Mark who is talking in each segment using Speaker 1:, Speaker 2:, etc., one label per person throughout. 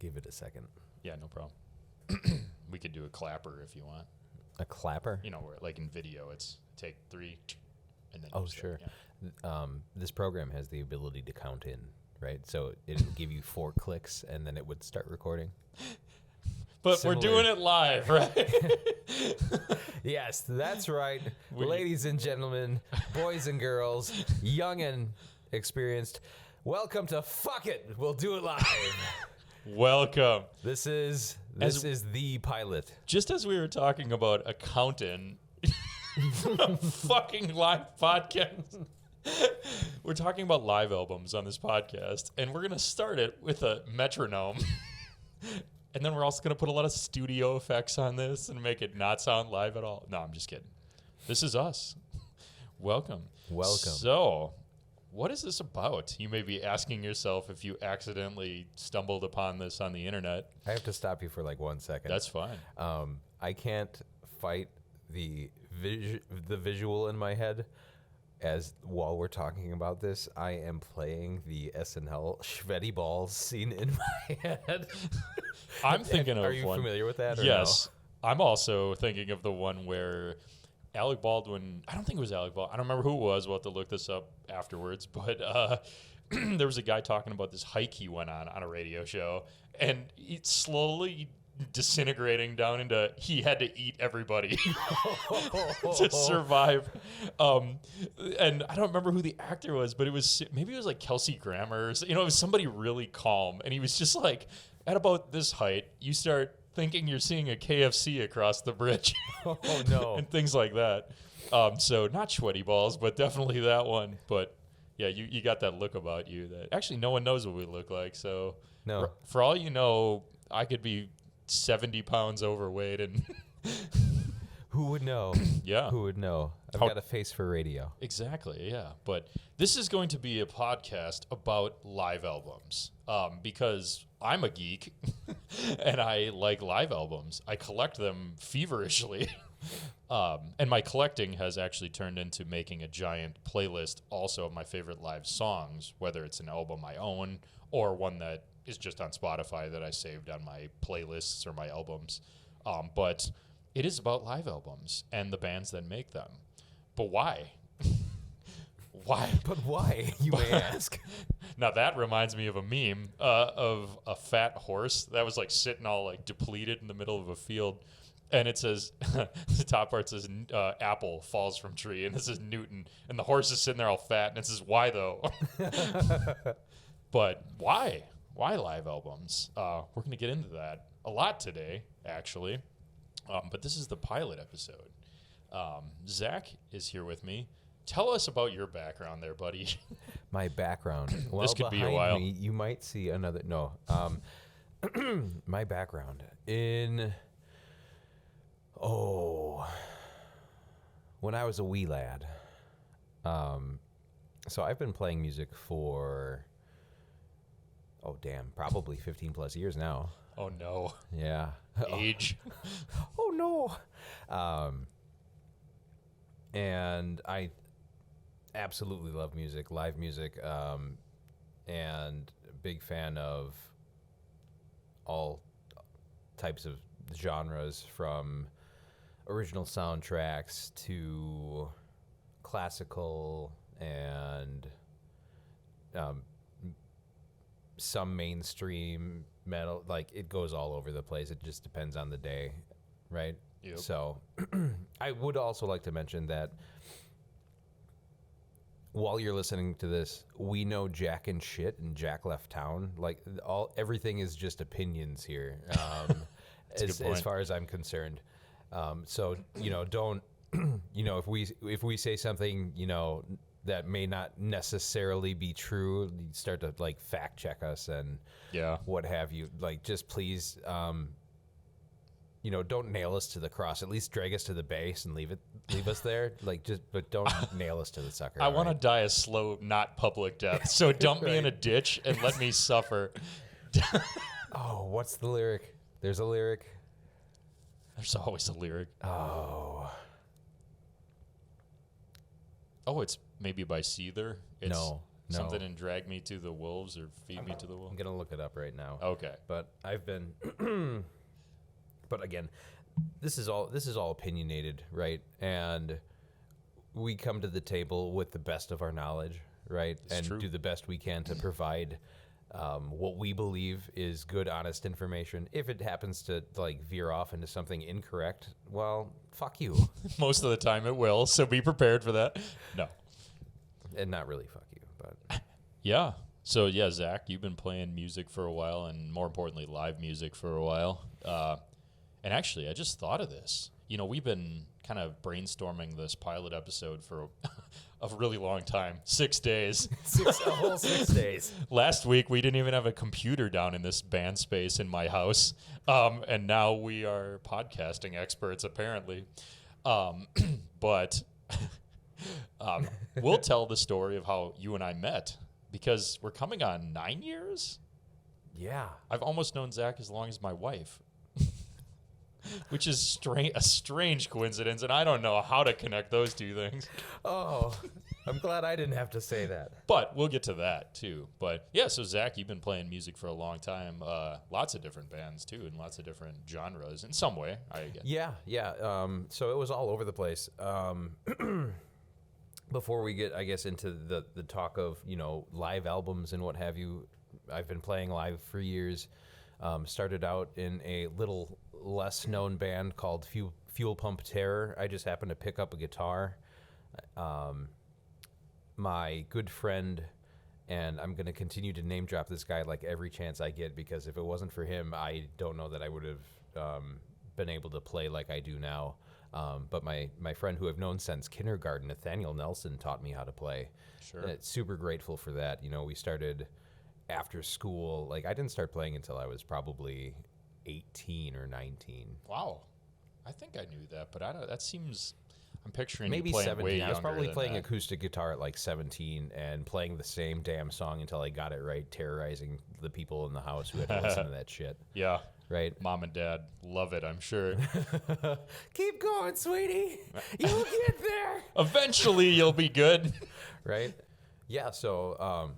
Speaker 1: Give it a second.
Speaker 2: Yeah, no problem. We could do a clapper if you want.
Speaker 1: A clapper?
Speaker 2: You know, where like in video, it's take 3, and then.
Speaker 1: Oh, sure.
Speaker 2: Yeah.
Speaker 1: This program has the ability to count in, right? So it'll give you 4 clicks, and then it would start recording.
Speaker 2: But we're doing it live, right?
Speaker 1: Yes, that's right. Ladies and gentlemen, boys and girls, young and experienced, welcome to Fuck It, We'll Do It Live.
Speaker 2: Welcome.
Speaker 1: This is the pilot.
Speaker 2: Just as we were talking about accountant for a fucking live podcast, we're talking about live albums on this podcast, and we're going to start it with a metronome. And then we're also going to put a lot of studio effects on this and make it not sound live at all. No, I'm just kidding. This is us. Welcome.
Speaker 1: Welcome.
Speaker 2: So, what is this about? You may be asking yourself if you accidentally stumbled upon this on the internet.
Speaker 1: I have to stop you for like 1 second.
Speaker 2: That's fine.
Speaker 1: I can't fight the visual in my head. As while we're talking about this, I am playing the SNL Sweaty Balls scene in my head.
Speaker 2: I'm thinking of one.
Speaker 1: Are you familiar with that? Or
Speaker 2: yes. No? I'm also thinking of the one where Alec Baldwin, I don't think it was Alec Baldwin. I don't remember who it was. We'll have to look this up afterwards. But there was a guy talking about this hike he went on a radio show. And it's slowly disintegrating down into he had to eat everybody to survive. And I don't remember who the actor was, but it was like Kelsey Grammer. It was somebody really calm. And he was just like, at about this height, you start thinking you're seeing a KFC across the bridge.
Speaker 1: Oh, no.
Speaker 2: And things like that. So not Sweaty Balls, but definitely that one. But yeah, you got that look about you that actually no one knows what we look like. So
Speaker 1: no.
Speaker 2: For all you know, I could be 70 pounds overweight and
Speaker 1: who would know?
Speaker 2: Yeah.
Speaker 1: Who would know? I've got a face for radio.
Speaker 2: Exactly, yeah. But this is going to be a podcast about live albums because I'm a geek and I like live albums. I collect them feverishly. And my collecting has actually turned into making a giant playlist also of my favorite live songs, whether it's an album I own or one that is just on Spotify that I saved on my playlists or my albums. But it is about live albums and the bands that make them. But why? Why?
Speaker 1: But why, you may ask?
Speaker 2: Now that reminds me of a meme of a fat horse that was like sitting all like depleted in the middle of a field. And it says, the top part says, apple falls from tree. And this is Newton. And the horse is sitting there all fat. And it says, why though? But why? Why live albums? We're going to get into that a lot today, actually. But this is the pilot episode. Zach is here with me. Tell us about your background there, buddy.
Speaker 1: My background. Well,
Speaker 2: this could be a while.
Speaker 1: Me, you might see another. No. My background in. When I was a wee lad. So I've been playing music for. Oh, damn. Probably 15 plus years now.
Speaker 2: Oh, no.
Speaker 1: Yeah.
Speaker 2: Age.
Speaker 1: Oh, no. And I absolutely love music, live music, and big fan of all types of genres from original soundtracks to classical and some mainstream metal. Like, it goes all over the place. It just depends on the day, right?
Speaker 2: Yep.
Speaker 1: So I would also like to mention that while you're listening to this, we know Jack and shit and Jack left town. Like, everything is just opinions here, as far as I'm concerned. So, don't, if we say something, that may not necessarily be true, you start to like fact check us and what have you. Like, just please, don't nail us to the cross. At least drag us to the base and leave us there. Like, but don't nail us to the sucker.
Speaker 2: I want to die a slow, not public death. So dump me in a ditch and let me suffer.
Speaker 1: Oh, what's the lyric? There's a lyric.
Speaker 2: There's always a lyric.
Speaker 1: Oh,
Speaker 2: it's maybe by Seether.
Speaker 1: No.
Speaker 2: Something in Drag Me to the Wolves or Feed Me to the Wolves?
Speaker 1: I'm gonna look it up right now.
Speaker 2: Okay.
Speaker 1: But I've been, but again, this is all opinionated, right? And we come to the table with the best of our knowledge, right?
Speaker 2: It's true.
Speaker 1: Do the best we can to provide what we believe is good, honest information. If it happens to like veer off into something incorrect, well, fuck you.
Speaker 2: Most of the time it will, so be prepared for that. No.
Speaker 1: And not really fuck you, but
Speaker 2: Yeah. So, yeah, Zach, you've been playing music for a while, and more importantly, live music for a while. And actually, I just thought of this. You know, we've been kind of brainstorming this pilot episode for a really long time, 6 days.
Speaker 1: a whole 6 days.
Speaker 2: Last week, we didn't even have a computer down in this band space in my house. And now we are podcasting experts, apparently. But we'll tell the story of how you and I met, because we're coming on 9 years.
Speaker 1: Yeah.
Speaker 2: I've almost known Zach as long as my wife, which is a strange coincidence, and I don't know how to connect those two things.
Speaker 1: Oh, I'm glad I didn't have to say that.
Speaker 2: But we'll get to that, too. But, yeah, so, Zach, you've been playing music for a long time. Lots of different bands, too, and lots of different genres in some way, I guess.
Speaker 1: Yeah. So it was all over the place. Before we get, I guess, into the talk of, you know, live albums and what have you, I've been playing live for years. Started out in a little less known band called Fuel Pump Terror. I just happened to pick up a guitar. My good friend, and I'm going to continue to name drop this guy like every chance I get, because if it wasn't for him, I don't know that I would have been able to play like I do now. But my friend who I've known since kindergarten, Nathaniel Nelson, taught me how to play.
Speaker 2: Sure.
Speaker 1: And super grateful for that. You know, we started after school. Like, I didn't start playing until I was probably 18 or 19.
Speaker 2: Wow. I think I knew that, but I don't. That seems. I'm picturing
Speaker 1: Maybe
Speaker 2: you playing
Speaker 1: 17.
Speaker 2: way
Speaker 1: I was
Speaker 2: younger
Speaker 1: probably
Speaker 2: than
Speaker 1: playing
Speaker 2: that.
Speaker 1: acoustic guitar at like 17 and playing the same damn song until I got it right, terrorizing the people in the house who had to listen to that shit.
Speaker 2: Yeah.
Speaker 1: Right?
Speaker 2: Mom and Dad love it, I'm sure.
Speaker 1: Keep going, sweetie. You'll get there.
Speaker 2: Eventually, you'll be good.
Speaker 1: Right? Yeah, so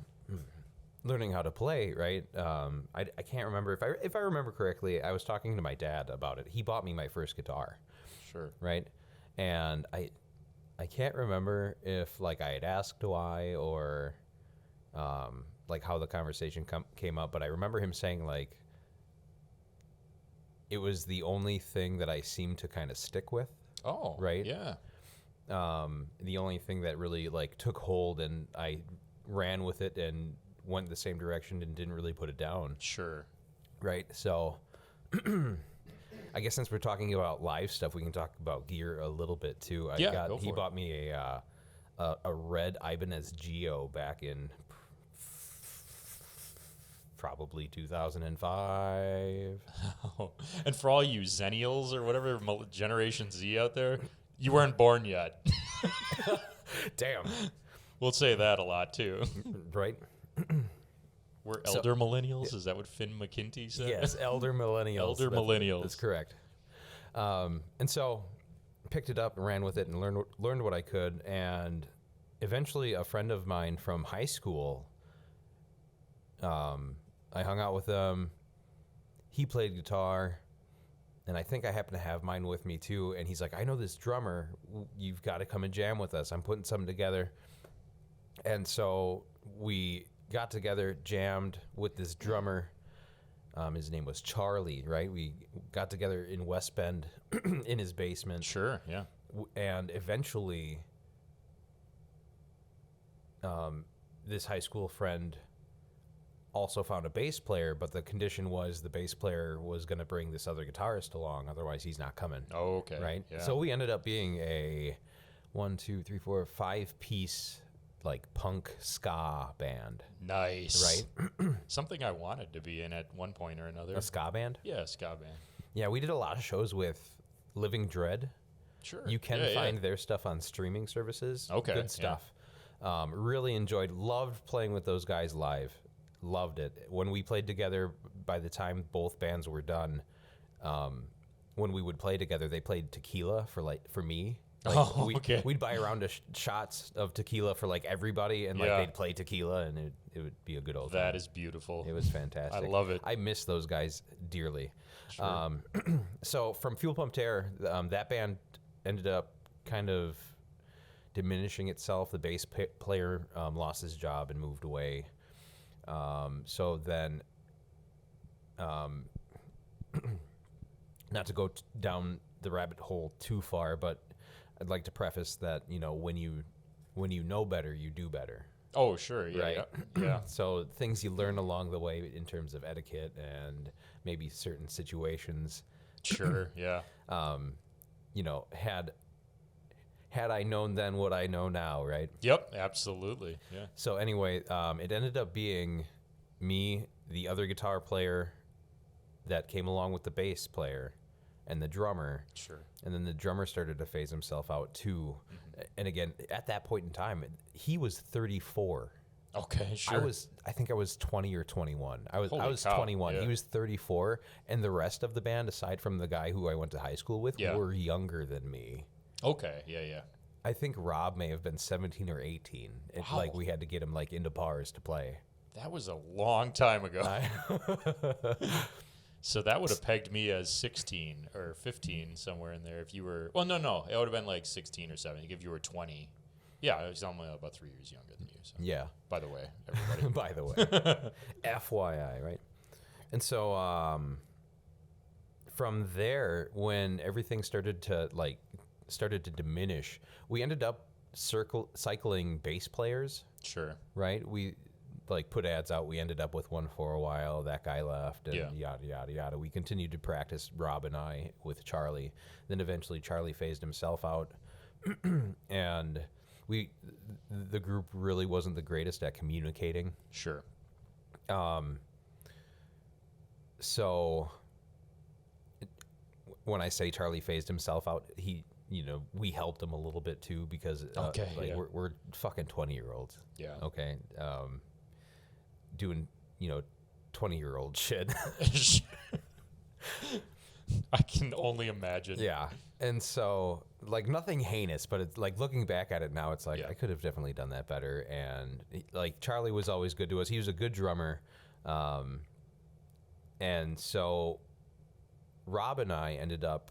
Speaker 1: learning how to play, right? I can't remember. If I remember correctly, I was talking to my dad about it. He bought me my first guitar.
Speaker 2: Sure.
Speaker 1: Right? And I can't remember if like I had asked why or like how the conversation came up, but I remember him saying like it was the only thing that I seemed to kind of stick with.
Speaker 2: Oh,
Speaker 1: right?
Speaker 2: Yeah.
Speaker 1: The only thing that really like took hold, and I ran with it and went the same direction and didn't really put it down.
Speaker 2: Sure.
Speaker 1: Right? So I guess since we're talking about live stuff, we can talk about gear a little bit too. He bought me a red Ibanez Geo back in probably 2005.
Speaker 2: And for all you Zennials or whatever Generation Z out there, you weren't born yet.
Speaker 1: Damn.
Speaker 2: We'll say that a lot too.
Speaker 1: Right?
Speaker 2: We're elder millennials? Is that what Finn McKinty said?
Speaker 1: Yes, elder millennials.
Speaker 2: Millennials.
Speaker 1: That's correct. And so picked it up and ran with it and learned what I could. And eventually a friend of mine from high school, I hung out with him. He played guitar. And I think I happen to have mine with me too. And he's like, I know this drummer. You've got to come and jam with us. I'm putting something together. And so we got together, jammed with this drummer. His name was Charlie, right? We got together in West Bend in his basement.
Speaker 2: Sure, yeah.
Speaker 1: And eventually, this high school friend also found a bass player, but the condition was the bass player was going to bring this other guitarist along. Otherwise, he's not coming.
Speaker 2: Oh, okay.
Speaker 1: Right?
Speaker 2: Yeah.
Speaker 1: So we ended up being a 5-piece like punk ska band.
Speaker 2: Nice.
Speaker 1: Right?
Speaker 2: Something I wanted to be in at one point or another.
Speaker 1: A ska band?
Speaker 2: Yeah, a ska band.
Speaker 1: Yeah, we did a lot of shows with Living Dread.
Speaker 2: Sure.
Speaker 1: You can find their stuff on streaming services.
Speaker 2: Okay.
Speaker 1: Good stuff. Really loved playing with those guys live. Loved it. When we played together, by the time both bands were done, when we would play together, they played Tequila for me.
Speaker 2: Okay.
Speaker 1: We'd buy a round of shots of tequila for like everybody, and like
Speaker 2: Yeah.
Speaker 1: they'd play tequila, and it would be a good old time.
Speaker 2: That is beautiful.
Speaker 1: It was fantastic.
Speaker 2: I love it.
Speaker 1: I miss those guys dearly.
Speaker 2: Sure.
Speaker 1: So from Fuel Pumped Air, that band ended up kind of diminishing itself. The bass player lost his job and moved away. So then, not to go down the rabbit hole too far, but I'd like to preface that, when you know better, you do better.
Speaker 2: Oh, sure. Yeah.
Speaker 1: Right.
Speaker 2: Yeah.
Speaker 1: So things you learn along the way in terms of etiquette and maybe certain situations,
Speaker 2: Sure. Yeah.
Speaker 1: had I known then what I know now, right?
Speaker 2: Yep. Absolutely. Yeah.
Speaker 1: So anyway, it ended up being me, the other guitar player that came along with the bass player, and the drummer.
Speaker 2: Sure.
Speaker 1: And then the drummer started to phase himself out too. And again, at that point in time, he was 34.
Speaker 2: Okay. Sure.
Speaker 1: I think I was 20 or 21. I was
Speaker 2: Holy cow,
Speaker 1: 21.
Speaker 2: yeah.
Speaker 1: He was 34, and the rest of the band, aside from the guy who I went to high school with,
Speaker 2: Yeah.
Speaker 1: were younger than me.
Speaker 2: Okay. Yeah. Yeah.
Speaker 1: I think Rob may have been 17 or 18.
Speaker 2: Wow.
Speaker 1: Like we had to get him like into bars to play.
Speaker 2: That was a long time ago. So that would have pegged me as 16 or 15, somewhere in there. If you were, well, no, it would have been like 16 or 17 if you were 20. Yeah, I was only about 3 years younger than you. So.
Speaker 1: Yeah.
Speaker 2: By the way, everybody.
Speaker 1: By the way, FYI, right? And so from there, when everything started to diminish, we ended up cycling bass players.
Speaker 2: Sure.
Speaker 1: Right? We put ads out. We ended up with one for a while. That guy left, and
Speaker 2: Yeah.
Speaker 1: yada yada yada. We continued to practice, Rob and I, with Charlie. Then eventually Charlie phased himself out, and the group really wasn't the greatest at communicating.
Speaker 2: Sure.
Speaker 1: So when I say Charlie phased himself out, we helped him a little bit too, because
Speaker 2: Okay, yeah.
Speaker 1: we're fucking 20-year-olds.
Speaker 2: Yeah.
Speaker 1: Okay. Doing 20-year-old shit.
Speaker 2: I can only imagine.
Speaker 1: Yeah. And so nothing heinous, but it's looking back at it now, it's like,
Speaker 2: Yeah.
Speaker 1: I could have definitely done that better. And Charlie was always good to us. He was a good drummer. And so Rob and I ended up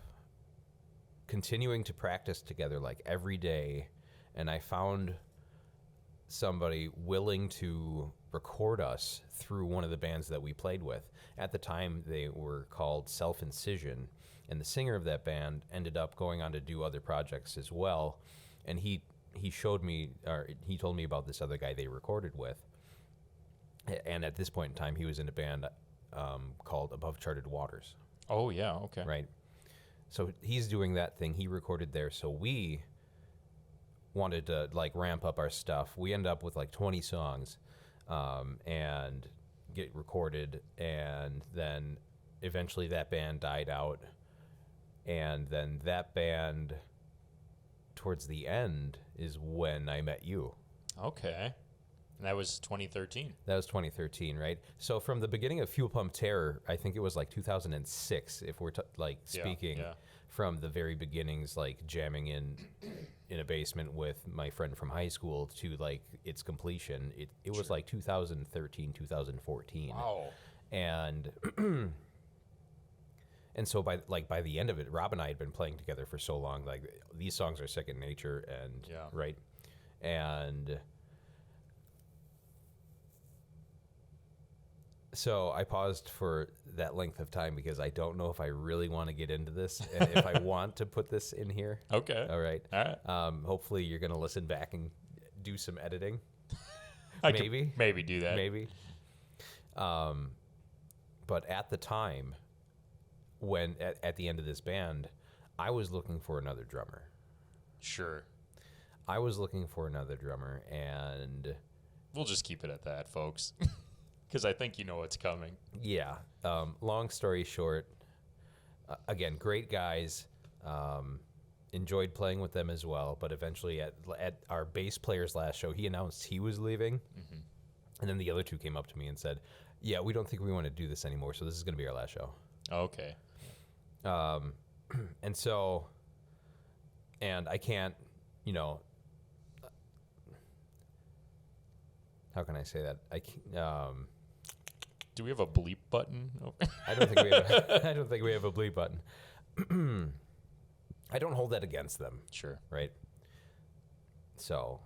Speaker 1: continuing to practice together every day. And I found somebody willing to record us through one of the bands that we played with. At the time, they were called Self-Incision, and the singer of that band ended up going on to do other projects as well. And he showed me, or he told me about this other guy they recorded with. And at this point in time, he was in a band called Above Charted Waters.
Speaker 2: Oh, yeah. Okay.
Speaker 1: Right. So he's doing that thing. He recorded there. So we wanted to ramp up our stuff. We end up with 20 songs and get recorded. And then eventually that band died out. And then that band, towards the end, is when I met you.
Speaker 2: Okay. And that was 2013.
Speaker 1: That was 2013, right? So from the beginning of Fuel Pump Terror, I think it was 2006, if we're speaking
Speaker 2: yeah.
Speaker 1: from the very beginnings, jamming in a basement with my friend from high school to its completion. It was 2013, 2014.
Speaker 2: Wow.
Speaker 1: And and so by the end of it, Rob and I had been playing together for so long. These songs are second nature, and
Speaker 2: Yeah.
Speaker 1: right, and so I paused for that length of time because I don't know if I really want to get into this and if I want to put this in here.
Speaker 2: Okay.
Speaker 1: All right.
Speaker 2: All right.
Speaker 1: Hopefully you're going to listen back and do some editing.
Speaker 2: I
Speaker 1: Maybe.
Speaker 2: could maybe do that.
Speaker 1: Maybe. But at the time, when at the end of this band, I was looking for another drummer.
Speaker 2: Sure.
Speaker 1: I was looking for another drummer, and
Speaker 2: We'll just keep it at that, folks. Because I think you know what's coming.
Speaker 1: yeah. Long story short, again, great guys. Enjoyed playing with them as well. But eventually, at our bass player's last show, he announced he was leaving, and then the other two came up to me and said, "Yeah, we don't think we want to do this anymore. So this is going to be our last show."
Speaker 2: Okay.
Speaker 1: And so and I can't, how can I say that?
Speaker 2: Do we have a bleep button?
Speaker 1: I don't think we have. I don't think we have a bleep button. I don't hold that against them.
Speaker 2: Sure.
Speaker 1: Right. So,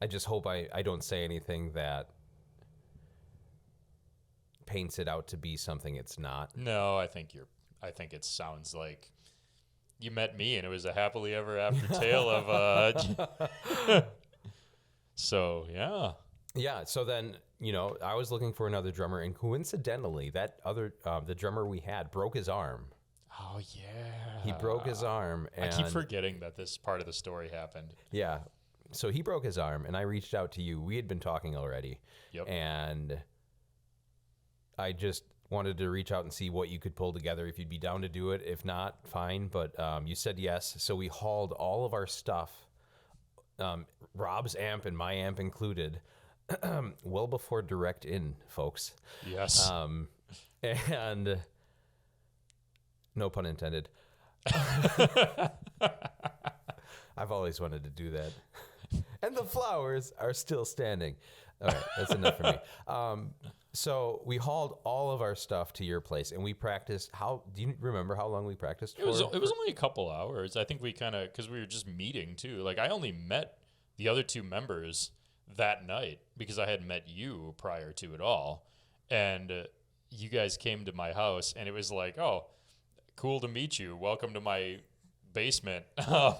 Speaker 1: I just hope I don't say anything that paints it out to be something it's not.
Speaker 2: No, I think it sounds like you met me and it was a happily ever after tale of so yeah.
Speaker 1: Yeah, so then, I was looking for another drummer, and coincidentally, that other the drummer we had broke his arm.
Speaker 2: Oh yeah.
Speaker 1: He broke his arm, and
Speaker 2: I keep forgetting that this part of the story happened.
Speaker 1: Yeah. So he broke his arm, and I reached out to you. We had been talking already.
Speaker 2: Yep.
Speaker 1: And I just wanted to reach out and see what you could pull together, if you'd be down to do it. If not, fine. But you said yes. So we hauled all of our stuff, Rob's amp and my amp included, well before direct in, folks.
Speaker 2: Yes.
Speaker 1: And no pun intended. I've always wanted to do that. And the flowers are still standing. All right, that's enough for me. So we hauled all of our stuff to your place, and we practiced. Do you remember how long we practiced for?
Speaker 2: It was only a couple hours. I think we kind of, because we were just meeting too. Like, I only met the other two members that night because I had met you prior to it all. And you guys came to my house, and it was like, oh, cool to meet you. Welcome to my basement. Why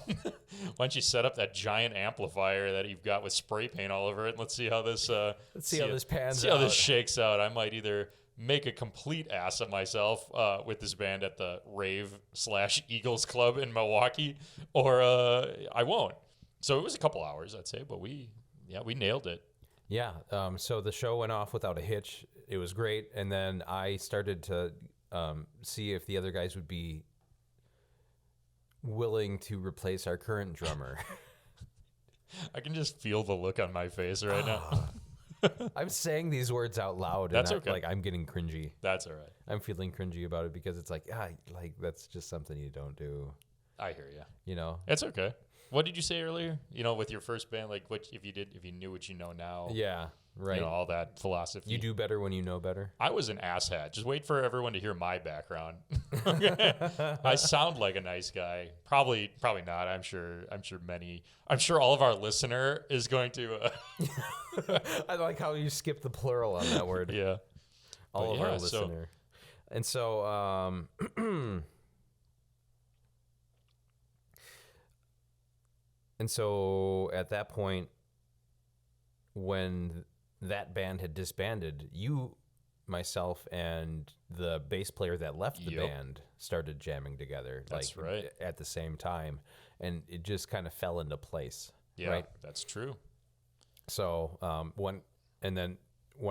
Speaker 2: don't you set up that giant amplifier that you've got with spray paint all over it? And let's see how this
Speaker 1: pans out.
Speaker 2: See how this shakes out. I might either make a complete ass of myself with this band at the Rave/Eagles Club in Milwaukee, or I won't. So it was a couple hours, I'd say, but we nailed it.
Speaker 1: Yeah. So the show went off without a hitch. It was great. And then I started to see if the other guys would be willing to replace our current drummer.
Speaker 2: I can just feel the look on my face right now.
Speaker 1: I'm saying these words out loud.
Speaker 2: That's
Speaker 1: and
Speaker 2: okay.
Speaker 1: Like, I'm getting cringy.
Speaker 2: That's all right.
Speaker 1: I'm feeling cringy about it because it's like that's just something you don't do.
Speaker 2: I hear you.
Speaker 1: It's
Speaker 2: okay. What did you say earlier? With your first band, like what if you knew what you know now?
Speaker 1: Yeah, right.
Speaker 2: All that philosophy.
Speaker 1: You do better when you know better.
Speaker 2: I was an asshat. Just wait for everyone to hear my background. I sound like a nice guy. Probably not. I'm sure all of our listener is going to.
Speaker 1: I like how you skip the plural on that word.
Speaker 2: Yeah.
Speaker 1: All of our listener. And so, And so at that point, when that band had disbanded, you, myself, and the bass player that left the band started jamming together.
Speaker 2: That's right.
Speaker 1: At the same time. And it just kind of fell into place.
Speaker 2: Yeah,
Speaker 1: right?
Speaker 2: That's true.
Speaker 1: So when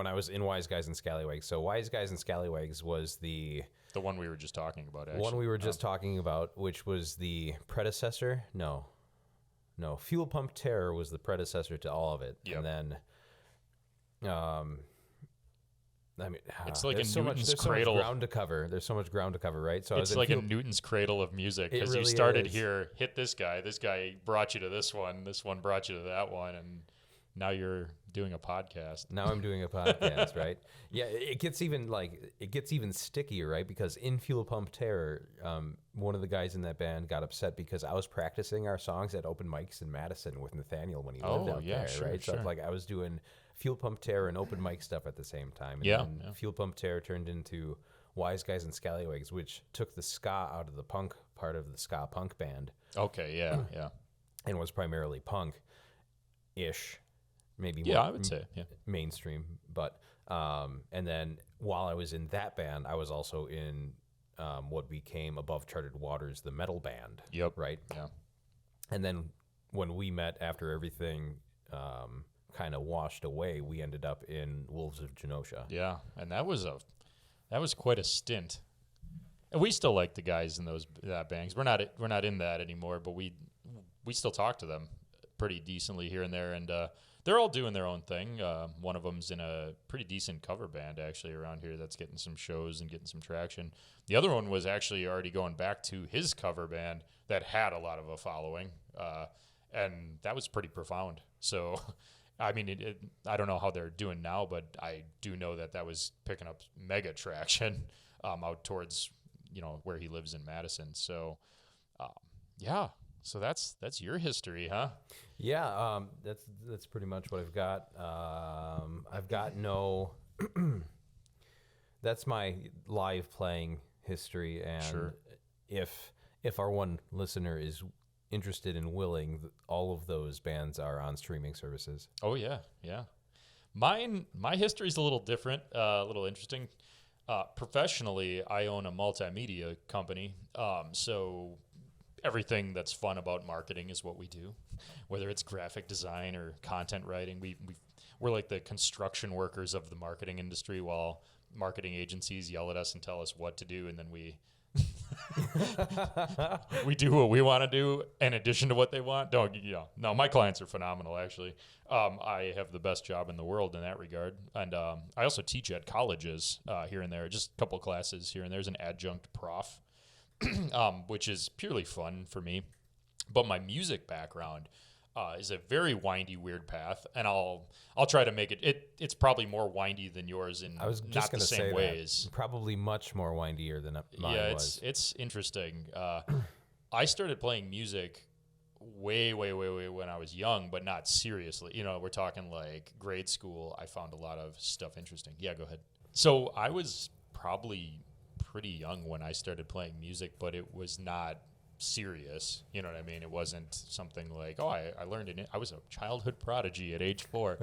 Speaker 1: I was in Wise Guys and Scallywags, so Wise Guys and Scallywags was the
Speaker 2: one we were just talking about, actually.
Speaker 1: One we were just talking about, which was the predecessor. No, Fuel Pump Terror was the predecessor to all of it. Yep. And then,
Speaker 2: it's like a Newton's
Speaker 1: cradle. There's so much ground to cover. There's so much ground to cover, right? So
Speaker 2: it's like a Newton's cradle of music, because
Speaker 1: really
Speaker 2: you started here, hit this guy brought you to this one brought you to that one, and now you're doing a podcast.
Speaker 1: Now I'm doing a podcast, right? Yeah, it gets even stickier, right? Because in Fuel Pump Terror, one of the guys in that band got upset because I was practicing our songs at open mics in Madison with Nathaniel when he lived out there, right?
Speaker 2: Sure.
Speaker 1: So I was doing Fuel Pump Terror and open mic stuff at the same time. And then Fuel Pump Terror turned into Wise Guys and Scallywags, which took the ska out of the punk part of the ska punk band.
Speaker 2: Okay, yeah.
Speaker 1: And was primarily punk-ish. Maybe
Speaker 2: more, I would say
Speaker 1: mainstream, but and then while I was in that band, I was also in what became Above Charted Waters, the metal band.
Speaker 2: Yep.
Speaker 1: Right.
Speaker 2: Yeah. And
Speaker 1: then when we met after everything kind of washed away, we ended up in Wolves of Genosha.
Speaker 2: Yeah, and that was quite a stint. And we still like the guys in those bands. We're not in that anymore, but we still talk to them pretty decently here and there, and they're all doing their own thing. One of them's in a pretty decent cover band actually around here that's getting some shows and getting some traction. The other one was actually already going back to his cover band that had a lot of a following, and that was pretty profound. So, I mean, I don't know how they're doing now, but I do know that was picking up mega traction out towards, where he lives in Madison. So, yeah. So that's your history, huh?
Speaker 1: Yeah, that's pretty much what I've got. I've got no. That's my live playing history, and
Speaker 2: Sure.
Speaker 1: if our one listener is interested and willing, all of those bands are on streaming services.
Speaker 2: Oh yeah, yeah. My history is a little different, a little interesting. Professionally, I own a multimedia company, so everything that's fun about marketing is what we do, whether it's graphic design or content writing. We're like the construction workers of the marketing industry, while marketing agencies yell at us and tell us what to do, and then we we do what we want to do in addition to what they want. No, my clients are phenomenal, actually. I have the best job in the world in that regard. And I also teach at colleges here and there, just a couple classes here and there as an adjunct prof, which is purely fun for me. But my music background is a very windy, weird path, and I'll try to make it. It's probably more windy than yours in
Speaker 1: I was just
Speaker 2: not
Speaker 1: going
Speaker 2: the
Speaker 1: to
Speaker 2: same
Speaker 1: say
Speaker 2: ways.
Speaker 1: that. Probably much more windier than mine was.
Speaker 2: It's interesting. I started playing music way when I was young, but not seriously. We're talking like grade school. I found a lot of stuff interesting. Yeah, go ahead. So I was probably pretty young when I started playing music, but it was not serious. You know what I mean? It wasn't something like, I learned it. I was a childhood prodigy at age 4.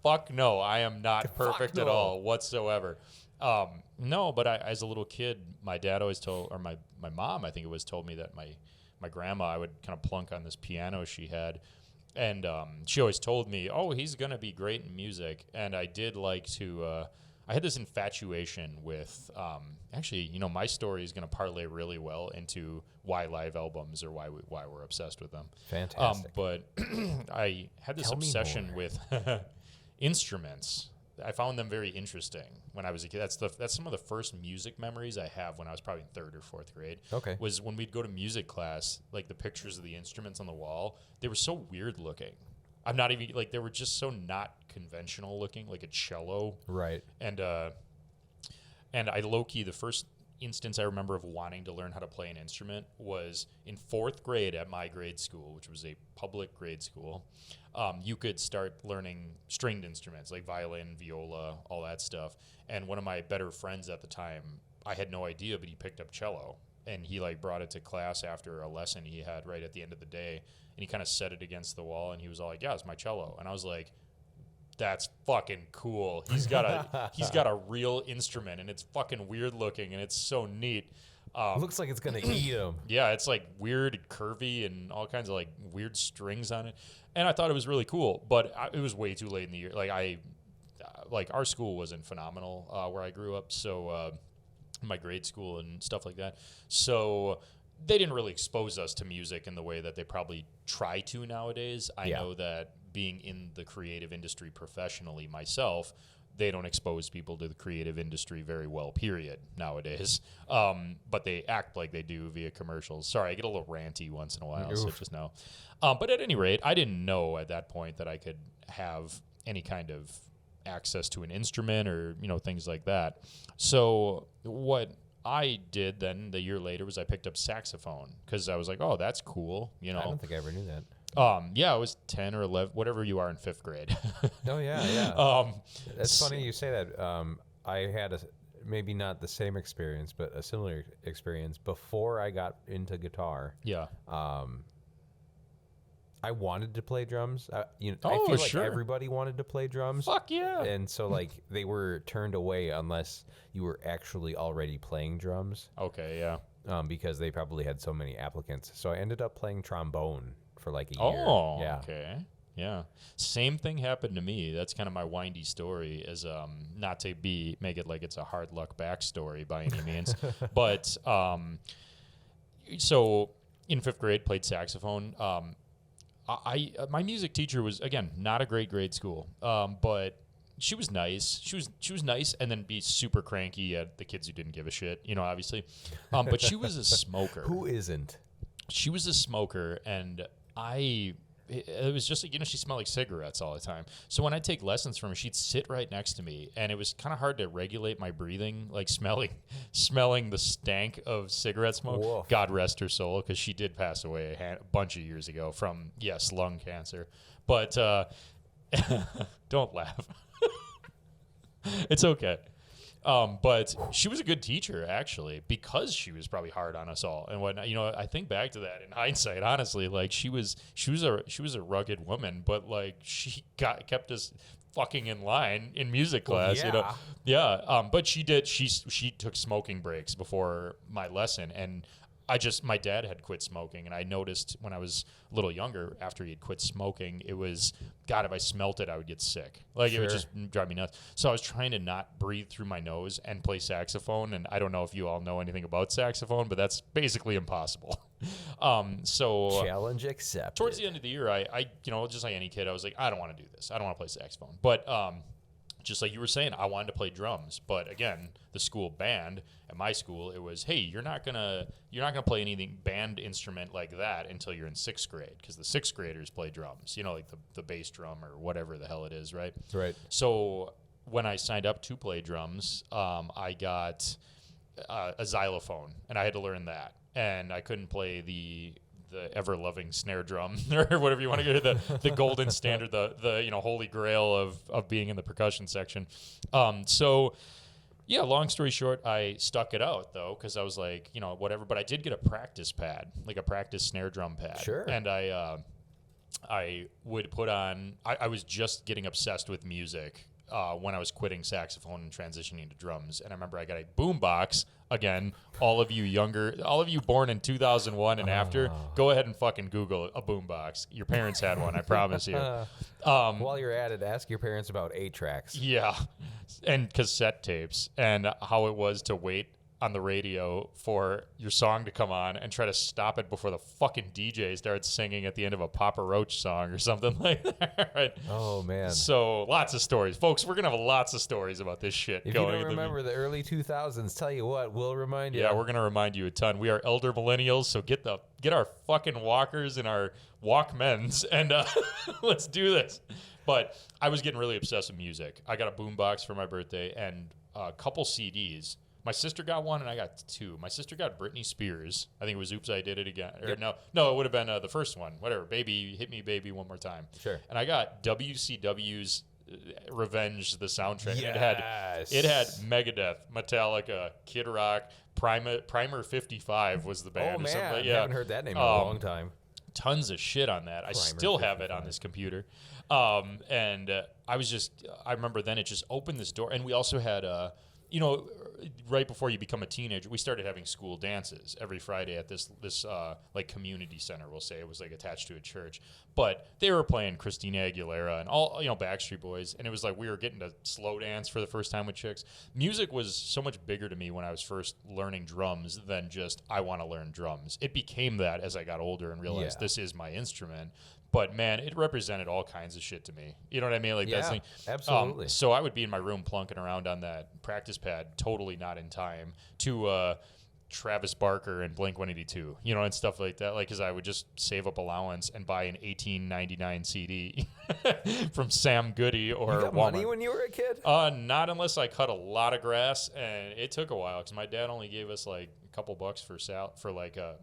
Speaker 2: Fuck no, I am not perfect at all whatsoever. No, but as a little kid, my dad always told, or my mom, I think it was, told me that my grandma, I would kind of plunk on this piano she had, and she always told me, he's going to be great in music. And I did like to, I had this infatuation with, actually, my story is going to parlay really well into why live albums or why we're obsessed with them.
Speaker 1: Fantastic.
Speaker 2: But I had this obsession with instruments. I found them very interesting when I was a kid. That's some of the first music memories I have when I was probably in 3rd or 4th grade.
Speaker 1: Okay.
Speaker 2: Was when we'd go to music class, like the pictures of the instruments on the wall, they were so weird looking. I'm not even, like, they were just so not conventional looking, like a cello.
Speaker 1: Right.
Speaker 2: And I low-key, the first instance I remember of wanting to learn how to play an instrument was in 4th grade at my grade school, which was a public grade school. You could start learning stringed instruments like violin, viola, all that stuff. And one of my better friends at the time, I had no idea, but he picked up cello. And he brought it to class after a lesson he had right at the end of the day. And he kind of set it against the wall, and he was all like, yeah, it's my cello. And I was like, that's fucking cool. He's got a real instrument, and it's fucking weird looking, and it's so neat.
Speaker 1: Looks like it's going to eat him.
Speaker 2: Yeah, it's like weird and curvy and all kinds of weird strings on it. And I thought it was really cool, but it was way too late in the year. Our school wasn't phenomenal where I grew up, so my grade school and stuff like that. So they didn't really expose us to music in the way that they probably try to nowadays. I know that being in the creative industry professionally myself, they don't expose people to the creative industry very well, period, nowadays. But they act like they do via commercials. Sorry, I get a little ranty once in a while, so just know. But at any rate, I didn't know at that point that I could have any kind of access to an instrument or, things like that. So what I did then the year later was I picked up saxophone because I was like, that's cool.
Speaker 1: I don't think I ever knew that.
Speaker 2: Yeah, I was 10 or 11, whatever you are in 5th grade.
Speaker 1: Oh, yeah. It's funny you say that. I had maybe not the same experience, but a similar experience before I got into guitar.
Speaker 2: Yeah.
Speaker 1: I wanted to play drums. I feel like everybody wanted to play drums.
Speaker 2: Fuck yeah.
Speaker 1: And so they were turned away unless you were actually already playing drums.
Speaker 2: Okay, yeah.
Speaker 1: Because they probably had so many applicants. So I ended up playing trombone for a year.
Speaker 2: Oh, yeah. Okay. Yeah. Same thing happened to me. That's kind of my windy story, is not to make it like it's a hard luck backstory by any means. But so in 5th grade, played saxophone. my music teacher was, again, not a great grade school, but she was nice. She was nice, and then be super cranky at the kids who didn't give a shit, obviously. But she was a smoker.
Speaker 1: Who isn't?
Speaker 2: She was a smoker, and it was just like, she smelled like cigarettes all the time. So when I'd take lessons from her, she'd sit right next to me, and it was kind of hard to regulate my breathing, like smelling the stank of cigarette smoke.
Speaker 1: Whoa.
Speaker 2: God rest her soul, because she did pass away a bunch of years ago from, yes, lung cancer. But don't laugh. It's okay. But she was a good teacher, actually, because she was probably hard on us all and whatnot. I think back to that in hindsight, honestly, like she was a rugged woman, but like she kept us fucking in line in music class, Yeah. But she took smoking breaks before my lesson, and my dad had quit smoking, and I noticed when I was a little younger, after he had quit smoking, it was, God, if I smelt it, I would get sick. Like, It would just drive me nuts. So I was trying to not breathe through my nose and play saxophone, and I don't know if you all know anything about saxophone, but that's basically impossible. So
Speaker 1: challenge accepted.
Speaker 2: Towards the end of the year, I just like any kid, I was like, I don't want to do this. I don't want to play saxophone. But just like you were saying, I wanted to play drums, but again, the school band at my school, it was, hey, you're not gonna play anything band instrument like that until you're in 6th grade, because the 6th graders play drums, like the bass drum or whatever the hell it is, right?
Speaker 1: Right.
Speaker 2: So when I signed up to play drums, I got a xylophone, and I had to learn that, and I couldn't play the ever-loving snare drum or whatever you want to get, the golden standard, the holy grail of being in the percussion section. So yeah, long story short, I stuck it out though, because I was like, whatever. But I did get a practice pad, like a practice snare drum pad.
Speaker 1: Sure.
Speaker 2: And I would put on. I was just getting obsessed with music when I was quitting saxophone and transitioning to drums. And I remember I got a boombox. Again, all of you born in 2001 and after, go ahead and fucking Google a boombox. Your parents had one, I promise you.
Speaker 1: While you're at it, ask your parents about 8-tracks.
Speaker 2: Yeah, and cassette tapes, and how it was to wait on the radio for your song to come on and try to stop it before the fucking DJ starts singing at the end of a Papa Roach song or something like that. Right?
Speaker 1: Oh, man.
Speaker 2: So lots of stories. Folks, we're going to have lots of stories about this shit
Speaker 1: if
Speaker 2: going.
Speaker 1: If you don't remember the early 2000s, tell you what, we'll remind you.
Speaker 2: Yeah, we're going to remind you a ton. We are elder millennials, so get our fucking walkers and our Walkmans, and let's do this. But I was getting really obsessed with music. I got a boombox for my birthday and a couple CDs. My sister got one, and I got 2. My sister got Britney Spears. I think it was Oops, I Did It Again. Or
Speaker 1: yep.
Speaker 2: No, it would have been the first one. Whatever. Baby, Hit Me, Baby, One More Time.
Speaker 1: Sure.
Speaker 2: And I got WCW's Revenge, the soundtrack.
Speaker 1: Yes.
Speaker 2: It had Megadeth, Metallica, Kid Rock, Primer 55 was the band.
Speaker 1: Oh,
Speaker 2: or
Speaker 1: man.
Speaker 2: something.
Speaker 1: Yeah. I haven't heard that name in a long time.
Speaker 2: Tons of shit on that. I still have it on this computer. And I remember then it just opened this door. And we also had, right before you become a teenager, we started having school dances every Friday at this like community center. We'll say it was like attached to a church, but they were playing Christina Aguilera and all Backstreet Boys, and it was like we were getting to slow dance for the first time with chicks. Music was so much bigger to me when I was first learning drums than just I want to learn drums. It became that as I got older and realized this is my instrument. But man, it represented all kinds of shit to me. You know what I mean? Like that's
Speaker 1: absolutely.
Speaker 2: So I would be in my room plunking around on that practice pad, totally not in time to Travis Barker and Blink-182, and stuff like that. Like, because I would just save up allowance and buy an $18.99 CD from Sam Goody or
Speaker 1: you got
Speaker 2: Walmart.
Speaker 1: Money when you were a kid?
Speaker 2: Not unless I cut a lot of grass, and it took a while because my dad only gave us like a couple bucks for like a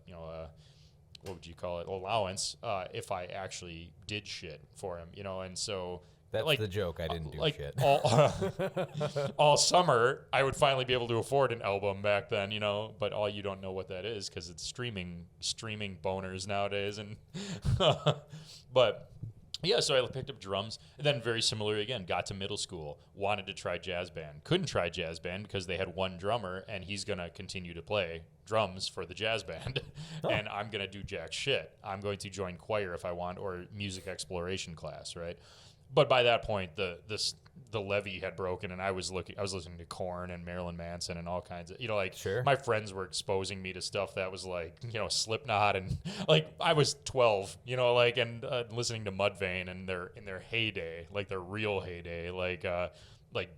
Speaker 2: what would you call it, allowance, if I actually did shit for him, and so
Speaker 1: that's
Speaker 2: like
Speaker 1: the joke. I didn't do shit.
Speaker 2: All summer, I would finally be able to afford an album back then, but all you don't know what that is because it's streaming boners nowadays, and but. Yeah, so I picked up drums, and then very similarly again, got to middle school, wanted to try jazz band. Couldn't try jazz band because they had one drummer, and he's going to continue to play drums for the jazz band, and I'm going to do jack shit. I'm going to join choir if I want, or music exploration class, right? but by that point, the levee had broken, and I was listening to Korn and Marilyn Manson and all kinds of, like,
Speaker 1: Sure.
Speaker 2: my friends were exposing me to stuff that was like, Slipknot, and like I was 12, like, and listening to Mudvayne and in their heyday, like their real heyday, like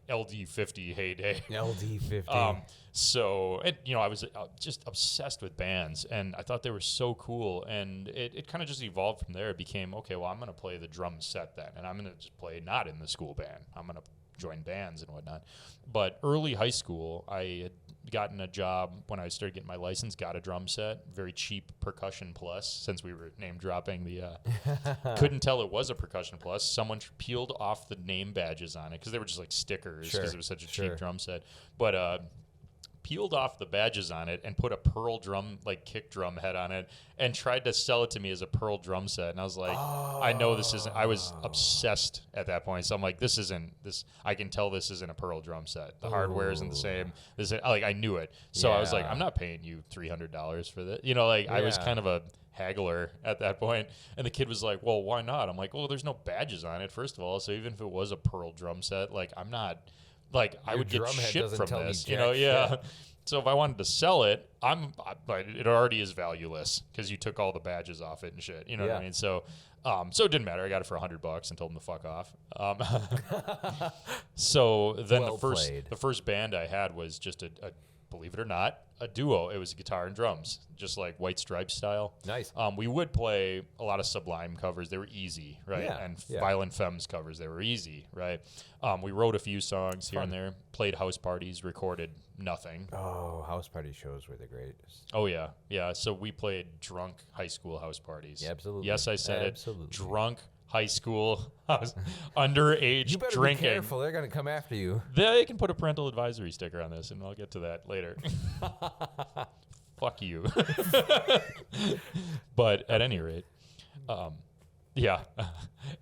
Speaker 2: LD50 heyday.
Speaker 1: LD50.
Speaker 2: So, and, I was just obsessed with bands, and I thought they were so cool, and it kind of just evolved from there. It became, okay, well, I'm going to play the drum set then, and I'm going to just play not in the school band. I'm going to join bands and whatnot. But early high school, I had gotten a job when I started getting my license, got a drum set, very cheap Percussion Plus, since we were name dropping the, couldn't tell it was a Percussion Plus. Someone peeled off the name badges on it because they were just like stickers because it was such a cheap drum set. But, peeled off the badges on it and put a pearl drum, like kick drum head on it, and tried to sell it to me as a pearl drum set. And I was like, I know this isn't, I was obsessed at that point. So I'm like, I can tell this isn't a pearl drum set. The hardware isn't the same. I knew it. So I was like, I'm not paying you $300 for this. I was kind of a haggler at that point. And the kid was like, well, why not? I'm like, well, there's no badges on it, first of all. So even if it was a pearl drum set, like, I'm not, like, I would get shit from this, So if I wanted to sell it, it already is valueless because you took all the badges off it and shit. You know what I mean? So, so it didn't matter. I got it for $100 and told him to fuck off. So then the first band I had was just a believe it or not, a duo. It was guitar and drums, just like White Stripes style.
Speaker 1: Nice.
Speaker 2: We would play a lot of Sublime covers. They were easy, right?
Speaker 1: Yeah,
Speaker 2: And Violent Femmes covers. They were easy, right? We wrote a few songs here and there, played house parties, recorded nothing.
Speaker 1: Oh, house party shows were the greatest.
Speaker 2: Oh, yeah. Yeah. So we played drunk high school house parties.
Speaker 1: Yeah, absolutely.
Speaker 2: Yes, I said
Speaker 1: absolutely.
Speaker 2: it. Drunk high school underage
Speaker 1: you better
Speaker 2: drinking.
Speaker 1: Be careful. They're going to come after you.
Speaker 2: They can put a parental advisory sticker on this, and I'll get to that later. Fuck you. But at any rate, at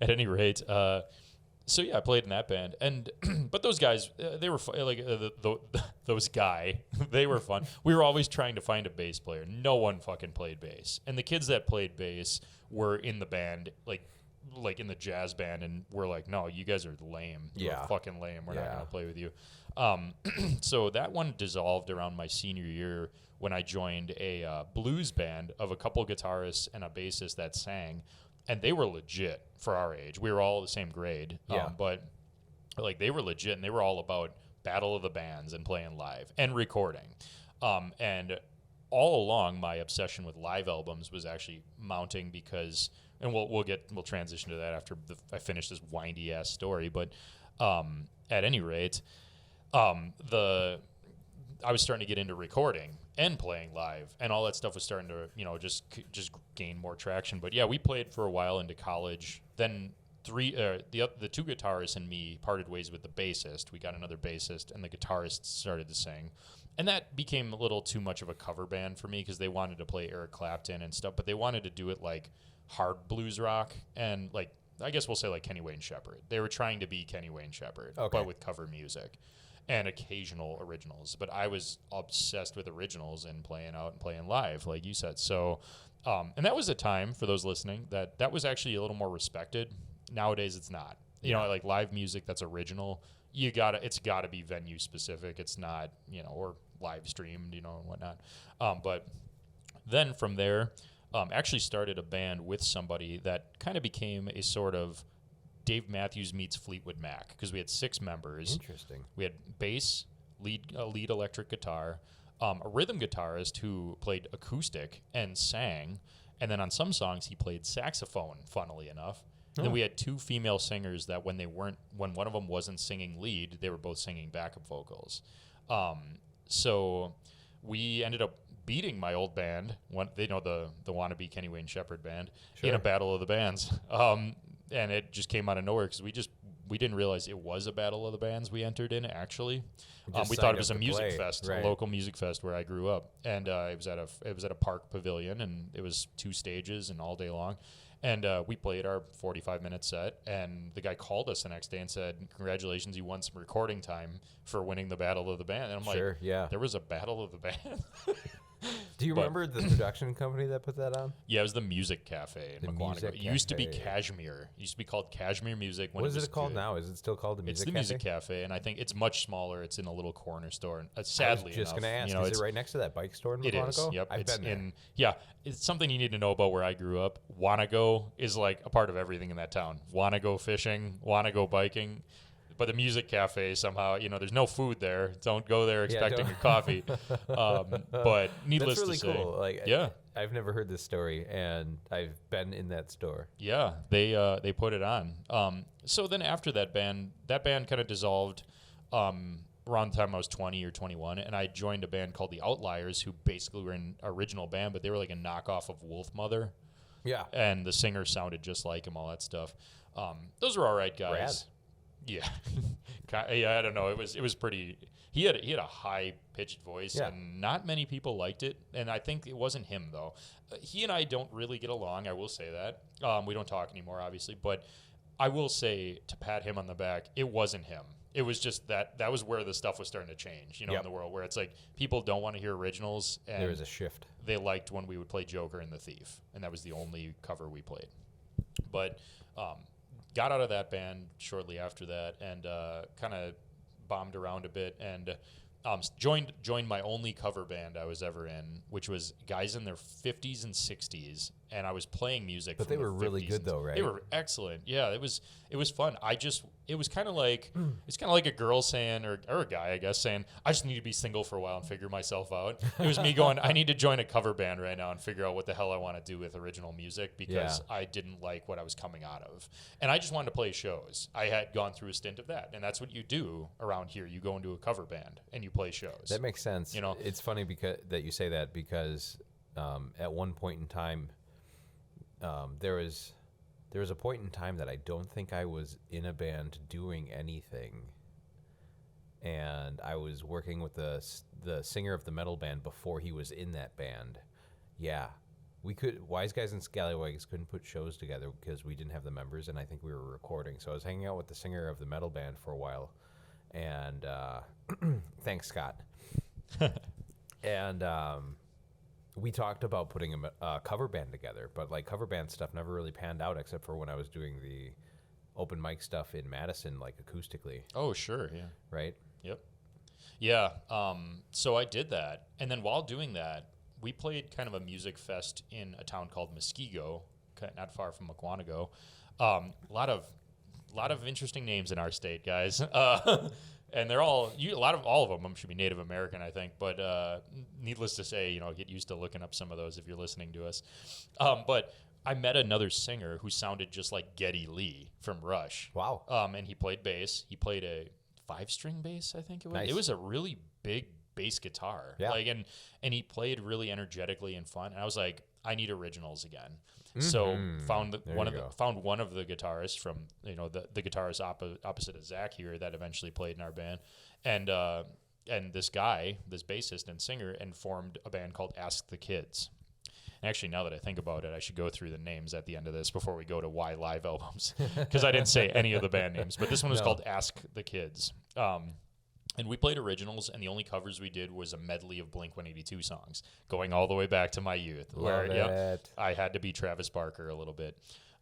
Speaker 2: any rate, so yeah, I played in that band, and but those guys, they were those they were fun. We were always trying to find a bass player. No one fucking played bass, and the kids that played bass were in the band, like in the jazz band, and we're like, no, you guys are lame. You're fucking lame. We're not gonna play with you. So that one dissolved around my senior year when I joined a blues band of a couple guitarists and a bassist that sang. And they were legit for our age. We were all the same grade. But like they were legit, and they were all about battle of the bands and playing live and recording. And all along, my obsession with live albums was actually mounting because, and we'll transition to that after I finish this windy ass story. But at any rate, I was starting to get into recording and playing live, and all that stuff was starting to, just gain more traction. But yeah, we played for a while into college. Then the two guitarists and me parted ways with the bassist. We got another bassist, and the guitarist started to sing, and that became a little too much of a cover band for me because they wanted to play Eric Clapton and stuff, but they wanted to do it like hard blues rock and like, I guess we'll say like Kenny Wayne Shepherd. They were trying to be Kenny Wayne Shepherd, but with cover music and occasional originals. But I was obsessed with originals and playing out and playing live, like you said. So, and that was a time, for those listening, that was actually a little more respected. Nowadays, it's not. Like live music that's original, it's gotta be venue specific. It's not, or live streamed, and whatnot. But then from there, actually started a band with somebody that kind of became a sort of Dave Matthews meets Fleetwood Mac, because we had 6 members.
Speaker 1: Interesting.
Speaker 2: We had bass, lead electric guitar, a rhythm guitarist who played acoustic and sang, and then on some songs he played saxophone, funnily enough. And then we had 2 female singers that when one of them wasn't singing lead, they were both singing backup vocals. So we ended up beating my old band, the wannabe Kenny Wayne Shepherd band, in a battle of the bands. And it just came out of nowhere because we didn't realize it was a battle of the bands we entered in, actually. We thought it was a music fest, a local music fest where I grew up. And it was at a park pavilion, and it was 2 stages and all day long. And we played our 45-minute set, and the guy called us the next day and said, congratulations, you won some recording time for winning the battle of the band. And I'm like, there was a battle of the band?
Speaker 1: Do you remember the production company that put that on?
Speaker 2: Yeah, it was the Music Cafe in McWanago.
Speaker 1: Music
Speaker 2: It used to be
Speaker 1: Cafe.
Speaker 2: Cashmere. It used to be called Cashmere Music. When
Speaker 1: What is
Speaker 2: was
Speaker 1: it called
Speaker 2: good.
Speaker 1: now? Is it still called the
Speaker 2: It's
Speaker 1: Music
Speaker 2: the
Speaker 1: Cafe?
Speaker 2: Music Cafe, and I think it's much smaller. It's in a little corner store. And,
Speaker 1: I was
Speaker 2: sadly
Speaker 1: just
Speaker 2: enough,
Speaker 1: going to ask,
Speaker 2: you know,
Speaker 1: is
Speaker 2: it's,
Speaker 1: it right next to that bike store in
Speaker 2: it is.
Speaker 1: McWanago?
Speaker 2: Yep,
Speaker 1: I've
Speaker 2: it's
Speaker 1: been there.
Speaker 2: in. Yeah, it's something you need to know about where I grew up. Wanna go is like a part of everything in that town. Wanna go fishing, wanna go biking. But the Music Cafe somehow, you know, there's no food there. Don't go there expecting
Speaker 1: don't.
Speaker 2: your coffee. But needless
Speaker 1: That's really
Speaker 2: to say,
Speaker 1: cool. Like,
Speaker 2: yeah,
Speaker 1: I've never heard this story, and I've been in that store.
Speaker 2: yeah, they put it on. So then after that band kind of dissolved. Around the time I was 20 or 21, and I joined a band called the Outliers, who basically were an original band, but they were like a knockoff of Wolfmother.
Speaker 1: Yeah.
Speaker 2: And the singer sounded just like him, all that stuff. Those were all right guys.
Speaker 1: Rad.
Speaker 2: Yeah, yeah. I don't know. It was pretty. He had a high pitched voice,
Speaker 1: Yeah.
Speaker 2: and not many people liked it. And I think it wasn't him though. He and I don't really get along. I will say that. We don't talk anymore, obviously. But I will say, to pat him on the back, it wasn't him. It was just that was where the stuff was starting to change, you know,
Speaker 1: Yep.
Speaker 2: in the world, where it's like people don't want to hear originals, and
Speaker 1: There was a shift.
Speaker 2: they liked when we would play Joker and the Thief, and that was the only cover we played. But got out of that band shortly after that, and kind of bombed around a bit, and joined my only cover band I was ever in, which was guys in their 50s and 60s, and I was playing music.
Speaker 1: But
Speaker 2: from
Speaker 1: they were
Speaker 2: the
Speaker 1: really
Speaker 2: 50s
Speaker 1: good
Speaker 2: and
Speaker 1: though, right?
Speaker 2: They were excellent. Yeah, it was fun. It was kind of like a girl saying, or a guy, I guess, saying, I just need to be single for a while and figure myself out. It was me going, I need to join a cover band right now and figure out what the hell I want to do with original music, because I didn't like what I was coming out of. And I just wanted to play shows. I had gone through a stint of that, and that's what you do around here. You go into a cover band and you play shows.
Speaker 1: That makes sense.
Speaker 2: You know,
Speaker 1: it's funny that you say that, because at one point in time, there was a point in time that I don't think I was in a band doing anything, and I was working with the singer of the metal band before he was in that band. Yeah, Wise Guys and Scallywags couldn't put shows together because we didn't have the members, and I think we were recording. So I was hanging out with the singer of the metal band for a while, and thanks, Scott. And we talked about putting a cover band together, but like cover band stuff never really panned out, except for when I was doing the open mic stuff in Madison, like acoustically.
Speaker 2: Oh, sure, yeah.
Speaker 1: Right?
Speaker 2: Yep. Yeah, so I did that, and then while doing that, we played kind of a music fest in a town called Muskego, not far from McWanago. A lot of interesting names in our state, guys. And they're all all of them should be Native American, I think. But needless to say, you know, get used to looking up some of those if you're listening to us. But I met another singer who sounded just like Geddy Lee from Rush.
Speaker 1: Wow.
Speaker 2: And he played bass. He played a 5-string bass, I think it was.
Speaker 1: Nice.
Speaker 2: It was a really big bass guitar.
Speaker 1: Yeah.
Speaker 2: Like, and he played really energetically and fun. And I was like, I need originals again. So found one of the guitarists from, you know, the guitarist opposite of Zach here that eventually played in our band, and this guy, this bassist and singer, and formed a band called Ask the Kids. And actually, now that I think about it, I should go through the names at the end of this before we go to why live albums, because I didn't say any of the band names. But this one was called Ask the Kids. And we played originals, and the only covers we did was a medley of Blink-182 songs, going all the way back to my youth, where I had to be Travis Barker a little bit.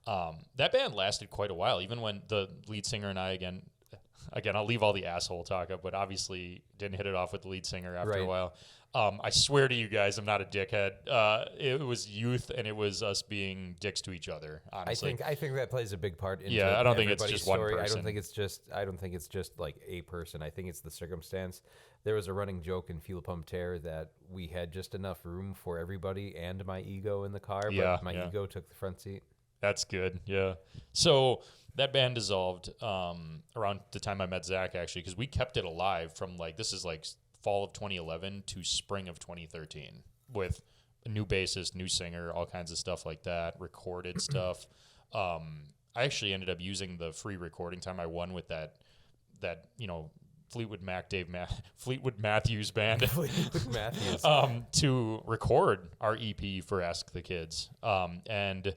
Speaker 2: That band lasted quite a while, even when the lead singer and I, again, I'll leave all the asshole talk up, but obviously didn't hit it off with the lead singer after a while. I swear to you guys, I'm not a dickhead. It was youth, and it was us being dicks to each other. Honestly,
Speaker 1: I think that plays a big part. Into
Speaker 2: I don't think it's just one
Speaker 1: story.
Speaker 2: person.
Speaker 1: I don't think it's just like a person. I think it's the circumstance. There was a running joke in Fuel Pump Tear that we had just enough room for everybody and my ego in the car, but my ego took the front seat.
Speaker 2: That's good. Yeah. So that band dissolved around the time I met Zach, actually, because we kept it alive from this is fall of 2011 to spring of 2013 with a new bassist, new singer, all kinds of stuff like that, recorded stuff. I actually ended up using the free recording time I won with that Fleetwood Matthews band
Speaker 1: Fleetwood Matthews.
Speaker 2: to record our EP for Ask the Kids. And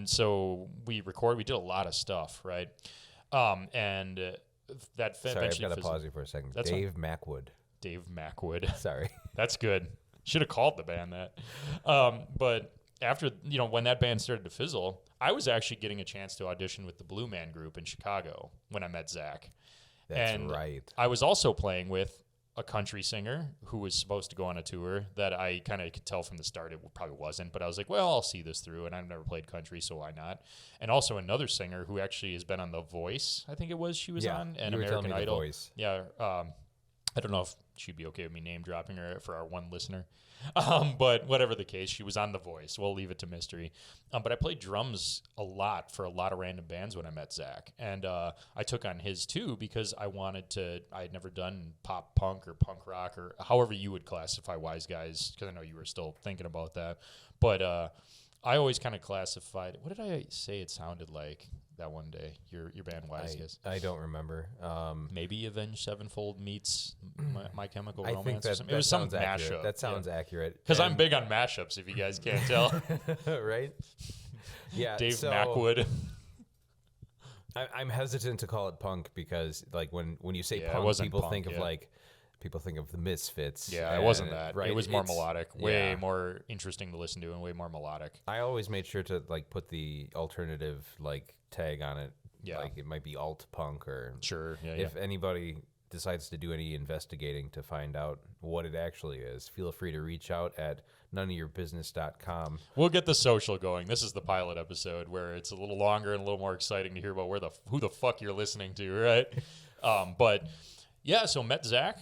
Speaker 2: so we did a lot of stuff, right? And that
Speaker 1: Sorry, I've got to pause you for a second.
Speaker 2: That's
Speaker 1: Dave Macwood.
Speaker 2: Dave Macwood.
Speaker 1: Sorry.
Speaker 2: That's good. Should have called the band that. But after, when that band started to fizzle, I was actually getting a chance to audition with the Blue Man Group in Chicago when I met Zach.
Speaker 1: That's right.
Speaker 2: I was also playing with a country singer who was supposed to go on a tour that I kind of could tell from the start it probably wasn't, but I was like, well, I'll see this through, and I've never played country, so why not? And also another singer who actually has been on The Voice, I think it was she was on, and American Idol.
Speaker 1: The Voice.
Speaker 2: Yeah, I don't know if she'd be okay with me name dropping her for our one listener. But whatever the case, she was on The Voice. We'll leave it to mystery. But I played drums a lot for a lot of random bands when I met Zach. And I took on his too because I had never done pop punk or punk rock or however you would classify Wise Guys, because I know you were still thinking about that. But I always kind of classified, what did I say it sounded like that one day, your band Wise Guys?
Speaker 1: I don't remember.
Speaker 2: Maybe Avenged Sevenfold meets My Chemical
Speaker 1: I
Speaker 2: Romance
Speaker 1: think that,
Speaker 2: or something. It was some
Speaker 1: accurate.
Speaker 2: mashup.
Speaker 1: That sounds accurate.
Speaker 2: Because I'm big on mashups, if you guys can't tell.
Speaker 1: Right? Yeah.
Speaker 2: Dave Mackwood.
Speaker 1: I'm hesitant to call it punk because, like, when you say
Speaker 2: Yeah, it
Speaker 1: punk,
Speaker 2: wasn't
Speaker 1: people
Speaker 2: punk,
Speaker 1: think of
Speaker 2: yeah.
Speaker 1: like people think of the Misfits.
Speaker 2: Yeah, it wasn't that.
Speaker 1: Right?
Speaker 2: It was more
Speaker 1: It's-
Speaker 2: melodic, way more interesting to listen to, and way more melodic.
Speaker 1: I always made sure to like put the alternative like tag on it.
Speaker 2: Yeah.
Speaker 1: Like it might be alt punk or
Speaker 2: Sure. Yeah.
Speaker 1: if anybody decides to do any investigating to find out what it actually is, feel free to reach out at noneofyourbusiness.com.
Speaker 2: We'll get the social going. This is the pilot episode where it's a little longer and a little more exciting to hear about who the fuck you're listening to, right? But yeah, so met Zach.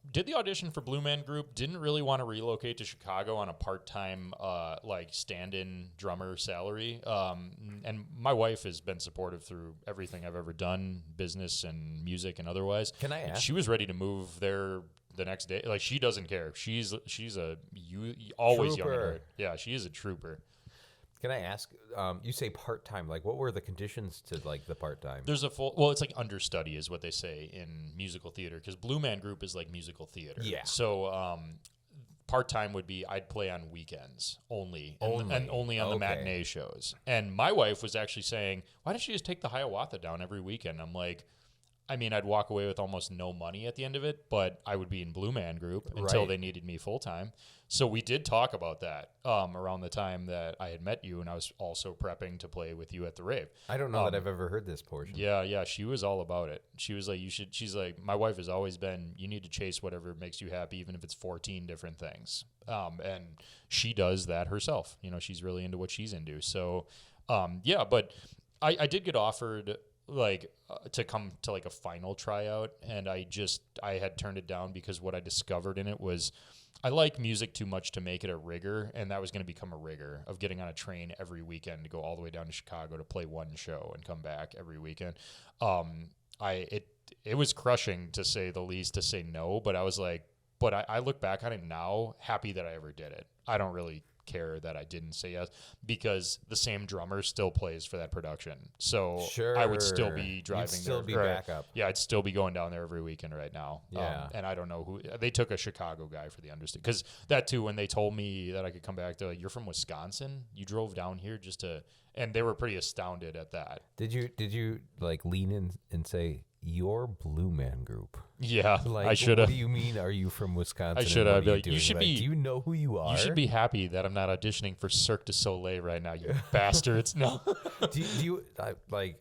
Speaker 2: Did the audition for Blue Man Group. Didn't really want to relocate to Chicago on a part-time, like stand-in drummer salary. And my wife has been supportive through everything I've ever done, business and music and otherwise.
Speaker 1: Can I ask?
Speaker 2: She was ready to move there the next day. Like, she doesn't care. She's always young at
Speaker 1: Trooper.
Speaker 2: heart. Yeah, she is a trooper.
Speaker 1: Can I ask? You say part time. Like, what were the conditions to like the part time?
Speaker 2: There's it's like understudy is what they say in musical theater, because Blue Man Group is like musical theater.
Speaker 1: Yeah.
Speaker 2: So part time would be I'd play on weekends only. And only on the matinee shows. And my wife was actually saying, why don't you just take the Hiawatha down every weekend? I'm like, I mean, I'd walk away with almost no money at the end of it, but I would be in Blue Man Group until
Speaker 1: Right.
Speaker 2: they needed me full time. So we did talk about that around the time that I had met you, and I was also prepping to play with you at the rave.
Speaker 1: I don't know that I've ever heard this portion.
Speaker 2: Yeah, she was all about it. She was like, she's like, my wife has always been, you need to chase whatever makes you happy, even if it's 14 different things. And she does that herself. She's really into what she's into. So, yeah, but I did get offered to come to like a final tryout, and I had turned it down because what I discovered in it was I like music too much to make it a rigor, and that was going to become a rigor of getting on a train every weekend to go all the way down to Chicago to play one show and come back every weekend. It was crushing, to say the least, to say no, but I was like, I look back on it now, happy that I ever did it. I don't really care that I didn't say yes, because the same drummer still plays for that production. So I would still be driving
Speaker 1: You'd still
Speaker 2: there.
Speaker 1: be
Speaker 2: Right.
Speaker 1: back up.
Speaker 2: Yeah, I'd still be going down there every weekend right now.
Speaker 1: Yeah.
Speaker 2: And I don't know who they took, a Chicago guy for the understudy. Because that too, when they told me that I could come back, they're like, "You're from Wisconsin? You drove down here just to?" And they were pretty astounded at that.
Speaker 1: Did you like lean in and say your Blue Man Group?
Speaker 2: Yeah,
Speaker 1: Like,
Speaker 2: I should have.
Speaker 1: What do you mean? Are you from Wisconsin?
Speaker 2: I
Speaker 1: and
Speaker 2: should
Speaker 1: what
Speaker 2: have.
Speaker 1: are
Speaker 2: Like, you
Speaker 1: doing?
Speaker 2: should
Speaker 1: Like,
Speaker 2: be-
Speaker 1: Do you know who you are?
Speaker 2: You should be happy that I'm not auditioning for Cirque du Soleil right now, you bastards. No.
Speaker 1: do you like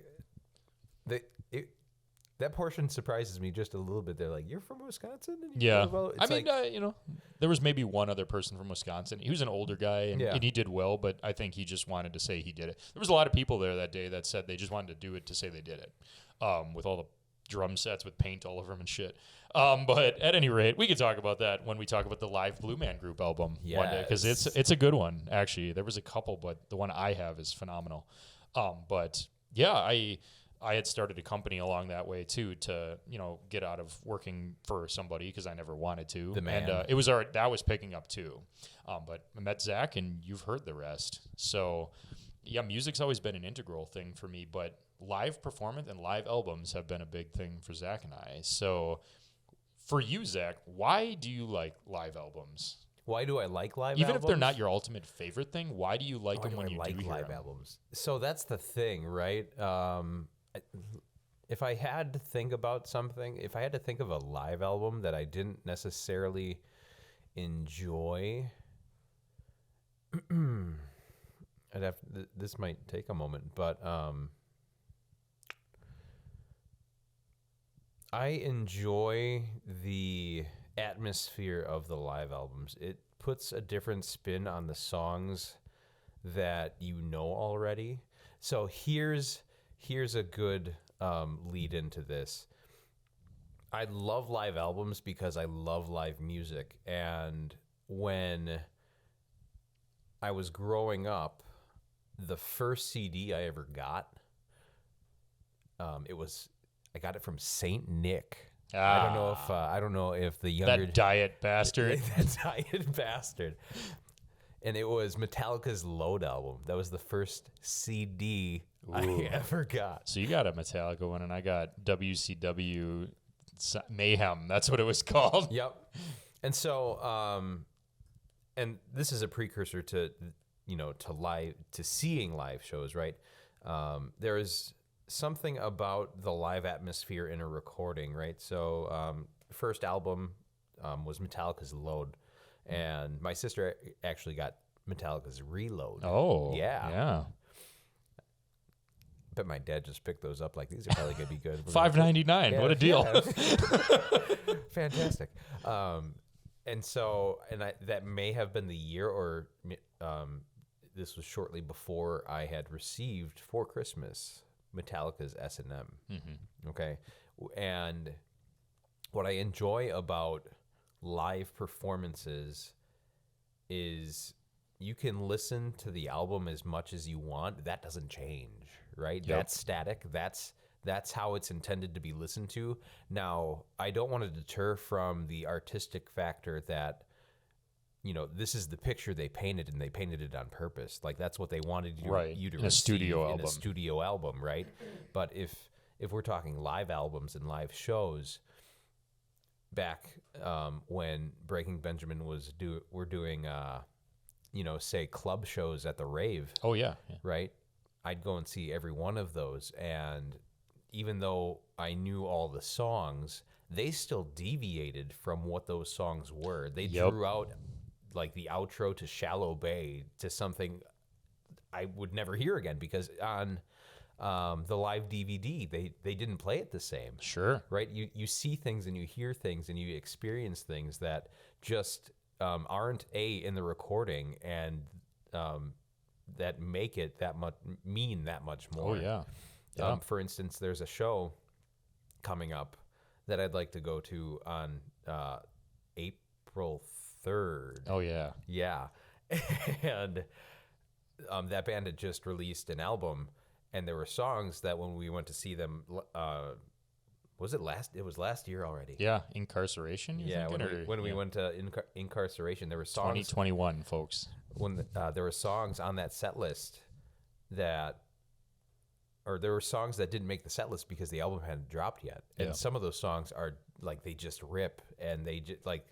Speaker 1: that portion surprises me just a little bit. They're like, you're from Wisconsin? And you
Speaker 2: Yeah.
Speaker 1: know about-"
Speaker 2: I
Speaker 1: It's
Speaker 2: mean,
Speaker 1: like,
Speaker 2: there was maybe one other person from Wisconsin. He was an older guy, and he did well, but I think he just wanted to say he did it. There was a lot of people there that day that said they just wanted to do it to say they did it, with all the drum sets with paint all over them and shit. But at any rate, we could talk about that when we talk about the live Blue Man Group album one day, because
Speaker 1: Yes.
Speaker 2: it's a good one, actually. There was a couple, but the one I have is phenomenal. But yeah, I had started a company along that way too, to get out of working for somebody, because I never wanted to.
Speaker 1: The man.
Speaker 2: And that was picking up too. But I met Zach, and you've heard the rest. So yeah, music's always been an integral thing for me, but live performance and live albums have been a big thing for Zach and I. So for you, Zach, why do you like live albums?
Speaker 1: why do I like live
Speaker 2: Even
Speaker 1: albums?
Speaker 2: if they're not your ultimate favorite thing, why do you like
Speaker 1: Why
Speaker 2: them
Speaker 1: do
Speaker 2: when
Speaker 1: I
Speaker 2: you
Speaker 1: like
Speaker 2: do hear
Speaker 1: live
Speaker 2: them?
Speaker 1: albums? So that's the thing, right? If I had to think about something, if I had to think of a live album that I didn't necessarily enjoy. This might take a moment, but I enjoy the atmosphere of the live albums. It puts a different spin on the songs that you know already. So here's a good lead into this. I love live albums because I love live music. And when I was growing up, the first CD I ever got, I got it from Saint Nick. I don't know if the younger
Speaker 2: that diet bastard.
Speaker 1: that diet bastard. And it was Metallica's Load album. That was the first CD I ever got.
Speaker 2: So you got a Metallica one, and I got WCW Mayhem. That's what it was called.
Speaker 1: Yep. And so, and this is a precursor to, to seeing live shows, right? There is something about the live atmosphere in a recording, right? So, first album was Metallica's Load, and my sister actually got Metallica's Reload.
Speaker 2: Oh,
Speaker 1: yeah. But my dad just picked those up like, these are probably going to be good.
Speaker 2: $5.99.
Speaker 1: Yeah,
Speaker 2: what a deal.
Speaker 1: Yeah. Fantastic. And so, that may have been the year, or this was shortly before I had received for Christmas Metallica's S&M.
Speaker 2: Mm-hmm.
Speaker 1: Okay. And what I enjoy about live performances is you can listen to the album as much as you want. That doesn't change, right?
Speaker 2: Yep.
Speaker 1: That's static. That's how it's intended to be listened to. Now, I don't want to deter from the artistic factor that, this is the picture they painted, and they painted it on purpose. Like, that's what they wanted you to
Speaker 2: in a studio
Speaker 1: in
Speaker 2: album.
Speaker 1: a studio album, right? But if we're talking live albums and live shows, back when Breaking Benjamin were doing say club shows at the Rave.
Speaker 2: Oh yeah.
Speaker 1: Right? I'd go and see every one of those, and even though I knew all the songs, they still deviated from what those songs were. They drew out like the outro to Shallow Bay to something I would never hear again, because on the live DVD, they didn't play it the same.
Speaker 2: Sure.
Speaker 1: Right? You see things and you hear things and you experience things that just aren't in the recording, and that make it that much more.
Speaker 2: Oh yeah.
Speaker 1: For instance, there's a show coming up that I'd like to go to on April 3rd.
Speaker 2: Oh yeah.
Speaker 1: Yeah. And that band had just released an album, and there were songs that when we went to see them, was it last? It was last year already.
Speaker 2: Yeah, Incarceration.
Speaker 1: When we went to Incarceration, there were songs.
Speaker 2: 2021, folks.
Speaker 1: When there were songs on that set list there were songs that didn't make the set list because the album hadn't dropped yet, and some of those songs are like, they just rip, and they just like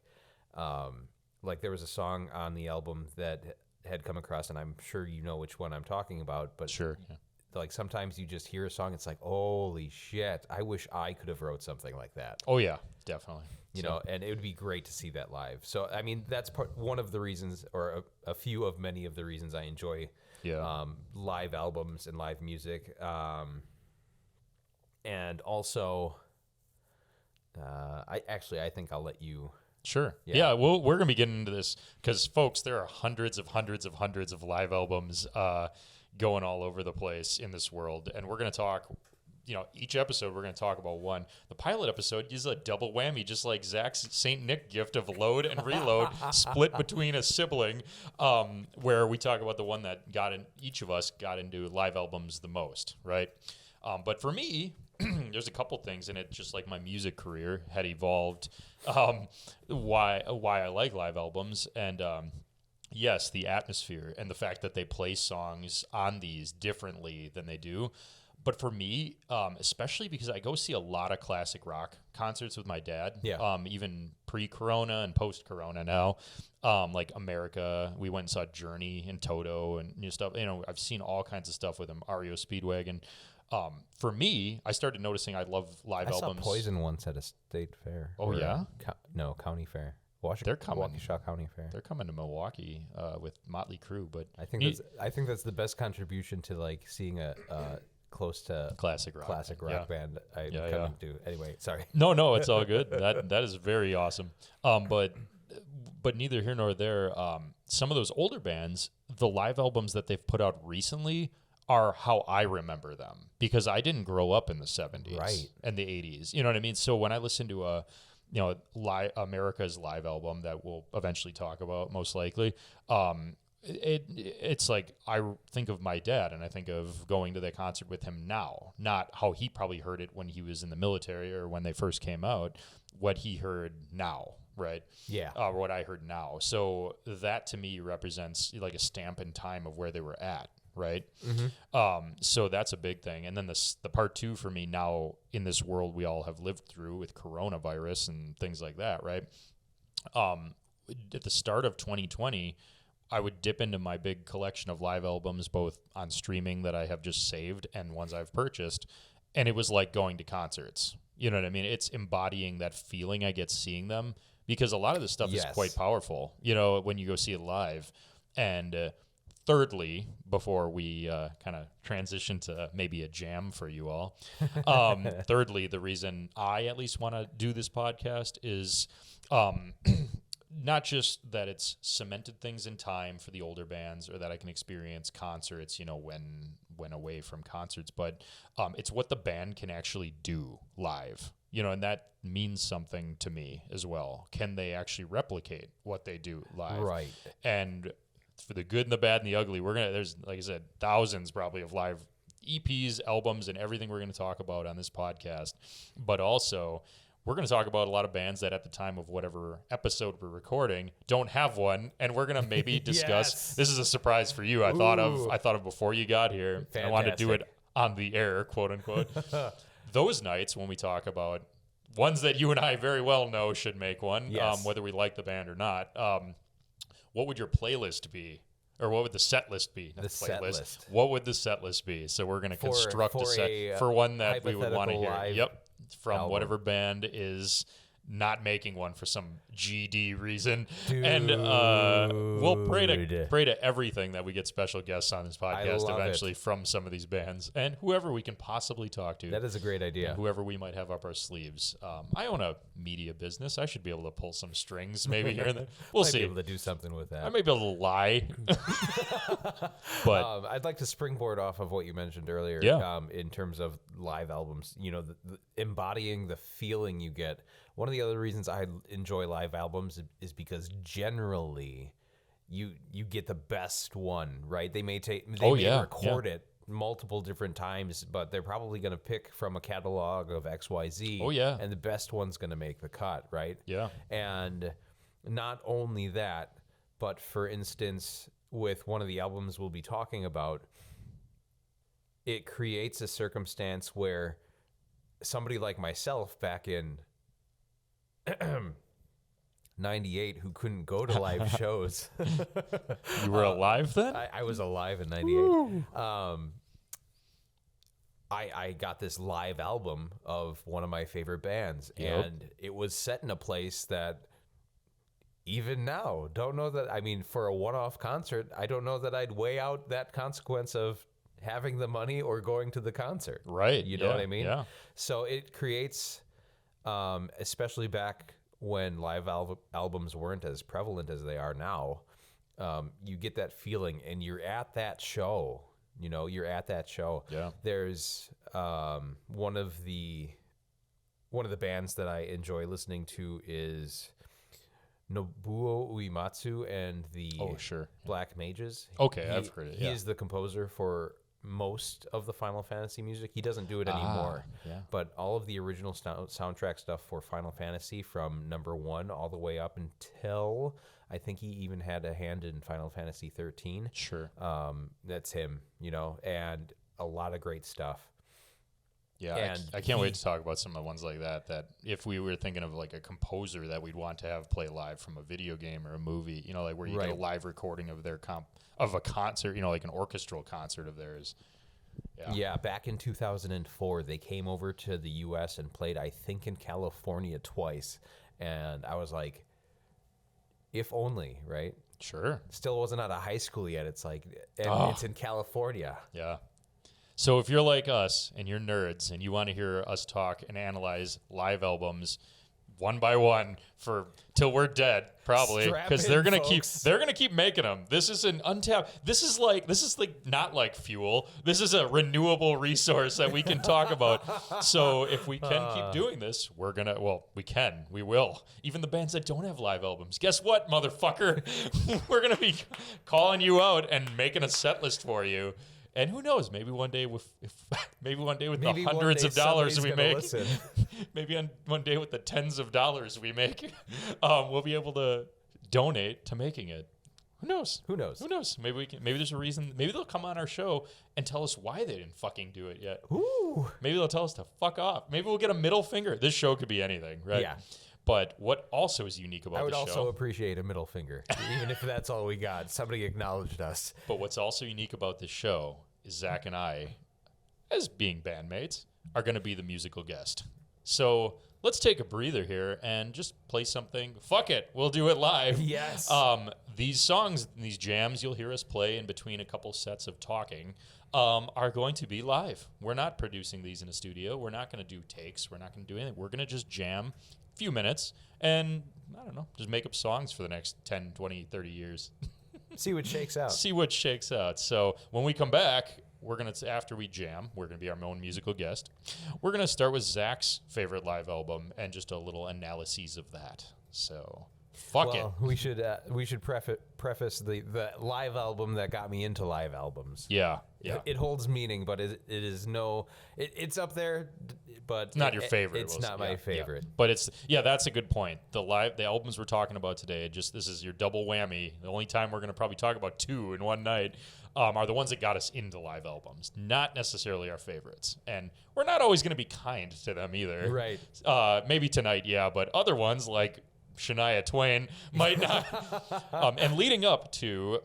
Speaker 1: there was a song on the album that had come across, and I'm sure you know which one I'm talking about, but
Speaker 2: sure. Yeah.
Speaker 1: Like, sometimes you just hear a song, it's like, holy shit, I wish I could have wrote something like that.
Speaker 2: Oh yeah, definitely.
Speaker 1: And it would be great to see that live. So, I mean, that's one of the reasons, or a few of many of the reasons I enjoy live albums and live music. And also, I think I'll let you.
Speaker 2: Sure. Yeah. We're going to be getting into this because, folks, there are hundreds of live albums going all over the place in this world. And we're going to talk, each episode we're going to talk about one. The pilot episode is a double whammy, just like Zach's St. Nick gift of Load and Reload split between a sibling, where we talk about the one that each of us got into live albums the most, right? But for me, there's a couple things in it, just like my music career had evolved, why I like live albums. And yes, the atmosphere and the fact that they play songs on these differently than they do. But for me, especially because I go see a lot of classic rock concerts with my dad, even pre-Corona and post-Corona now, like America. We went and saw Journey and Toto and new stuff. I've seen all kinds of stuff with him, REO Speedwagon. For me, I started noticing I love live albums.
Speaker 1: I saw Poison once at a state fair.
Speaker 2: Oh, yeah?
Speaker 1: No, county fair.
Speaker 2: They're coming.
Speaker 1: Waukesha County Fair.
Speaker 2: They're coming to Milwaukee with Motley Crue, but
Speaker 1: I think that's the best contribution to like seeing a close to
Speaker 2: classic rock
Speaker 1: band I come to. Anyway, sorry.
Speaker 2: No, it's all good. That is very awesome. But neither here nor there. Some of those older bands, the live albums that they've put out recently are how I remember them, because I didn't grow up in the 70s and the 80s. You know what I mean? So when I listen to America's live album that we'll eventually talk about most likely, it's like I think of my dad and I think of going to that concert with him now, not how he probably heard it when he was in the military or when they first came out, what he heard now, right?
Speaker 1: Yeah.
Speaker 2: Or what I heard now. So that to me represents like a stamp in time of where they were at. Right.
Speaker 1: Mm-hmm.
Speaker 2: So that's a big thing. And then the part two for me now in this world we all have lived through with coronavirus and things like that. Right. At the start of 2020, I would dip into my big collection of live albums, both on streaming that I have just saved and ones I've purchased. And it was like going to concerts. You know what I mean? It's embodying that feeling I get seeing them, because a lot of this stuff is quite powerful, you know, when you go see it live. And, thirdly, before we kind of transition to maybe a jam for you all, thirdly, the reason I at least want to do this podcast is not just that it's cemented things in time for the older bands, or that I can experience concerts, you know, when away from concerts, but it's what the band can actually do live, you know, and that means something to me as well. Can they actually replicate what they do live?
Speaker 1: Right.
Speaker 2: And for the good and the bad and the ugly, there's, like I said, thousands probably of live EPs, albums, and everything we're going to talk about on this podcast. But also, we're going to talk about a lot of bands that at the time of whatever episode we're recording don't have one, and we're going to maybe discuss. This is a surprise for you. I thought of before you got here.
Speaker 1: Fantastic.
Speaker 2: I wanted to do it on the air, quote unquote. Those nights when we talk about ones that you and I very well know should make one, whether we like the band or not. What would your playlist be? Or what would the set list be?
Speaker 1: The set list.
Speaker 2: What would the set list be? So we're going to construct a set for one that we would want to hear. Yep. From
Speaker 1: album.
Speaker 2: Whatever band is not making one for some GD reason.
Speaker 1: Dude.
Speaker 2: And we'll pray to everything that we get special guests on this podcast eventually from some of these bands and whoever we can possibly talk to.
Speaker 1: That is a great idea.
Speaker 2: Whoever we might have up our sleeves. I own a media business. I should be able to pull some strings maybe here and there. We'll see.
Speaker 1: Be able to do something with that.
Speaker 2: I may be able to lie. But
Speaker 1: I'd like to springboard off of what you mentioned earlier in terms of live albums. You know, the embodying the feeling you get. One of the other reasons I enjoy live albums is because generally you get the best one, right? They may record it multiple different times, but they're probably going to pick from a catalog of XYZ.
Speaker 2: Oh, yeah.
Speaker 1: And the best one's going to make the cut, right?
Speaker 2: Yeah.
Speaker 1: And not only that, but for instance, with one of the albums we'll be talking about, it creates a circumstance where somebody like myself back in 98 who couldn't go to live shows.
Speaker 2: You were alive then?
Speaker 1: I was alive in 98. I got this live album of one of my favorite bands, and it was set in a place that even now, don't know that, I mean, for a one-off concert, I don't know that I'd weigh out that consequence of having the money or going to the concert.
Speaker 2: Right.
Speaker 1: You know what I mean?
Speaker 2: Yeah.
Speaker 1: So it creates, especially back when live albums weren't as prevalent as they are now, you get that feeling and you're at that show. You know, you're at that show.
Speaker 2: Yeah.
Speaker 1: There's one of the bands that I enjoy listening to is Nobuo Uematsu and the Black Mages.
Speaker 2: Okay, I've heard it.
Speaker 1: He is the composer for most of the Final Fantasy music. He doesn't do it anymore.
Speaker 2: Yeah.
Speaker 1: But all of the original soundtrack stuff for Final Fantasy from number 1 all the way up until I think he even had a hand in Final Fantasy 13.
Speaker 2: Sure.
Speaker 1: That's him, you know, and a lot of great stuff.
Speaker 2: Yeah, and I can't wait to talk about some of the ones like that, that if we were thinking of like a composer that we'd want to have play live from a video game or a movie, you know, like where you get a live recording of their of a concert, you know, like an orchestral concert of theirs.
Speaker 1: Yeah, back in 2004, they came over to the U.S. and played, I think, in California twice. And I was like, if only, right?
Speaker 2: Sure.
Speaker 1: Still wasn't out of high school yet. It's like, and it's in California.
Speaker 2: Yeah. So if you're like us and you're nerds and you want to hear us talk and analyze live albums one by one for till we're dead, probably, because they're gonna keep making them. This is an untapped. This is like not like fuel. This is a renewable resource that we can talk about. So if we can keep doing this, we're gonna. Well, we will. Even the bands that don't have live albums. Guess what, motherfucker? We're gonna be calling you out and making a set list for you. And who knows? Maybe one day with the hundreds of dollars we make, maybe one day with the tens of dollars we make, we'll be able to donate to making it. Who knows?
Speaker 1: Who knows?
Speaker 2: Who knows? Maybe we can. Maybe there's a reason. Maybe they'll come on our show and tell us why they didn't fucking do it yet.
Speaker 1: Ooh.
Speaker 2: Maybe they'll tell us to fuck off. Maybe we'll get a middle finger. This show could be anything, right?
Speaker 1: Yeah.
Speaker 2: But what also is unique about
Speaker 1: I would
Speaker 2: the show...
Speaker 1: also appreciate a middle finger, even if that's all we got. Somebody acknowledged us.
Speaker 2: But what's also unique about this show is Zach and I, as being bandmates, are going to be the musical guest. So let's take a breather here and just play something. Fuck it. We'll do it live.
Speaker 1: Yes.
Speaker 2: These songs, these jams you'll hear us play in between a couple sets of talking are going to be live. We're not producing these in a studio. We're not going to do takes. We're not going to do anything. We're going to just jam few minutes and, I don't know, just make up songs for the next 10, 20, 30 years.
Speaker 1: See what shakes out.
Speaker 2: See what shakes out. So when we come back, after we jam, we're going to be our own musical guest. We're going to start with Zach's favorite live album and just a little analyses of that. So... Fuck it.
Speaker 1: We should preface the live album that got me into live albums.
Speaker 2: Yeah.
Speaker 1: It holds meaning, but it's up there, but
Speaker 2: it's not your favorite.
Speaker 1: It's not my favorite.
Speaker 2: Yeah. But that's a good point. The albums we're talking about today, this is your double whammy. The only time we're going to probably talk about two in one night are the ones that got us into live albums, not necessarily our favorites. And we're not always going to be kind to them either.
Speaker 1: Right.
Speaker 2: Maybe tonight, yeah, but other ones like Shania Twain might not. And leading up to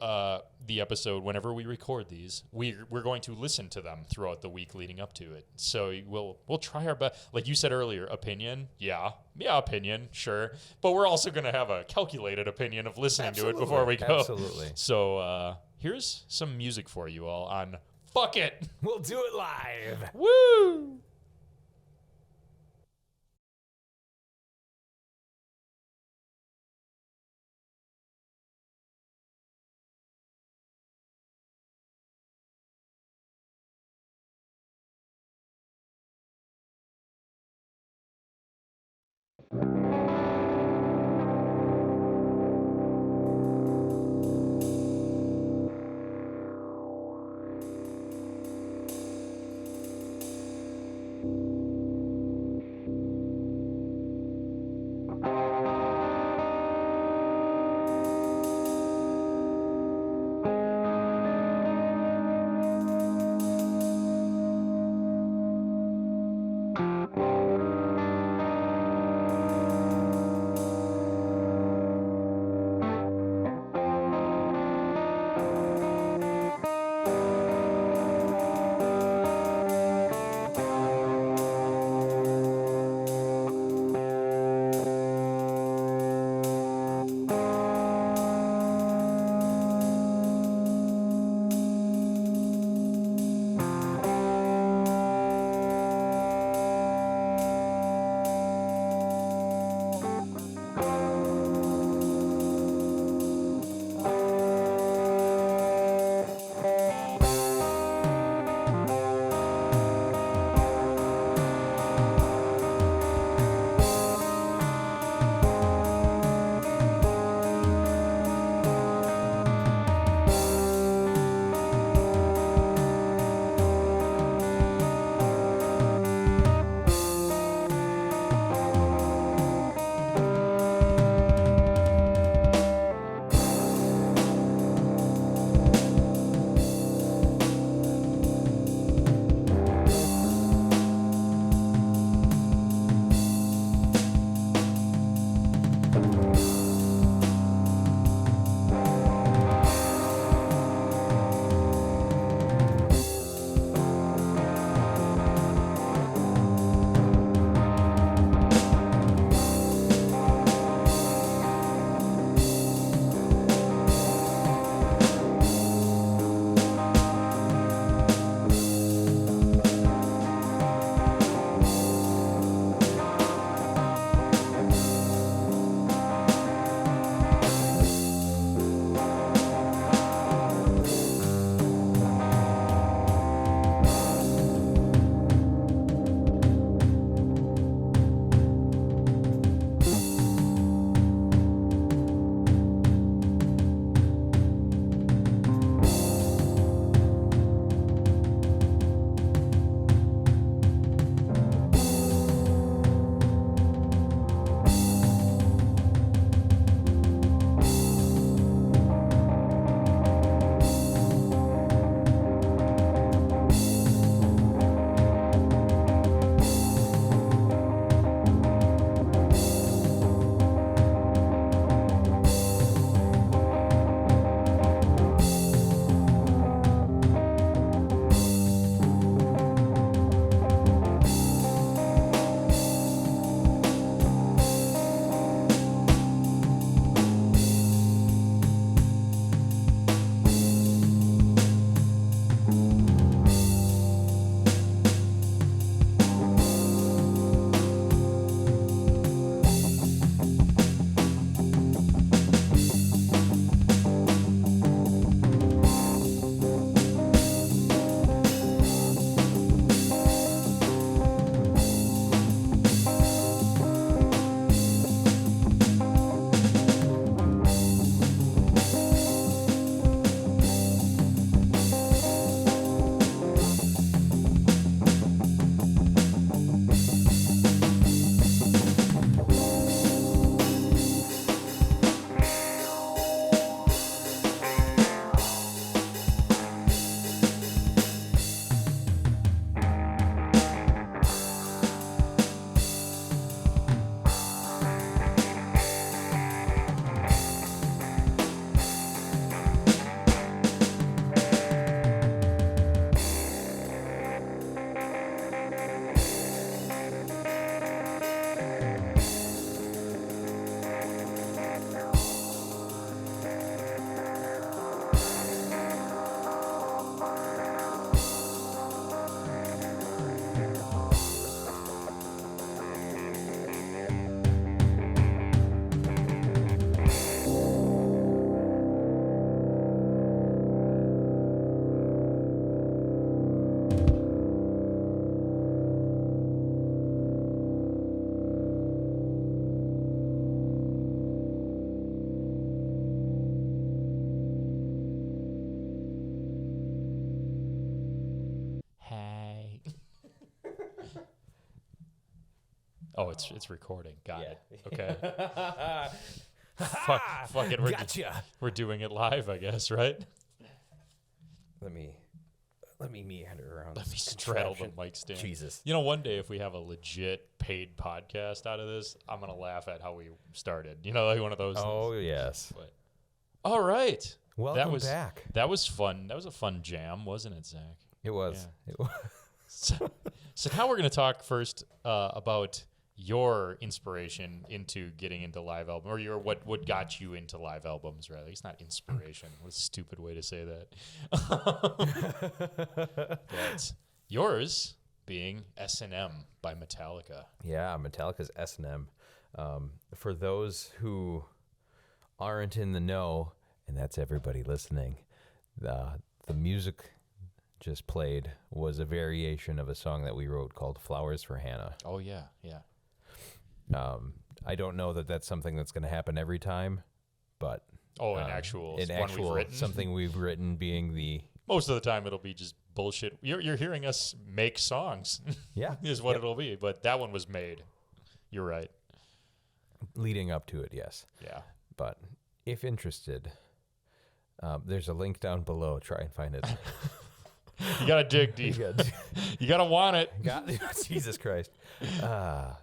Speaker 2: the episode, whenever we record these, we're going to listen to them throughout the week leading up to it. So we'll try our best. Like you said earlier, opinion, opinion, sure. But we're also going to have a calculated opinion of listening to it before we go.
Speaker 1: Absolutely.
Speaker 2: So here's some music for you all on Fuck It.
Speaker 1: We'll do it live.
Speaker 2: Woo! Oh, it's recording. Got
Speaker 1: Yeah.
Speaker 2: it. Okay. Fuck it.
Speaker 1: Gotcha.
Speaker 2: We're doing it live, I guess, right?
Speaker 1: Let me meander around.
Speaker 2: Let me
Speaker 1: this
Speaker 2: straddle the
Speaker 1: contraption.
Speaker 2: mic stand.
Speaker 1: Jesus.
Speaker 2: You know, one day if we have a legit paid podcast out of this, I'm gonna laugh at how we started. You know, like one of those.
Speaker 1: Oh
Speaker 2: things.
Speaker 1: yes.
Speaker 2: But, all right.
Speaker 1: Welcome back.
Speaker 2: That was fun. That was a fun jam, wasn't it, Zach?
Speaker 1: It was.
Speaker 2: Yeah.
Speaker 1: It was.
Speaker 2: So now we're going to talk first about your inspiration into getting into live album, or what got you into live albums, rather. It's not inspiration. What a stupid way to say that. But yours being S&M by Metallica.
Speaker 1: Yeah, Metallica's S&M. For those who aren't in the know, and that's everybody listening, the music just played was a variation of a song that we wrote called Flowers for Hannah.
Speaker 2: Oh, yeah, yeah.
Speaker 1: I don't know that that's something that's going to happen every time, but...
Speaker 2: an actual we've written?
Speaker 1: Something we've written being the...
Speaker 2: Most of the time it'll be just bullshit. You're hearing us make songs.
Speaker 1: Yeah.
Speaker 2: is what it'll be, but that one was made. You're right.
Speaker 1: Leading up to it, yes.
Speaker 2: Yeah.
Speaker 1: But if interested, there's a link down below. Try and find it.
Speaker 2: You gotta dig deep. You gotta want it.
Speaker 1: Jesus Christ.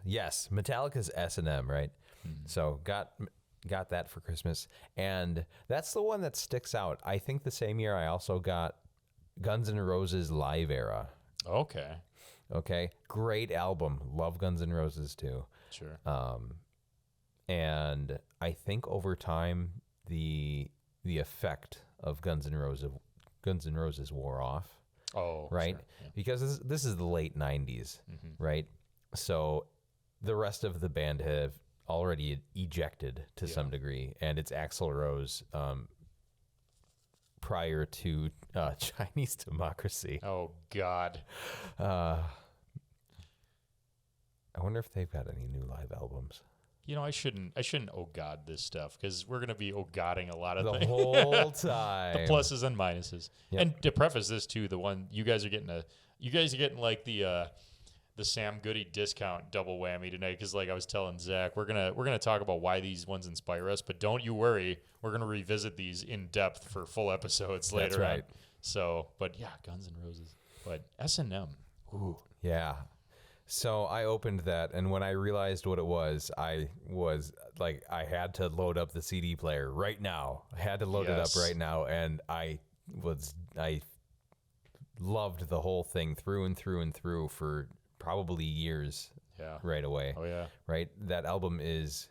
Speaker 1: Yes, Metallica's S&M, right? So got that for Christmas, and that's the one that sticks out. I think the same year I also got Guns N' Roses Live Era. Okay, great album. Love Guns N' Roses too.
Speaker 2: Sure.
Speaker 1: And I think over time the effect of Guns N' Roses wore off.
Speaker 2: Oh,
Speaker 1: right.
Speaker 2: Sure. Yeah.
Speaker 1: Because this is the late 90s, right? So the rest of the band have already ejected to some degree, and it's Axl Rose prior to Chinese Democracy.
Speaker 2: Oh God.
Speaker 1: I wonder if they've got any new live albums.
Speaker 2: You know, I shouldn't oh God this stuff, because we're gonna be oh Godding a lot of
Speaker 1: The
Speaker 2: things.
Speaker 1: whole time.
Speaker 2: The pluses and minuses.
Speaker 1: Yep.
Speaker 2: And to preface this too, you guys are getting like the Sam Goody discount double whammy tonight, because like I was telling Zach, we're gonna talk about why these ones inspire us, but don't you worry, we're gonna revisit these in depth for full episodes later.
Speaker 1: That's right.
Speaker 2: on. So, but yeah, Guns N' Roses, but S&M. Ooh.
Speaker 1: Yeah. So I opened that, and when I realized what it was, I was like, I had to load up the CD player right now. I had to load it up right now, and I loved the whole thing through and through and through for probably years.
Speaker 2: Yeah.
Speaker 1: Right away.
Speaker 2: Oh yeah.
Speaker 1: Right? That album is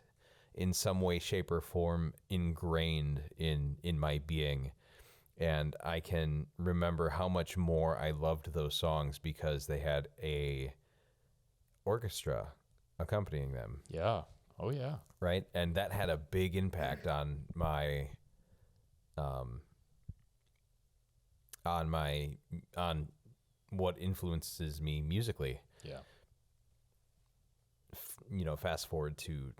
Speaker 1: in some way, shape, or form ingrained in my being. And I can remember how much more I loved those songs because they had a orchestra accompanying them.
Speaker 2: Yeah. Oh yeah.
Speaker 1: Right? And that had a big impact on my on what influences me musically.
Speaker 2: Yeah.
Speaker 1: Fast forward to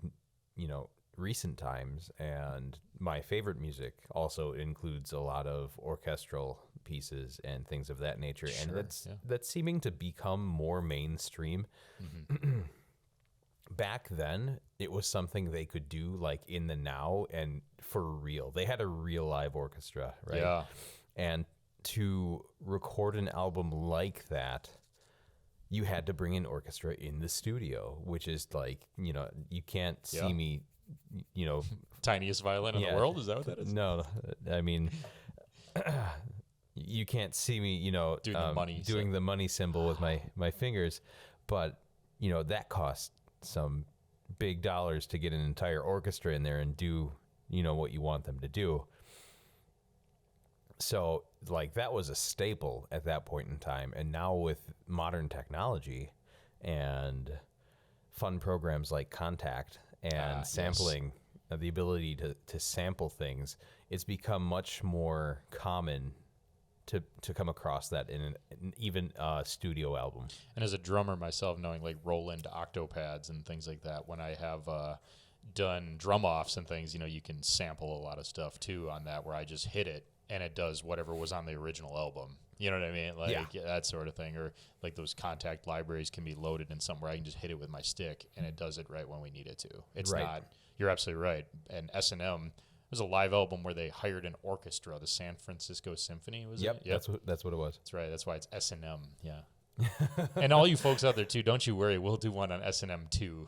Speaker 1: recent times, and my favorite music also includes a lot of orchestral pieces and things of that nature.
Speaker 2: Sure,
Speaker 1: And that's seeming to become more mainstream. Mm-hmm. Back then, it was something they could do like in the now and for real. They had a real live orchestra, right?
Speaker 2: Yeah.
Speaker 1: And to record an album like that, you had to bring an orchestra in the studio, which is like, you can't see me,
Speaker 2: Tiniest violin in the world? Is that what that is?
Speaker 1: No, I mean, you can't see me, doing the money symbol with my fingers, but that costs some big dollars to get an entire orchestra in there and do, what you want them to do. So like that was a staple at that point in time. And now with modern technology and fun programs like Contact and sampling, the ability to sample things, it's become much more common to come across that in an even studio album.
Speaker 2: And as a drummer myself, knowing like Roland Octopads and things like that, when I have done drum offs and things, you can sample a lot of stuff too on that, where I just hit it and it does whatever was on the original album. You know what I mean? Like
Speaker 1: Yeah.
Speaker 2: that sort of thing. Or like those contact libraries can be loaded in somewhere I can just hit it with my stick and it does it right when we need it to. It's
Speaker 1: Right.
Speaker 2: not, you're absolutely right. And S&M, there's a live album where they hired an orchestra, the San Francisco Symphony, was
Speaker 1: Yep.
Speaker 2: it? Yep.
Speaker 1: That's what it was.
Speaker 2: That's right. That's why it's S&M. Yeah. And all you folks out there too, don't you worry. We'll do one on S&M 2.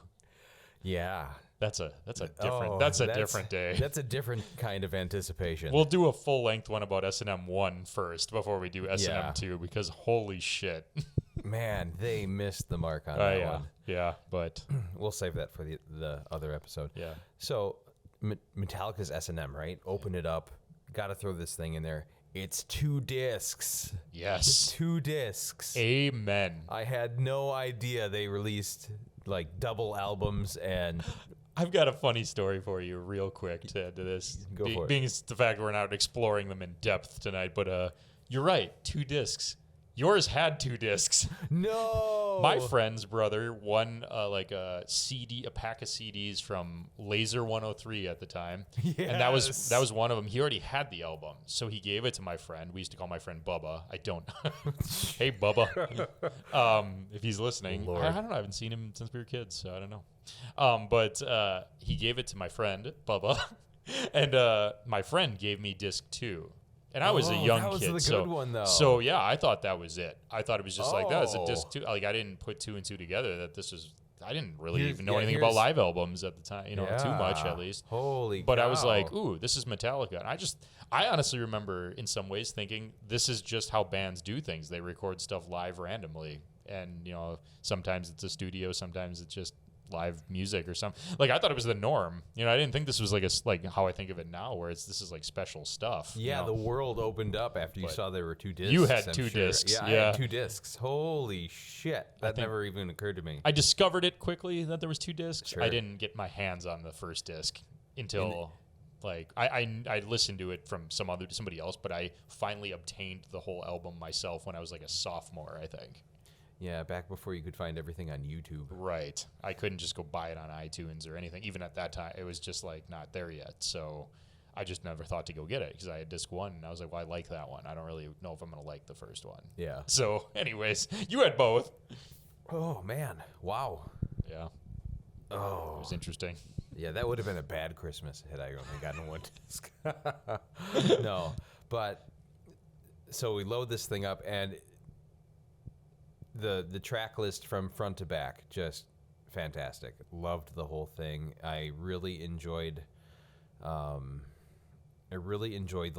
Speaker 1: Yeah.
Speaker 2: That's a different
Speaker 1: Oh,
Speaker 2: that's a different day.
Speaker 1: That's a different kind of anticipation.
Speaker 2: We'll do a full length one about S&M 1 first before we do S&M
Speaker 1: Yeah.
Speaker 2: 2 because holy shit.
Speaker 1: Man, they missed the mark on
Speaker 2: Oh
Speaker 1: that
Speaker 2: yeah.
Speaker 1: one.
Speaker 2: Yeah, but
Speaker 1: We'll save that for the other episode.
Speaker 2: yeah.
Speaker 1: So Metallica's S&M, right? Open it up. Got to throw this thing in there. It's 2 discs.
Speaker 2: Yes.
Speaker 1: 2 discs.
Speaker 2: Amen.
Speaker 1: I had no idea they released like double albums and
Speaker 2: I've got a funny story for you real quick to add to this.
Speaker 1: Go for it.
Speaker 2: Being it's the fact we're not exploring them in depth tonight, but you're right, 2 discs. Yours had 2 discs.
Speaker 1: no.
Speaker 2: My friend's brother won like a pack of CDs from Laser 103 at the time, and that was one of them. He already had the album, so he gave it to my friend. We used to call my friend Bubba. I don't. Hey Bubba, if he's listening,
Speaker 1: Lord.
Speaker 2: I don't know. I haven't seen him since we were kids, so I don't know. But he gave it to my friend Bubba, and my friend gave me disc 2. And I was a young
Speaker 1: that was
Speaker 2: kid,
Speaker 1: the
Speaker 2: so
Speaker 1: good one, though.
Speaker 2: so yeah, I thought that was it. I thought it was just like that was a
Speaker 1: Oh.
Speaker 2: disc 2. Like I didn't put 2 and 2 together. That this was. I didn't really
Speaker 1: Here's-
Speaker 2: even know
Speaker 1: yeah,
Speaker 2: anything about
Speaker 1: here's-
Speaker 2: live albums at the time. You know, too much
Speaker 1: Yeah.
Speaker 2: at least.
Speaker 1: Holy
Speaker 2: But
Speaker 1: cow.
Speaker 2: I was like, ooh, this is Metallica. And I honestly remember in some ways thinking this is just how bands do things. They record stuff live randomly, and you know, sometimes it's a studio, sometimes it's just live music or something. Like I thought it was the norm. You know, I didn't think this was like how I think of it now, where this is like special stuff.
Speaker 1: Yeah,
Speaker 2: you
Speaker 1: the
Speaker 2: know?
Speaker 1: world opened up after you
Speaker 2: But
Speaker 1: saw there were 2 discs.
Speaker 2: you had
Speaker 1: I'm
Speaker 2: 2
Speaker 1: sure.
Speaker 2: discs,
Speaker 1: Yeah, I
Speaker 2: yeah.
Speaker 1: had 2 discs. Holy shit. That
Speaker 2: think-
Speaker 1: never even occurred to me.
Speaker 2: I discovered it quickly that there was 2 discs.
Speaker 1: Sure.
Speaker 2: I didn't get my hands on the first disc until like I listened to it from somebody else, but I finally obtained the whole album myself when I was like a sophomore, I think.
Speaker 1: Yeah, back before you could find everything on YouTube.
Speaker 2: Right. I couldn't just go buy it on iTunes or anything. Even at that time, it was just like not there yet. So I just never thought to go get it because I had disc 1 and I was like, well, I like that one. I don't really know if I'm going to like the first one.
Speaker 1: Yeah.
Speaker 2: So anyways, you had both.
Speaker 1: Oh, man. Wow.
Speaker 2: Yeah. It
Speaker 1: Oh.
Speaker 2: was interesting.
Speaker 1: Yeah, that would have been a bad Christmas had I only gotten 1 disc. No, but so we load this thing up and the track list from front to back, just fantastic. Loved the whole thing. I really enjoyed the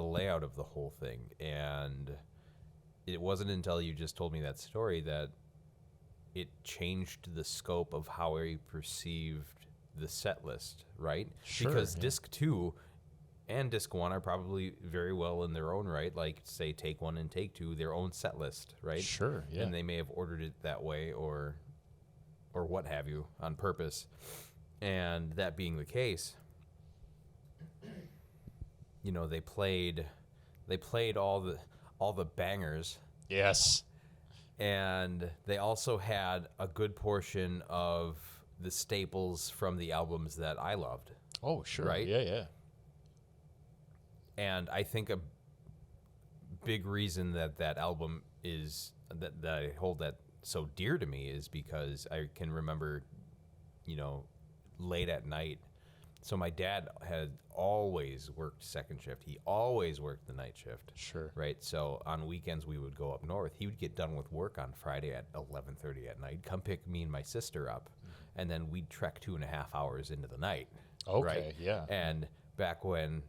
Speaker 1: layout of the whole thing, and it wasn't until you just told me that story that it changed the scope of how I perceived the set list, right?
Speaker 2: Sure,
Speaker 1: Because
Speaker 2: yeah.
Speaker 1: disc 2 and disc 1 are probably very well in their own right, like say take 1 and take 2, their own set list, right?
Speaker 2: Sure, yeah.
Speaker 1: And they may have ordered it that way or what have you on purpose. And that being the case, you know, they played all the bangers,
Speaker 2: Yes.
Speaker 1: and they also had a good portion of the staples from the albums that I loved.
Speaker 2: Oh, sure.
Speaker 1: Right?
Speaker 2: Yeah, yeah.
Speaker 1: And I think a big reason that album is that I hold that so dear to me is because I can remember, you know, late at night. So my dad had always worked second shift. He always worked the night shift.
Speaker 2: Sure.
Speaker 1: Right. So on weekends we would go up north. He would get done with work on Friday at 11:30 at night, come pick me and my sister up, and then we'd trek 2.5 hours into the night.
Speaker 2: Okay,
Speaker 1: Right?
Speaker 2: yeah.
Speaker 1: And back when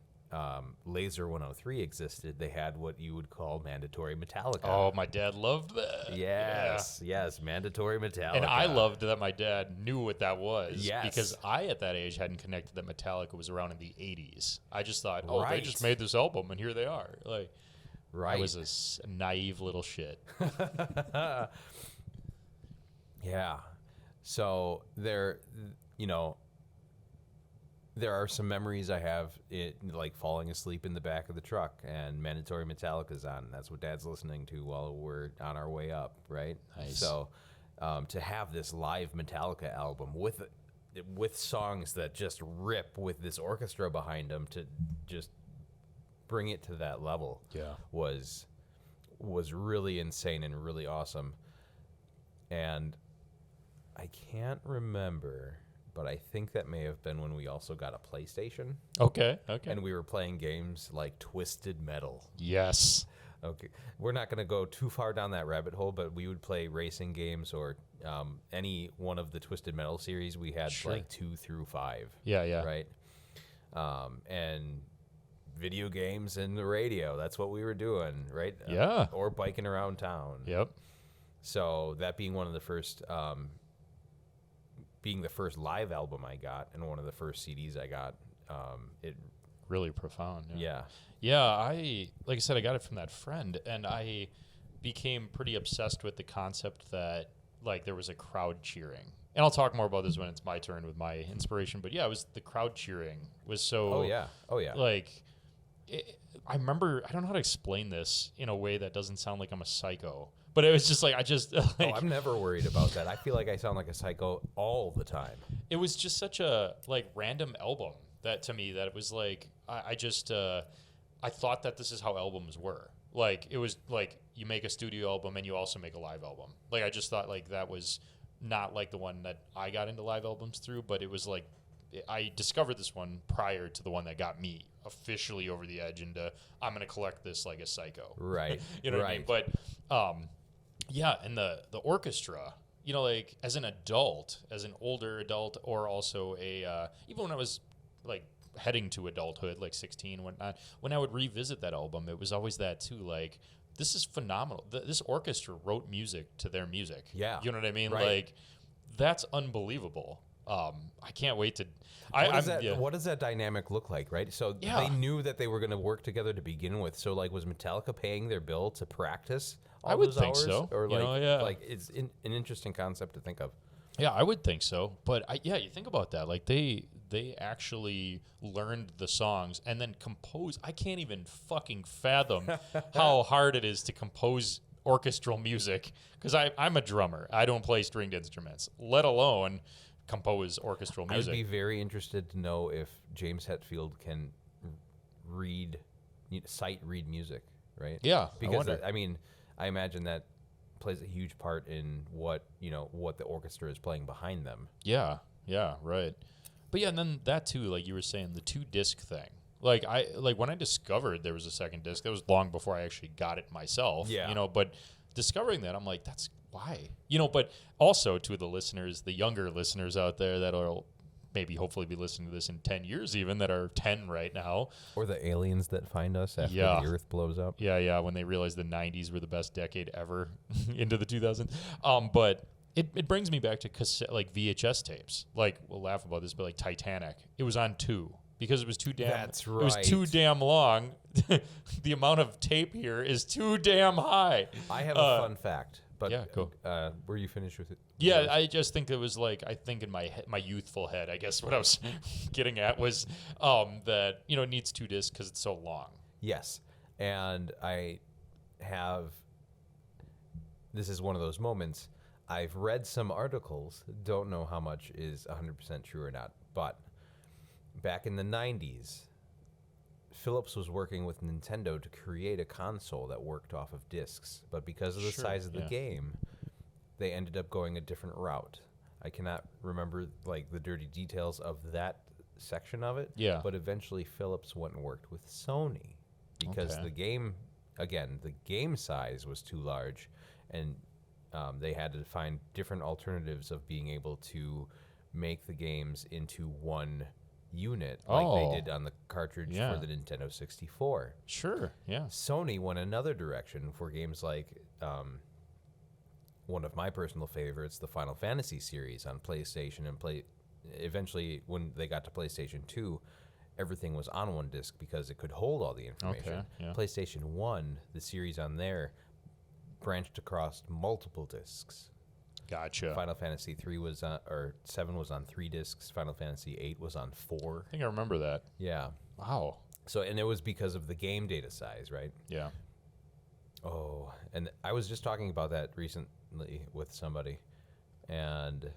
Speaker 1: Laser 103 existed, they had what you would call mandatory Metallica.
Speaker 2: Oh, my dad loved that.
Speaker 1: Yes, yes, mandatory Metallica.
Speaker 2: And I loved that my dad knew what that was.
Speaker 1: Yes.
Speaker 2: Because I, at that age, hadn't connected that Metallica was around in the 80s. I just thought, oh, they
Speaker 1: Right.
Speaker 2: just made this album, and here they are. Like,
Speaker 1: Right.
Speaker 2: I was a naive little shit.
Speaker 1: Yeah. So there, you know, there are some memories I have, like falling asleep in the back of the truck and mandatory Metallica's on. That's what Dad's listening to while we're on our way up, right?
Speaker 2: Nice.
Speaker 1: So to have this live Metallica album with songs that just rip with this orchestra behind them to just bring it to that level
Speaker 2: Yeah.
Speaker 1: was was really insane and really awesome. And I can't remember, but I think that may have been when we also got a PlayStation.
Speaker 2: Okay.
Speaker 1: And we were playing games like Twisted Metal.
Speaker 2: Yes.
Speaker 1: Okay. We're not going to go too far down that rabbit hole, but we would play racing games or any one of the Twisted Metal series. We had like 2 through 5.
Speaker 2: Yeah.
Speaker 1: Right. And video games and the radio. That's what we were doing, right?
Speaker 2: Yeah.
Speaker 1: Or biking around town.
Speaker 2: Yep.
Speaker 1: So that being one of the first, being the first live album I got and one of the first CDs I got, it
Speaker 2: really profound.
Speaker 1: Yeah.
Speaker 2: I like I said, I got it from that friend, and I became pretty obsessed with the concept that like there was a crowd cheering. And I'll talk more about this when it's my turn with my inspiration. But yeah, it was the crowd cheering was so.
Speaker 1: Oh yeah.
Speaker 2: Like, I remember, I don't know how to explain this in a way that doesn't sound like I'm a psycho. But it was just like, like,
Speaker 1: I'm never worried about that. I feel like I sound like a psycho all the time.
Speaker 2: It was just such a like random album that to me that it was like, I thought that this is how albums were. Like, it was like you make a studio album and you also make a live album. Like, I just thought like that was not like the one that I got into live albums through, but it was like, I discovered this one prior to the one that got me officially over the edge into, I'm going to collect this like a psycho.
Speaker 1: Right.
Speaker 2: You know what I mean? But, yeah, and the orchestra, you know, like as an adult, as an older adult, or also even when I was like heading to adulthood, like 16 and whatnot, when I would revisit that album, it was always that too, like, this is phenomenal. This orchestra wrote music to their music.
Speaker 1: Yeah.
Speaker 2: You know what I mean?
Speaker 1: Right.
Speaker 2: Like, that's unbelievable. I can't wait to.
Speaker 1: What does that dynamic look like, right? So they knew that they were going to work together to begin with. So, like, was Metallica paying their bill to practice all those hours?
Speaker 2: I would think so.
Speaker 1: Or, like,
Speaker 2: like
Speaker 1: it's an interesting concept to think of.
Speaker 2: Yeah, I would think so. But, you think about that. Like, they actually learned the songs and then composed. I can't even fucking fathom how hard it is to compose orchestral music, because I'm a drummer. I don't play stringed instruments, let alone compose orchestral music.
Speaker 1: I would be very interested to know if James Hetfield can sight read music, right?
Speaker 2: Yeah,
Speaker 1: because I imagine that plays a huge part in what the orchestra is playing behind them.
Speaker 2: Yeah, right. But yeah, and then that too, like you were saying, the 2-disc thing. Like when I discovered there was a second disc, that was long before I actually got it myself.
Speaker 1: Yeah.
Speaker 2: But discovering that, I'm like, that's why. But also to the listeners, the younger listeners out there that will maybe hopefully be listening to this in 10 years even, that are 10 right now.
Speaker 1: Or the aliens that find us after the Earth blows up.
Speaker 2: Yeah, when they realize the 90s were the best decade ever into the 2000s. But it brings me back to cassette, like VHS tapes. Like, we'll laugh about this, but like Titanic, it was on 2. Because it was too damn.
Speaker 1: That's right.
Speaker 2: It was too damn long. The amount of tape here is too damn high.
Speaker 1: I have a fun fact, but
Speaker 2: yeah, go.
Speaker 1: Were you finished with it?
Speaker 2: Yeah, I just think it was like, I think in my youthful head, I guess what I was getting at was that it needs 2 discs because it's so long.
Speaker 1: Yes, and this is one of those moments. I've read some articles. Don't know how much is 100% true or not, but. Back in the 90s, Philips was working with Nintendo to create a console that worked off of discs. But because of the size of the game, they ended up going a different route. I cannot remember like the dirty details of that section of it.
Speaker 2: Yeah.
Speaker 1: But eventually Philips went and worked with Sony because the game size was too large, and they had to find different alternatives of being able to make the games into one unit like they did on the cartridge for the Nintendo 64.
Speaker 2: Sure, yeah.
Speaker 1: Sony went another direction for games like one of my personal favorites, the Final Fantasy series on PlayStation, and eventually when they got to PlayStation 2, everything was on one disc because it could hold all the information.
Speaker 2: Okay, yeah.
Speaker 1: PlayStation 1, the series on there, branched across multiple discs.
Speaker 2: Gotcha.
Speaker 1: Final Fantasy 7 was on 3 discs. Final Fantasy 8 was on 4.
Speaker 2: I think I remember that.
Speaker 1: Yeah.
Speaker 2: Wow.
Speaker 1: So, and it was because of the game data size, right?
Speaker 2: Yeah.
Speaker 1: Oh, and I was just talking about that recently with somebody, and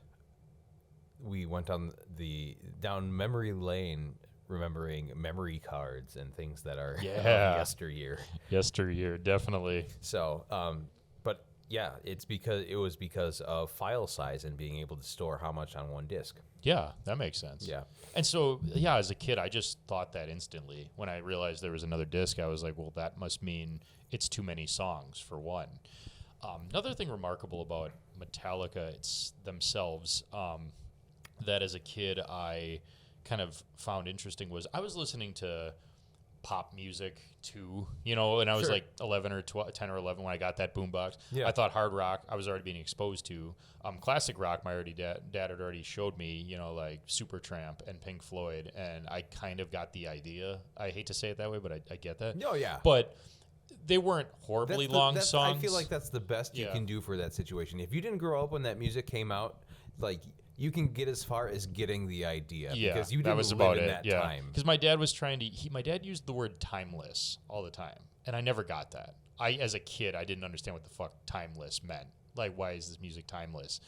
Speaker 1: we went down memory lane, remembering memory cards and things that are of
Speaker 2: Yeah.
Speaker 1: yesteryear.
Speaker 2: Yesteryear, definitely.
Speaker 1: So, but yeah, it was because of file size and being able to store how much on one disc.
Speaker 2: Yeah, that makes sense.
Speaker 1: Yeah.
Speaker 2: And so, yeah, as a kid, I just thought that instantly. When I realized there was another disc, I was like, well, that must mean it's too many songs, for one. Another thing remarkable about Metallica themselves, that as a kid I kind of found interesting was I was listening to pop music too, and I was
Speaker 1: Sure.
Speaker 2: like 11 or 12, 10 or 11 when I got that boombox.
Speaker 1: Yeah.
Speaker 2: I thought hard rock I was already being exposed to. Classic rock, my dad had already showed me, like Supertramp and Pink Floyd, and I kind of got the idea. I hate to say it that way, but I get that.
Speaker 1: Oh, yeah.
Speaker 2: But they weren't horribly long songs.
Speaker 1: I feel like that's the best you can do for that situation. If you didn't grow up when that music came out, like, you can get as far as getting the idea.
Speaker 2: Yeah,
Speaker 1: because you
Speaker 2: that
Speaker 1: didn't
Speaker 2: was
Speaker 1: live
Speaker 2: about
Speaker 1: in
Speaker 2: it.
Speaker 1: that
Speaker 2: Yeah,
Speaker 1: time.
Speaker 2: because my dad was my dad used the word timeless all the time, and I never got that. As a kid, I didn't understand what the fuck timeless meant. Like, why is this music timeless?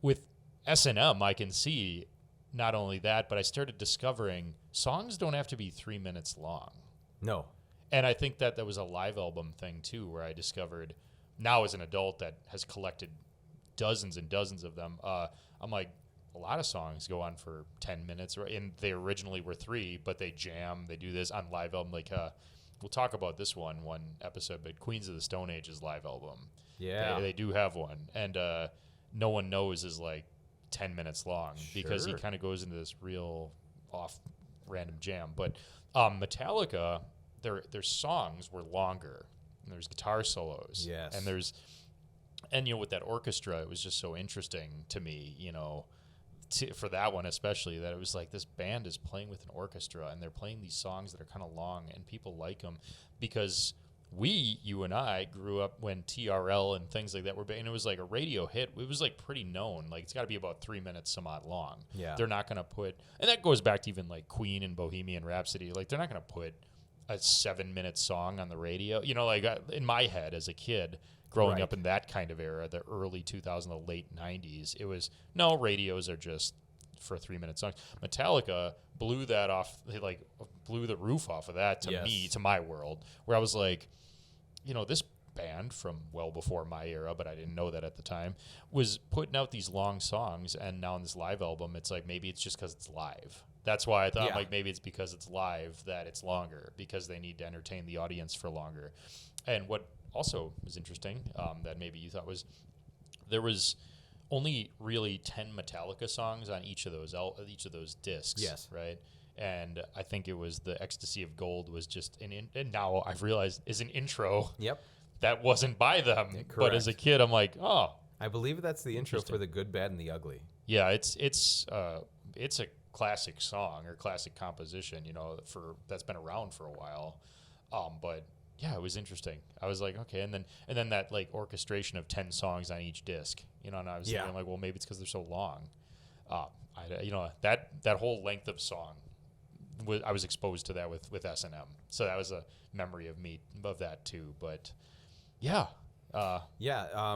Speaker 2: With S&M, I can see not only that, but I started discovering songs don't have to be 3 minutes long.
Speaker 1: No.
Speaker 2: And I think that was a live album thing too, where I discovered now as an adult that has collected dozens and dozens of them. I'm like, a lot of songs go on for 10 minutes, and they originally were 3, but they jam, they do this on live album. Like, we'll talk about this one episode, but Queens of the Stone Age's live album.
Speaker 1: Yeah.
Speaker 2: They do have one. And No One Knows is like 10 minutes long because he
Speaker 1: Sure.
Speaker 2: kind of goes into this real off random jam. But Metallica, their songs were longer, and there's guitar solos.
Speaker 1: Yes.
Speaker 2: And with that orchestra, it was just so interesting to me, for that one especially, that it was like this band is playing with an orchestra, and they're playing these songs that are kind of long, and people like them because you and I grew up when TRL and things like that were big, and it was like a radio hit. It was like pretty known. Like, it's got to be about 3 minutes some odd long.
Speaker 1: Yeah.
Speaker 2: They're not going to put, and that goes back to even like Queen and Bohemian Rhapsody. Like, they're not going to put a 7-minute song on the radio. Like in my head as a kid, growing
Speaker 1: Right.
Speaker 2: up in that kind of era, the early 2000s, the late 90s, it was, no, radios are just for 3-minute songs. Metallica blew that off. They like blew the roof off of that to
Speaker 1: Yes.
Speaker 2: me, to my world, where I was like, this band from well before my era, but I didn't know that at the time, was putting out these long songs, and now in this live album, it's like, maybe it's just because it's live. That's why I thought,
Speaker 1: Yeah.
Speaker 2: like, maybe it's because it's live that it's longer, because they need to entertain the audience for longer. And what also was interesting, that maybe you thought was, there was only really 10 Metallica songs on each of those discs.
Speaker 1: Yes.
Speaker 2: Right. And I think it was the Ecstasy of Gold was just and now I've realized is an intro
Speaker 1: Yep.
Speaker 2: that wasn't by them.
Speaker 1: Yeah,
Speaker 2: but as a
Speaker 1: correct.
Speaker 2: kid, I'm like, oh,
Speaker 1: I believe that's the intro
Speaker 2: Interesting.
Speaker 1: for The Good, Bad, and the Ugly.
Speaker 2: yeah, it's a classic song or classic composition, that's been around for a while. But yeah, it was interesting. I was like, okay, and then that like orchestration of 10 songs on each disc, and I was
Speaker 1: Yeah.
Speaker 2: thinking like, well, maybe it's because they're so long. That whole length of song, I was exposed to that with S&M, so that was a memory of that too. But yeah,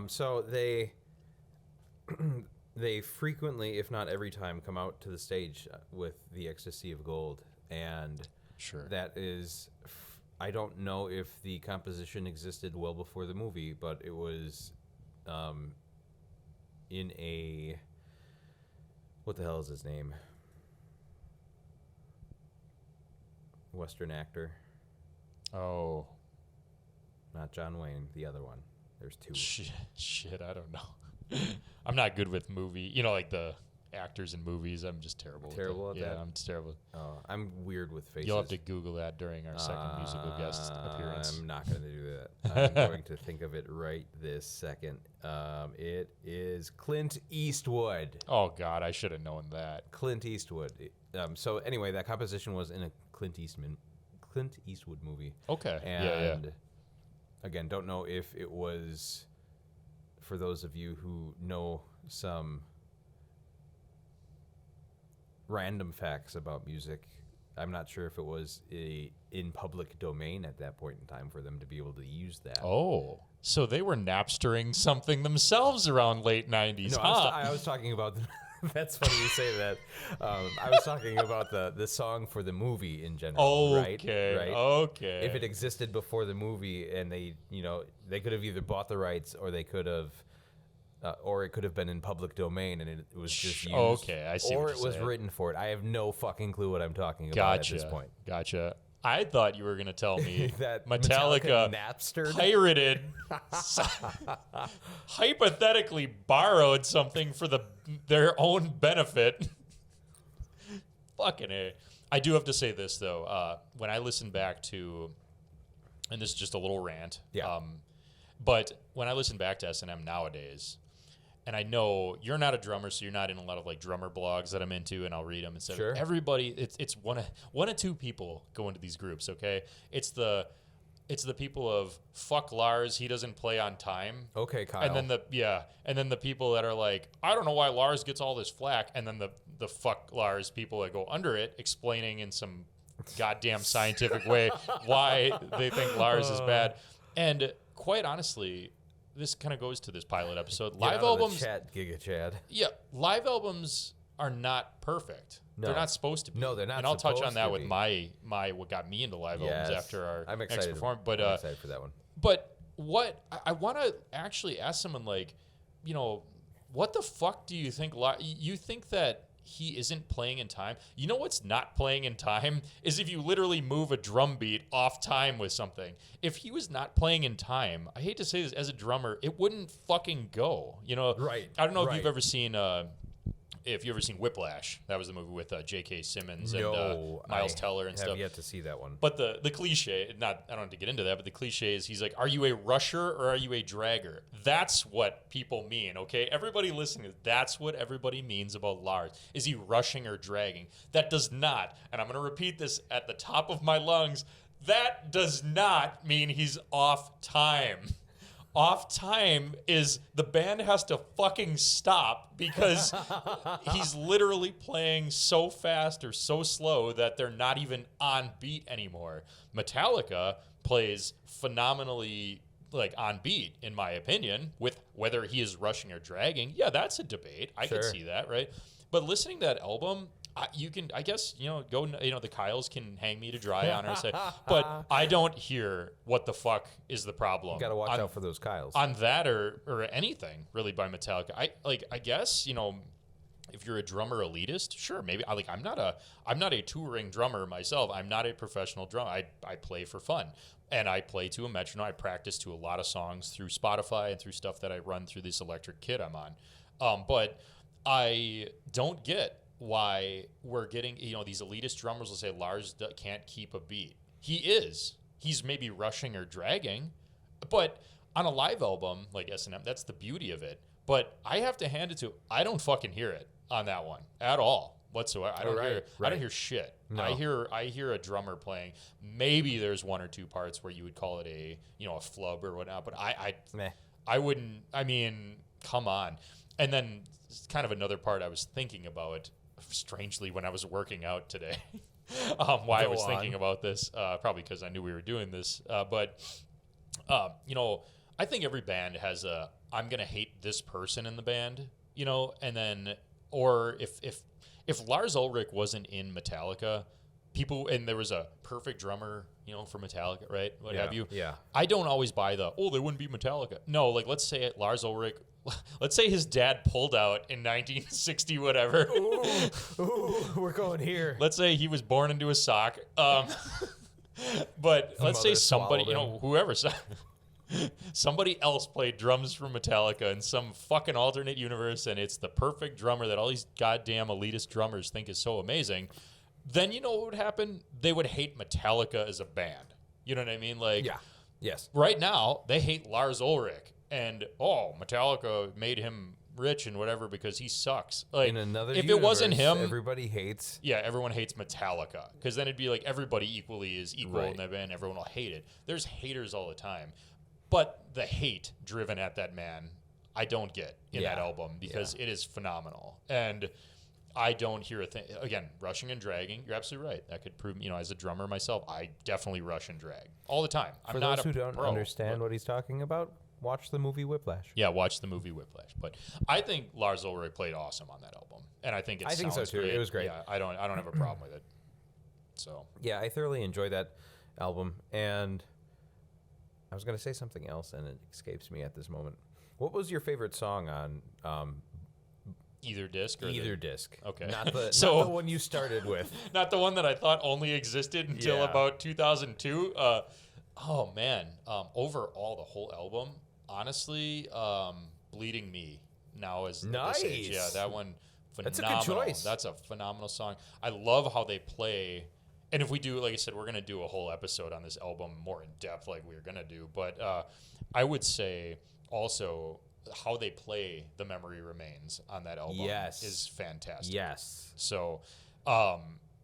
Speaker 1: So they they frequently, if not every time, come out to the stage with the Ecstasy of Gold, and
Speaker 2: sure.
Speaker 1: that is, I don't know if the composition existed well before the movie, but it was in a, what the hell is his name? Western actor,
Speaker 2: Oh,
Speaker 1: not John Wayne, the other one. There's two.
Speaker 2: shit, I don't know. I'm not good with movie, like the actors in movies. I'm just terrible.
Speaker 1: Terrible
Speaker 2: with
Speaker 1: at that?
Speaker 2: Yeah, I'm just terrible.
Speaker 1: Oh, I'm weird with faces.
Speaker 2: You'll have to Google that during our second musical guest appearance.
Speaker 1: I'm not going to do that. I'm going to think of it right this second. It is Clint Eastwood.
Speaker 2: Oh God, I should have known that.
Speaker 1: Clint Eastwood. So anyway, that composition was in a Clint Eastwood movie.
Speaker 2: Okay.
Speaker 1: And again, don't know if it was, for those of you who know some random facts about music, I'm not sure if it was in public domain at that point in time for them to be able to use that.
Speaker 2: Oh, so they were Napstering something themselves around late 90s,
Speaker 1: No,
Speaker 2: huh?
Speaker 1: I was talking about That's funny you say that. I was talking about the song for the movie in general, right?
Speaker 2: Okay.
Speaker 1: If it existed before the movie, and they could have either bought the rights, or they could have, or it could have been in public domain, and it was just used.
Speaker 2: Okay, I see.
Speaker 1: Or
Speaker 2: what
Speaker 1: it
Speaker 2: you're
Speaker 1: was
Speaker 2: saying.
Speaker 1: written for it. I have no fucking clue what I'm talking about at this point.
Speaker 2: Gotcha. I thought you were going to tell me
Speaker 1: that
Speaker 2: Metallica
Speaker 1: Napster
Speaker 2: pirated, hypothetically borrowed something for their own benefit. Fucking A. I do have to say this, though. When I listen back to, and this is just a little rant, but when I listen back to S&M nowadays, and I know you're not a drummer, so you're not in a lot of like drummer blogs that I'm into, and I'll read them and stuff.
Speaker 1: Sure.
Speaker 2: Everybody, it's one of two people go into these groups. Okay, it's the people of fuck Lars, he doesn't play on time.
Speaker 1: Okay, Kyle.
Speaker 2: And then the people that are like, I don't know why Lars gets all this flack, and then the fuck Lars people that go under it, explaining in some goddamn scientific way why they think Lars is bad. And quite honestly, this kind of goes to this pilot episode. Live albums,
Speaker 1: Giga Chad.
Speaker 2: Yeah, live albums are not perfect.
Speaker 1: No.
Speaker 2: They're not supposed to be.
Speaker 1: No, they're not.
Speaker 2: And I'll touch on that with
Speaker 1: be.
Speaker 2: my what got me into live albums after our
Speaker 1: I'm
Speaker 2: next
Speaker 1: excited.
Speaker 2: performance. But
Speaker 1: I'm excited for that one.
Speaker 2: But what I want to actually ask someone, like, what the fuck do you think? You think that he isn't playing in time? You know what's not playing in time is if you literally move a drum beat off time with something. If he was not playing in time, I hate to say this, as a drummer, it wouldn't fucking go.
Speaker 1: Right.
Speaker 2: I don't know if you've ever seen Whiplash. That was the movie with J.K. Simmons and Miles Teller and stuff.
Speaker 1: I have yet to see that one.
Speaker 2: But the cliche, I don't have to get into that, but the cliche is he's like, are you a rusher or are you a dragger? That's what people mean, okay? Everybody listening, that's what everybody means about Lars. Is he rushing or dragging? That does not, and I'm going to repeat this at the top of my lungs, that does not mean he's off time. Off time is the band has to fucking stop because he's literally playing so fast or so slow that they're not even on beat anymore. Metallica plays phenomenally like on beat, in my opinion, with whether he is rushing or dragging. Yeah, that's a debate. I can see that, right? But listening to that album, you can, I guess, go, the Kyles can hang me to dry on or say, but I don't hear what the fuck is the problem.
Speaker 1: You got to watch out for those Kyles.
Speaker 2: On that or anything really by Metallica. I guess, if you're a drummer elitist, sure, maybe. I'm not a touring drummer myself. I'm not a professional drummer. I play for fun. And I play to a metronome. I practice to a lot of songs through Spotify and through stuff that I run through this electric kit I'm on. But I don't get why we're getting, these elitist drummers will say Lars can't keep a beat. He's maybe rushing or dragging, but on a live album like S&M, that's the beauty of it. But I have to hand it to, I don't fucking hear it on that one at all whatsoever. I don't hear shit. No. I hear a drummer playing. Maybe there's one or two parts where you would call it a flub or whatnot, but I wouldn't. I mean, come on. And then kind of another part I was thinking about, strangely, when I was working out today. Why I was thinking about this, probably because I knew we were doing this. But I think every band has I'm going to hate this person in the band, and then, or if Lars Ulrich wasn't in Metallica, and there was a perfect drummer, for Metallica, right? What have you?
Speaker 1: Yeah.
Speaker 2: I don't always buy they wouldn't be Metallica. No, like, let's say Lars Ulrich, let's say his dad pulled out in 1960, whatever.
Speaker 1: Ooh, we're going here.
Speaker 2: Let's say he was born into a sock. But let's say somebody, whoever, somebody else played drums for Metallica in some fucking alternate universe, and it's the perfect drummer that all these goddamn elitist drummers think is so amazing. Then you know what would happen? They would hate Metallica as a band. You know what I mean? Like,
Speaker 1: yeah. Yes.
Speaker 2: Right now, they hate Lars Ulrich. And, Metallica made him rich and whatever because he sucks. Like,
Speaker 1: in another
Speaker 2: if
Speaker 1: universe,
Speaker 2: it wasn't him,
Speaker 1: everybody hates.
Speaker 2: Yeah, everyone hates Metallica because then it'd be like everybody equally is equal
Speaker 1: Right.
Speaker 2: in that band. Everyone will hate it. There's haters all the time, but the hate driven at that man, I don't get in that album because it is phenomenal. And I don't hear a thing. Again, rushing and dragging. You're absolutely right. That could prove. As a drummer myself, I definitely rush and drag all the time.
Speaker 1: For those who don't understand what he's talking about, watch the movie Whiplash.
Speaker 2: Yeah, watch the movie Whiplash. But I think Lars Ulrich played awesome on that album, and I think it sounds
Speaker 1: so too.
Speaker 2: great.
Speaker 1: It was great.
Speaker 2: Yeah, I don't have a problem with it. So
Speaker 1: yeah, I thoroughly enjoy that album, and I was going to say something else, and it escapes me at this moment. What was your favorite song on
Speaker 2: either disc or
Speaker 1: either disc?
Speaker 2: Okay,
Speaker 1: not the one you started with.
Speaker 2: Not the one that I thought only existed until about 2002. Oh man, overall the whole album, honestly, "Bleeding Me" now is
Speaker 1: nice.
Speaker 2: This age. Yeah, that one. Phenomenal.
Speaker 1: That's a good choice.
Speaker 2: That's a phenomenal song. I love how they play. And if we do, like I said, we're going to do a whole episode on this album more in depth like we were going to do. But I would say also how they play The Memory Remains on that album is fantastic.
Speaker 1: Yes.
Speaker 2: So I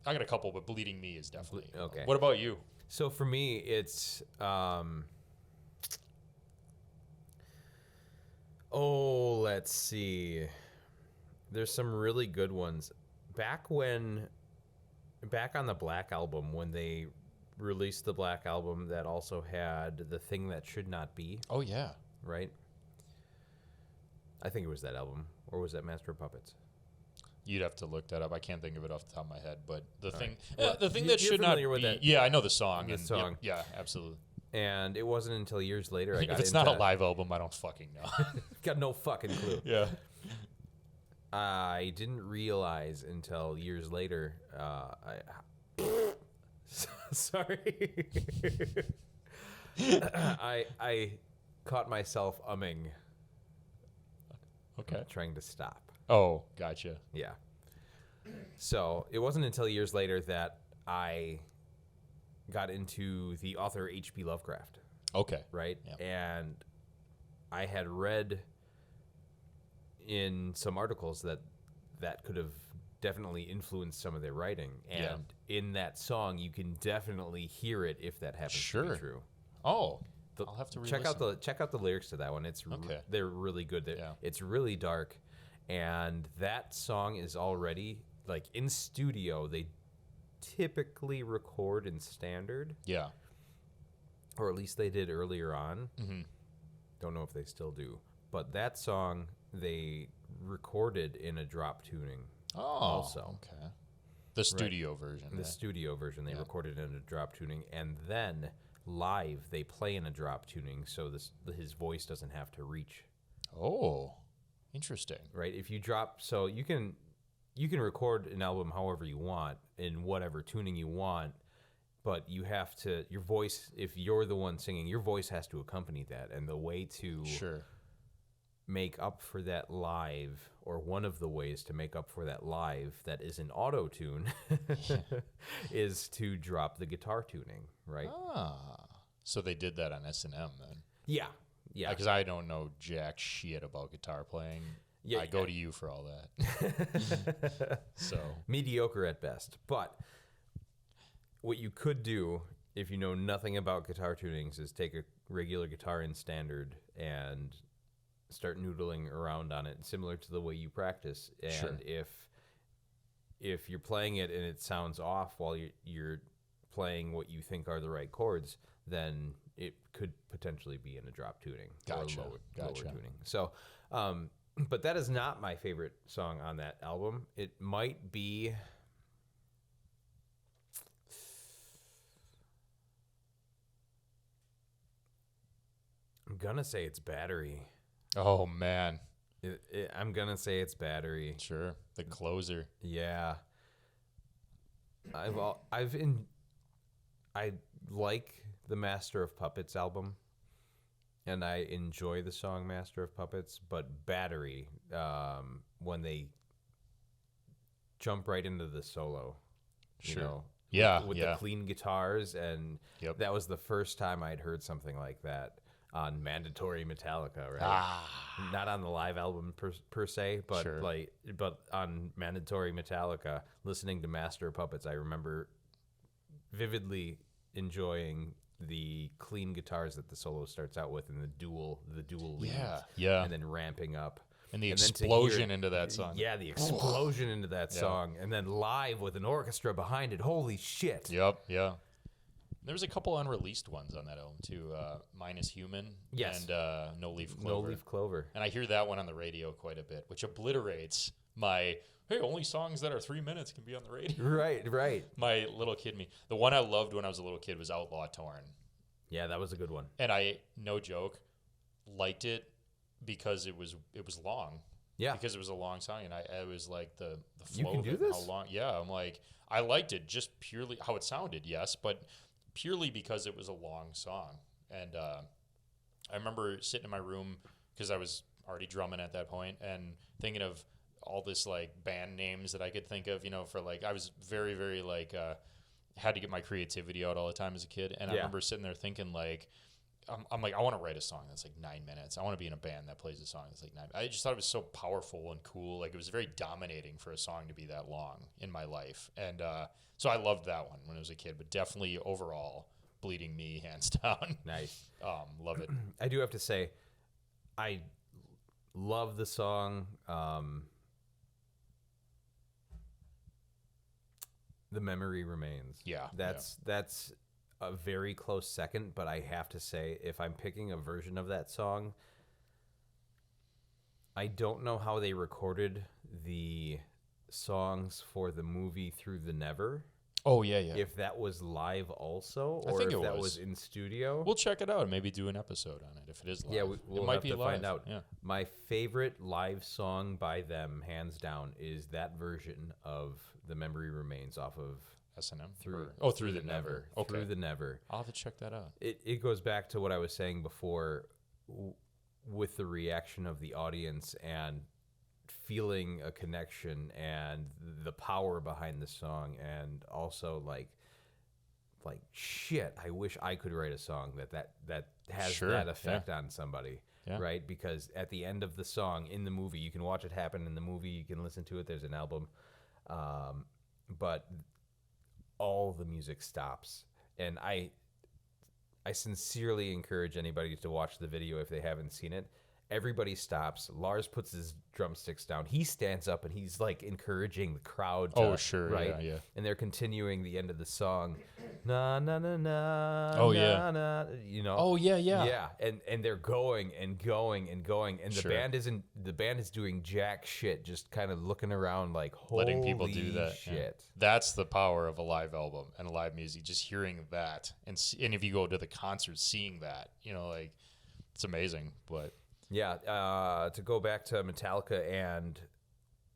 Speaker 2: got a couple, but Bleeding Me is definitely.
Speaker 1: Okay.
Speaker 2: What about you?
Speaker 1: So for me, it's... let's see. There's some really good ones. Back on the Black Album, when they released the Black Album that also had The Thing That Should Not Be.
Speaker 2: Oh, yeah.
Speaker 1: Right? I think it was that album. Or was that Master of Puppets?
Speaker 2: You'd have to look that up. I can't think of it off the top of my head. But the thing
Speaker 1: Well,
Speaker 2: thing that should not be...
Speaker 1: That,
Speaker 2: yeah, I know the song.
Speaker 1: The song.
Speaker 2: Yeah, absolutely.
Speaker 1: And it wasn't until years later I got
Speaker 2: if it's not a live album, I don't fucking know.
Speaker 1: Got no fucking clue.
Speaker 2: Yeah.
Speaker 1: I didn't realize until years later. Sorry. I caught myself umming.
Speaker 2: Okay.
Speaker 1: Trying to stop.
Speaker 2: Oh, gotcha.
Speaker 1: Yeah. So it wasn't until years later that I got into the author H.P. Lovecraft.
Speaker 2: Okay.
Speaker 1: Right?
Speaker 2: Yep.
Speaker 1: And I had read in some articles that could have definitely influenced some of their writing. And in that song, you can definitely hear it if that happens to be true.
Speaker 2: Oh, I'll have to
Speaker 1: check out the lyrics to that one. It's they're really good. It's really dark, and that song is already like in studio. They typically record in standard.
Speaker 2: Yeah.
Speaker 1: Or at least they did earlier on.
Speaker 2: Mm-hmm.
Speaker 1: Don't know if they still do. But that song they recorded in a drop tuning.
Speaker 2: Oh,
Speaker 1: also.
Speaker 2: Okay. The studio version.
Speaker 1: The studio version they recorded in a drop tuning, and then live they play in a drop tuning, so his voice doesn't have to reach.
Speaker 2: Oh, interesting.
Speaker 1: Right? If you drop, so you can record an album however you want in whatever tuning you want. But you have to, your voice, if you're the one singing, your voice has to accompany that. And the way to make up for that live, or one of the ways to make up for that live that is an auto tune, is to drop the guitar tuning, right?
Speaker 2: Ah. So they did that on S&M then?
Speaker 1: Yeah. Yeah.
Speaker 2: Because I don't know jack shit about guitar playing. Yeah, I go to you for all that. So
Speaker 1: mediocre at best. But what you could do, if you know nothing about guitar tunings, is take a regular guitar in standard and start noodling around on it, similar to the way you practice. And if you're playing it and it sounds off while you're playing what you think are the right chords, then it could potentially be in a drop tuning or lower tuning. So, but that is not my favorite song on that album. It might be... I'm gonna say it's Battery.
Speaker 2: Oh man,
Speaker 1: I'm gonna say it's Battery.
Speaker 2: Sure, the closer.
Speaker 1: Yeah, I like the Master of Puppets album, and I enjoy the song Master of Puppets. But Battery, when they jump right into the solo, you know, with the clean guitars, and that was the first time I'd heard something like that on Mandatory Metallica, right? Not on the live album per se, but but on Mandatory Metallica, listening to Master of Puppets, I remember vividly enjoying the clean guitars that the solo starts out with, and the dual leads, and then ramping up.
Speaker 2: And the explosion into that song.
Speaker 1: Yeah, the explosion into that song, and then live with an orchestra behind it. Holy shit!
Speaker 2: Yep, yeah. There was a couple unreleased ones on that album too. Mine is Human.
Speaker 1: Yes.
Speaker 2: And No Leaf Clover.
Speaker 1: No Leaf Clover.
Speaker 2: And I hear that one on the radio quite a bit, which obliterates my, hey, only songs that are 3 minutes can be on the radio.
Speaker 1: Right.
Speaker 2: My little kid me. The one I loved when I was a little kid was Outlaw Torn.
Speaker 1: Yeah, that was a good one.
Speaker 2: And I, no joke, liked it because it was long.
Speaker 1: Yeah.
Speaker 2: Because it was a long song, and I was like the
Speaker 1: You
Speaker 2: flow
Speaker 1: can
Speaker 2: of
Speaker 1: do
Speaker 2: it,
Speaker 1: this?
Speaker 2: how long. Yeah, I'm like, I liked it just purely how it sounded, yes, but purely because it was a long song. And I remember sitting in my room because I was already drumming at that point and thinking of all this like band names that I could think of, for like, I was very, very like, had to get my creativity out all the time as a kid. And I remember sitting there thinking like, I'm like, I want to write a song that's like 9 minutes. I want to be in a band that plays a song that's like 9. I just thought it was so powerful and cool. Like it was very dominating for a song to be that long in my life. And so I loved that one when I was a kid, but definitely overall Bleeding Me, hands down.
Speaker 1: Nice.
Speaker 2: Love it.
Speaker 1: I do have to say, I love the song. The Memory Remains.
Speaker 2: Yeah.
Speaker 1: That's a very close second, but I have to say, if I'm picking a version of that song, I don't know how they recorded the songs for the movie Through the Never.
Speaker 2: Oh, yeah.
Speaker 1: If that was live also,
Speaker 2: I
Speaker 1: or
Speaker 2: think
Speaker 1: if
Speaker 2: it
Speaker 1: that
Speaker 2: was.
Speaker 1: was in studio.
Speaker 2: We'll check it out and maybe do an episode on it if it is live.
Speaker 1: Yeah, we'll
Speaker 2: it might
Speaker 1: have
Speaker 2: be
Speaker 1: to
Speaker 2: live.
Speaker 1: find out.
Speaker 2: Yeah.
Speaker 1: My favorite live song by them, hands down, is that version of The Memory Remains off of
Speaker 2: S&M?
Speaker 1: Through
Speaker 2: the Never. Okay.
Speaker 1: Through the Never.
Speaker 2: I'll have to check that out.
Speaker 1: It goes back to what I was saying before with the reaction of the audience and feeling a connection and the power behind the song, and also like shit, I wish I could write a song that has
Speaker 2: Sure,
Speaker 1: that effect on somebody.
Speaker 2: Yeah.
Speaker 1: Right? Because at the end of the song in the movie, you can watch it happen in the movie, you can listen to it, there's an album, but all the music stops. And I sincerely encourage anybody to watch the video if they haven't seen it. Everybody stops. Lars puts his drumsticks down. He stands up and he's like encouraging the crowd to,
Speaker 2: sure.
Speaker 1: right?
Speaker 2: Yeah.
Speaker 1: And they're continuing the end of the song. Na na na na.
Speaker 2: Oh,
Speaker 1: na,
Speaker 2: yeah.
Speaker 1: na,
Speaker 2: Oh, yeah.
Speaker 1: Yeah, and they're going and going and going, and
Speaker 2: Sure.
Speaker 1: the band is doing jack shit, just kind of looking around like, holy
Speaker 2: Letting people do that.
Speaker 1: shit.
Speaker 2: Yeah. That's the power of a live album and a live music. Just hearing that, and if you go to the concert, seeing that, like it's amazing. But
Speaker 1: Yeah, to go back to Metallica and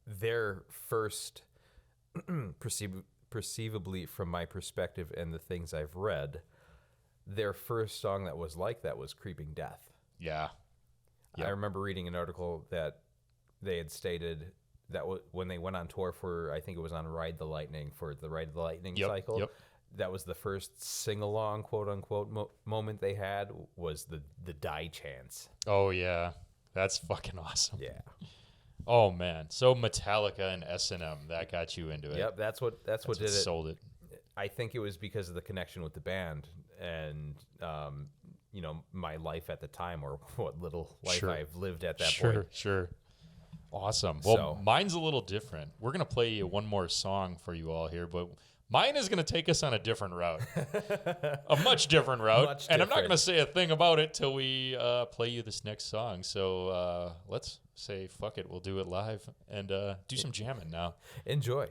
Speaker 1: their first, perceivably from my perspective and the things I've read, their first song that was like that was Creeping Death.
Speaker 2: yeah,
Speaker 1: I remember reading an article that they had stated that when they went on tour for, I think it was on Ride the Lightning, for the Ride the Lightning cycle,
Speaker 2: Yep.
Speaker 1: that was the first sing-along, quote-unquote, moment they had, was the Die chants.
Speaker 2: Oh yeah, that's fucking awesome.
Speaker 1: Yeah.
Speaker 2: Oh man, so Metallica and S&M, that got you into it.
Speaker 1: Yep, that's what did it.
Speaker 2: Sold it.
Speaker 1: I think it was because of the connection with the band and, my life at the time, or what little life
Speaker 2: Sure.
Speaker 1: I've lived at that point.
Speaker 2: Sure. Awesome. Well,
Speaker 1: So-
Speaker 2: mine's a little different. We're going to play one more song for you all here, but mine is going to take us on a different route, a much different route.
Speaker 1: Much
Speaker 2: and I'm not
Speaker 1: different.
Speaker 2: going to say a thing about it till we play you this next song. So let's say, fuck it. We'll do it live and do some jamming now.
Speaker 1: Enjoy.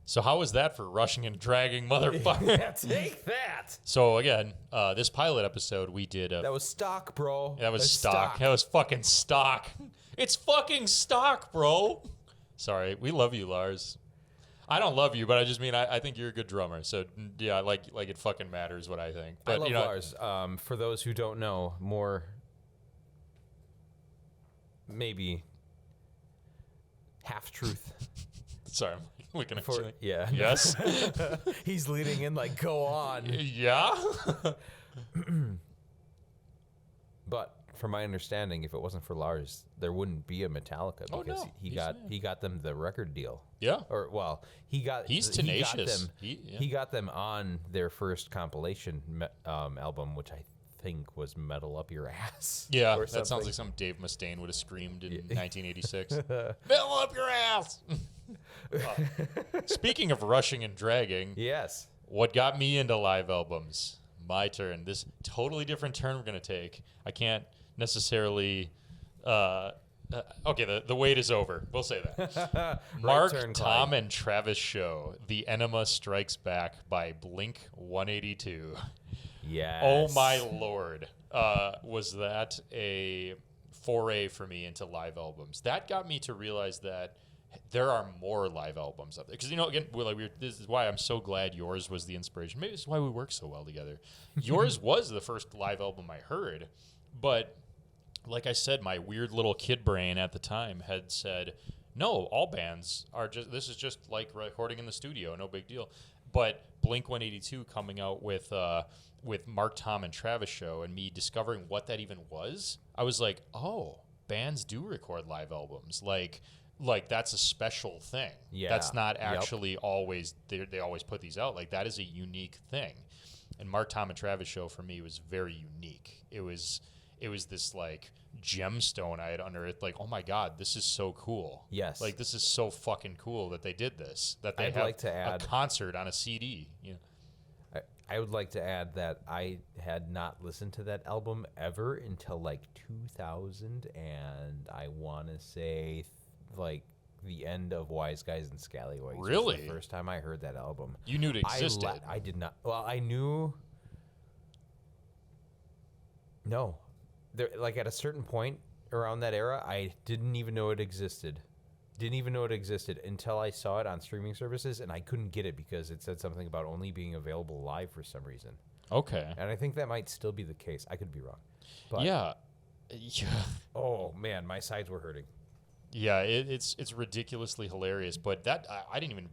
Speaker 2: So how was that for rushing and dragging, motherfucker?
Speaker 1: Yeah, take that.
Speaker 2: So again, this pilot episode we did.
Speaker 1: That was stock, bro.
Speaker 2: That was stock. That was fucking stock. It's fucking stock, bro. Sorry, we love you, Lars. I don't love you, but I just mean I think you're a good drummer. So yeah, like it fucking matters what I think. But
Speaker 1: I love Lars. For those who don't know, more maybe half truth.
Speaker 2: Sorry, I'm looking at you.
Speaker 1: Yeah.
Speaker 2: Yes.
Speaker 1: He's leading in like, go on.
Speaker 2: Yeah.
Speaker 1: But from my understanding, if it wasn't for Lars, there wouldn't be a Metallica because he got them the record deal.
Speaker 2: Yeah.
Speaker 1: Or well,
Speaker 2: he's tenacious.
Speaker 1: He got them on their first compilation album, which I think was "Metal Up Your Ass."
Speaker 2: Yeah, that sounds like something Dave Mustaine would have screamed in 1986. Metal up your ass. Speaking of rushing and dragging,
Speaker 1: yes.
Speaker 2: What got me into live albums? My turn. This totally different turn we're gonna take. I can't necessarily. Okay, the wait is over. We'll say that. Mark,
Speaker 1: turn,
Speaker 2: Tom, and Travis show "The Enema Strikes Back" by Blink 182.
Speaker 1: Yes.
Speaker 2: Oh my lord, was that a foray for me into live albums? That got me to realize that there are more live albums out there. Because again, this is why I'm so glad yours was the inspiration. Maybe this is why we work so well together. Yours was the first live album I heard, but like I said, my weird little kid brain at the time had said, no, all bands are just, this is just like recording in the studio, no big deal. But Blink 182 coming out with Mark, Tom, and Travis show, and me discovering what that even was, I was like, oh, bands do record live albums. Like that's a special thing. Yeah. That's not actually always, they always put these out. Like that is a unique thing. And Mark, Tom, and Travis show for me was very unique. It was this like gemstone I had under it. Like, oh my God, this is so cool.
Speaker 1: Yes.
Speaker 2: Like this is so fucking cool that they did this, that they
Speaker 1: I'd
Speaker 2: have
Speaker 1: like to add,
Speaker 2: a concert on a CD. You know?
Speaker 1: I would like to add that I had not listened to that album ever until like 2000, and I want to say like the end of Wise Guys and Scallywags.
Speaker 2: Really?
Speaker 1: Was the first time I heard that album.
Speaker 2: You knew it existed.
Speaker 1: I did not. Well, I knew. No, there like at a certain point around that era, I didn't even know it existed. Didn't even know it existed until I saw it on streaming services, and I couldn't get it because it said something about only being available live for some reason.
Speaker 2: Okay.
Speaker 1: And I think that might still be the case. I could be wrong. But
Speaker 2: Yeah.
Speaker 1: oh man, my sides were hurting.
Speaker 2: Yeah, it's ridiculously hilarious. But that I didn't even,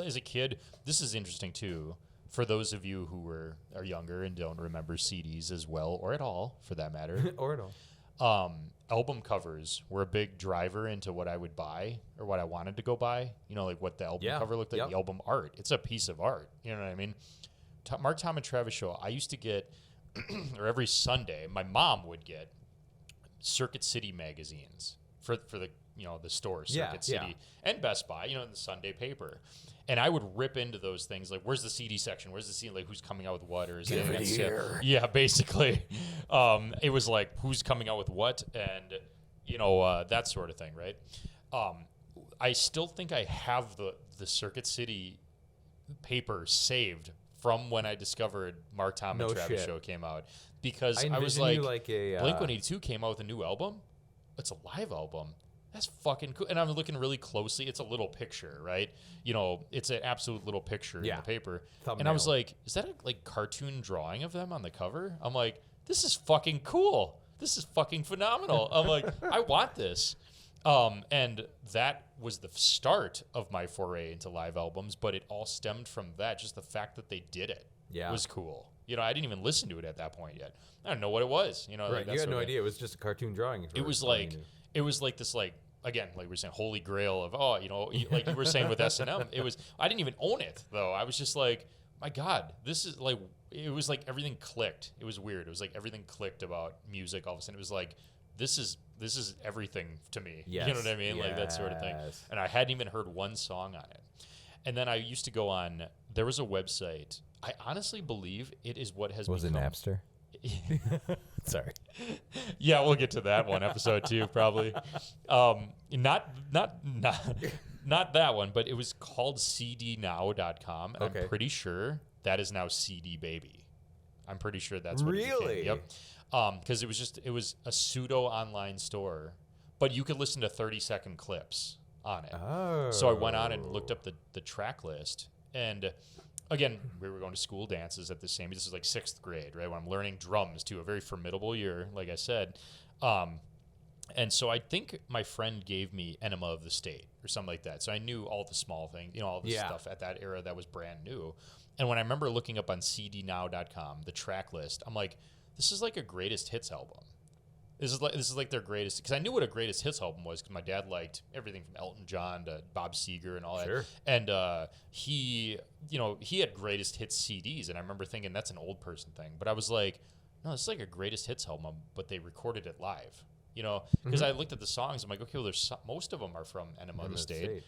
Speaker 2: as a kid, this is interesting too. For those of you who are younger and don't remember CDs as well, or at all, for that matter,
Speaker 1: or at all.
Speaker 2: Album covers were a big driver into what I would buy or what I wanted to go buy. You know, like what the album cover looked like, the album art. It's a piece of art. You know what I mean? Mark, Tom, and Travis show, I used to get, or every Sunday, my mom would get Circuit City magazines for the the store, Circuit City, and Best Buy, in the Sunday paper. And I would rip into those things, like, where's the CD section? Where's the CD, like, who's coming out with what? Or is
Speaker 1: Give it here.
Speaker 2: Yeah, basically. It was like, who's coming out with what? And, that sort of thing, right? I still think I have the Circuit City paper saved from when I discovered Mark, Tom, and Travis show came out. Because I was like Blink-182 came out with a new album. It's a live album. That's fucking cool. And I'm looking really closely. It's a little picture, right? It's an absolute little picture in the paper. Thumbnail. And I was like, is that a cartoon drawing of them on the cover? I'm like, this is fucking cool. This is fucking phenomenal. I'm like, I want this. And that was the start of my foray into live albums, but it all stemmed from that. Just the fact that they did it was cool. I didn't even listen to it at that point yet. I don't know what it was.
Speaker 1: Right. You had no idea. It was just a cartoon drawing.
Speaker 2: It was like this, again, like we were saying, holy grail of, like you were saying with S&M. I didn't even own it, though. I was just like, my God, this is like, it was like everything clicked. It was weird. It was like everything clicked about music all of a sudden. It was like, this is everything to me.
Speaker 1: Yes.
Speaker 2: You know what I mean?
Speaker 1: Yes.
Speaker 2: Like that sort of thing. And I hadn't even heard one song on it. And then I used to go on, there was a website. I honestly believe it is what has
Speaker 1: become. Was it Napster? Sorry.
Speaker 2: Yeah, we'll get to that one episode too, probably. Not Not that one, but it was called cdnow.com, and
Speaker 1: Okay.
Speaker 2: I'm pretty sure that is now CD Baby. I'm pretty sure that's what it
Speaker 1: Really?
Speaker 2: became. Yep. Because it was a pseudo online store, but you could listen to 30-second clips on it.
Speaker 1: Oh.
Speaker 2: So I went on and looked up the track list, and again, we were going to school dances at the same. This is like 6th grade, right? When I'm learning drums too, a very formidable year, like I said. And so I think my friend gave me Enema of the State or something like that. So I knew all the small things, all the stuff at that era that was brand new. And when I remember looking up on cdnow.com, the track list, I'm like, this is like a greatest hits album. This is like their greatest, because I knew what a greatest hits album was, because my dad liked everything from Elton John to Bob Seger and all that. And he had greatest hits CDs, and I remember thinking that's an old person thing. But I was like, no, this is like a greatest hits album, but they recorded it live. Because I looked at the songs, I'm like, okay, well, most of them are from Enema of the State.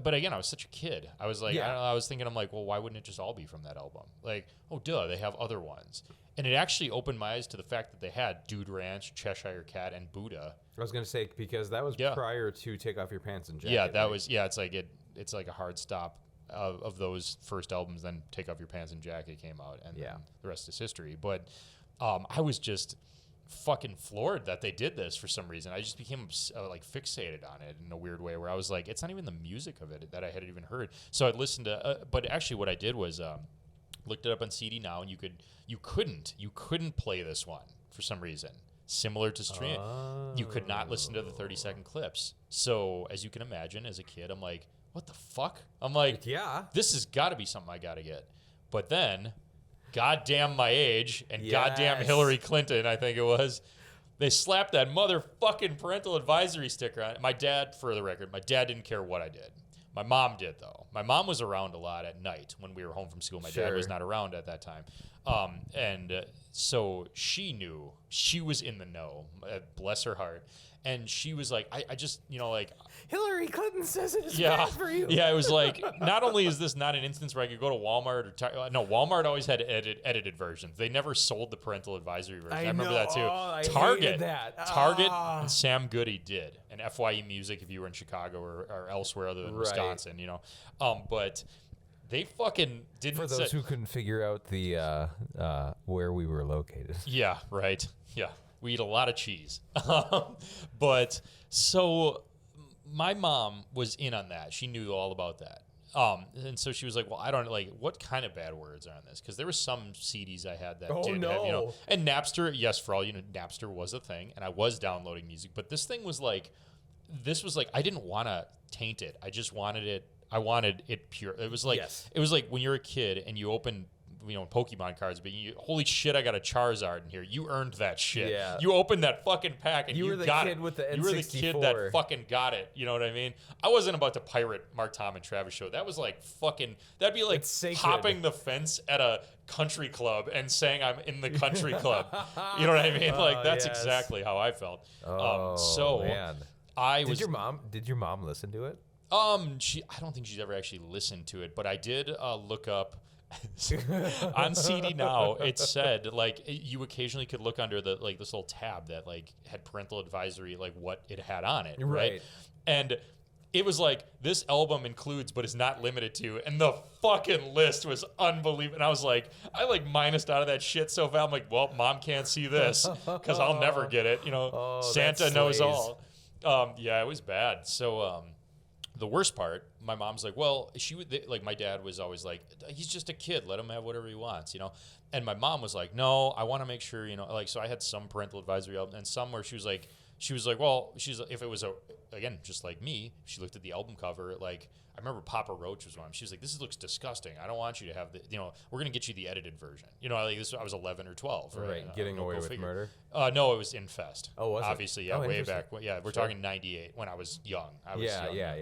Speaker 2: But again, I was such a kid. I was like, I don't know, I was thinking, I'm like, well, why wouldn't it just all be from that album? Like, oh, duh, they have other ones. And it actually opened my eyes to the fact that they had Dude Ranch, Cheshire Cat, and Buddha.
Speaker 1: I was going to say, because that was prior to Take Off Your Pants and Jacket.
Speaker 2: Yeah, that was, it's like a hard stop of those first albums. Then Take Off Your Pants and Jacket came out, and then the rest is history. But I was just fucking floored that they did this for some reason. I just became like fixated on it in a weird way, where I was like, it's not even the music of it that I had even heard. So I listened to, but actually what I did was looked it up on CD Now, and you couldn't play this one for some reason. Similar to stream, you could not listen to the 30-second clips. So as you can imagine, as a kid, I'm like, what the fuck? I'm like, this has got to be something I got to get. But then, goddamn my age, and goddamn Hillary Clinton, I think it was, they slapped that motherfucking parental advisory sticker on it. My dad, for the record, my dad didn't care what I did. My mom did, though. My mom was around a lot at night when we were home from school. My dad was not around at that time. So she knew. She was in the know. Bless her heart. And she was like, I just, like...
Speaker 1: Hillary Clinton says it's bad for you.
Speaker 2: Yeah, it was like, not only is this not an instance where I could go to Walmart or... No, Walmart always had edited versions. They never sold the parental advisory version. I remember that, too.
Speaker 1: I
Speaker 2: Target.
Speaker 1: That.
Speaker 2: Target and Sam Goody did. And FYE Music if you were in Chicago or elsewhere other than Wisconsin, But... They fucking didn't.
Speaker 1: For those who couldn't figure out the where we were located.
Speaker 2: Yeah, right. Yeah, we eat a lot of cheese. But so my mom was in on that. She knew all about that. And so she was like, well, I don't like what kind of bad words are on this, because there were some CDs I had that did have, and Napster. Yes, for all Napster was a thing, and I was downloading music. But this was like I didn't want to taint it. I just wanted it. I wanted it pure. It was like it was like when you're a kid and you open Pokemon cards, but holy shit, I got a Charizard in here. You earned that shit. Yeah. You opened that fucking pack and you
Speaker 1: were the
Speaker 2: got
Speaker 1: kid
Speaker 2: it.
Speaker 1: with the N64.
Speaker 2: You were the kid that fucking got it. You know what I mean? I wasn't about to pirate Mark, Tom, and Travis show. That was like fucking. That'd be like hopping the fence at a country club and saying I'm in the country club. You know what I mean? Like that's exactly how I felt.
Speaker 1: Man. Did your mom listen to it?
Speaker 2: I don't think she's ever actually listened to it, but I did look up on CD Now. It said like you occasionally could look under the like this little tab that like had parental advisory, like what it had on it, right? And it was like this album includes but is not limited to, and the fucking list was unbelievable. And I was like, I like minused out of that shit so fast. I'm like, well, mom can't see this because I'll never get it. Santa knows all. Yeah, it was bad. So. The worst part, my mom's like, well, my dad was always like, he's just a kid, let him have whatever he wants, And my mom was like, no, I want to make sure, so I had some parental advisory album and some where she was like, well, if it was again, just like me, she looked at the album cover, like, I remember Papa Roach was one. She was like, this looks disgusting. I don't want you to have we're going to get you the edited version. I was 11 or 12.
Speaker 1: Right, Getting Away with Murder?
Speaker 2: No, it was Infest.
Speaker 1: Oh, was
Speaker 2: obviously,
Speaker 1: it?
Speaker 2: Way back. Yeah, we're talking 98 when I was young.
Speaker 1: Yeah.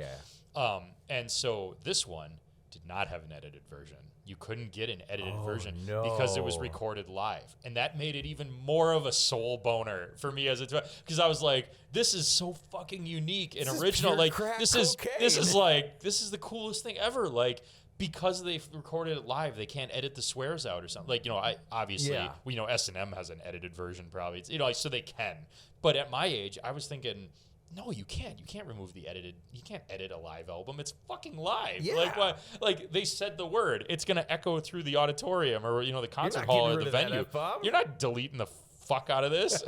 Speaker 2: And so this one did not have an edited version. You couldn't get an edited version because it was recorded live. And that made it even more of a soul boner for me as because I was like, this is so fucking unique and original. Like this is the coolest thing ever. Like because they recorded it live, they can't edit the swears out or something. Like, I obviously we know S&M has an edited version probably. It's, so they can. But at my age, I was thinking no, you can't. You can't remove the edited. You can't edit a live album. It's fucking live.
Speaker 1: Yeah.
Speaker 2: Like what? Like they said the word. It's gonna echo through the auditorium or the concert hall or the venue. You're not deleting the fuck out of this.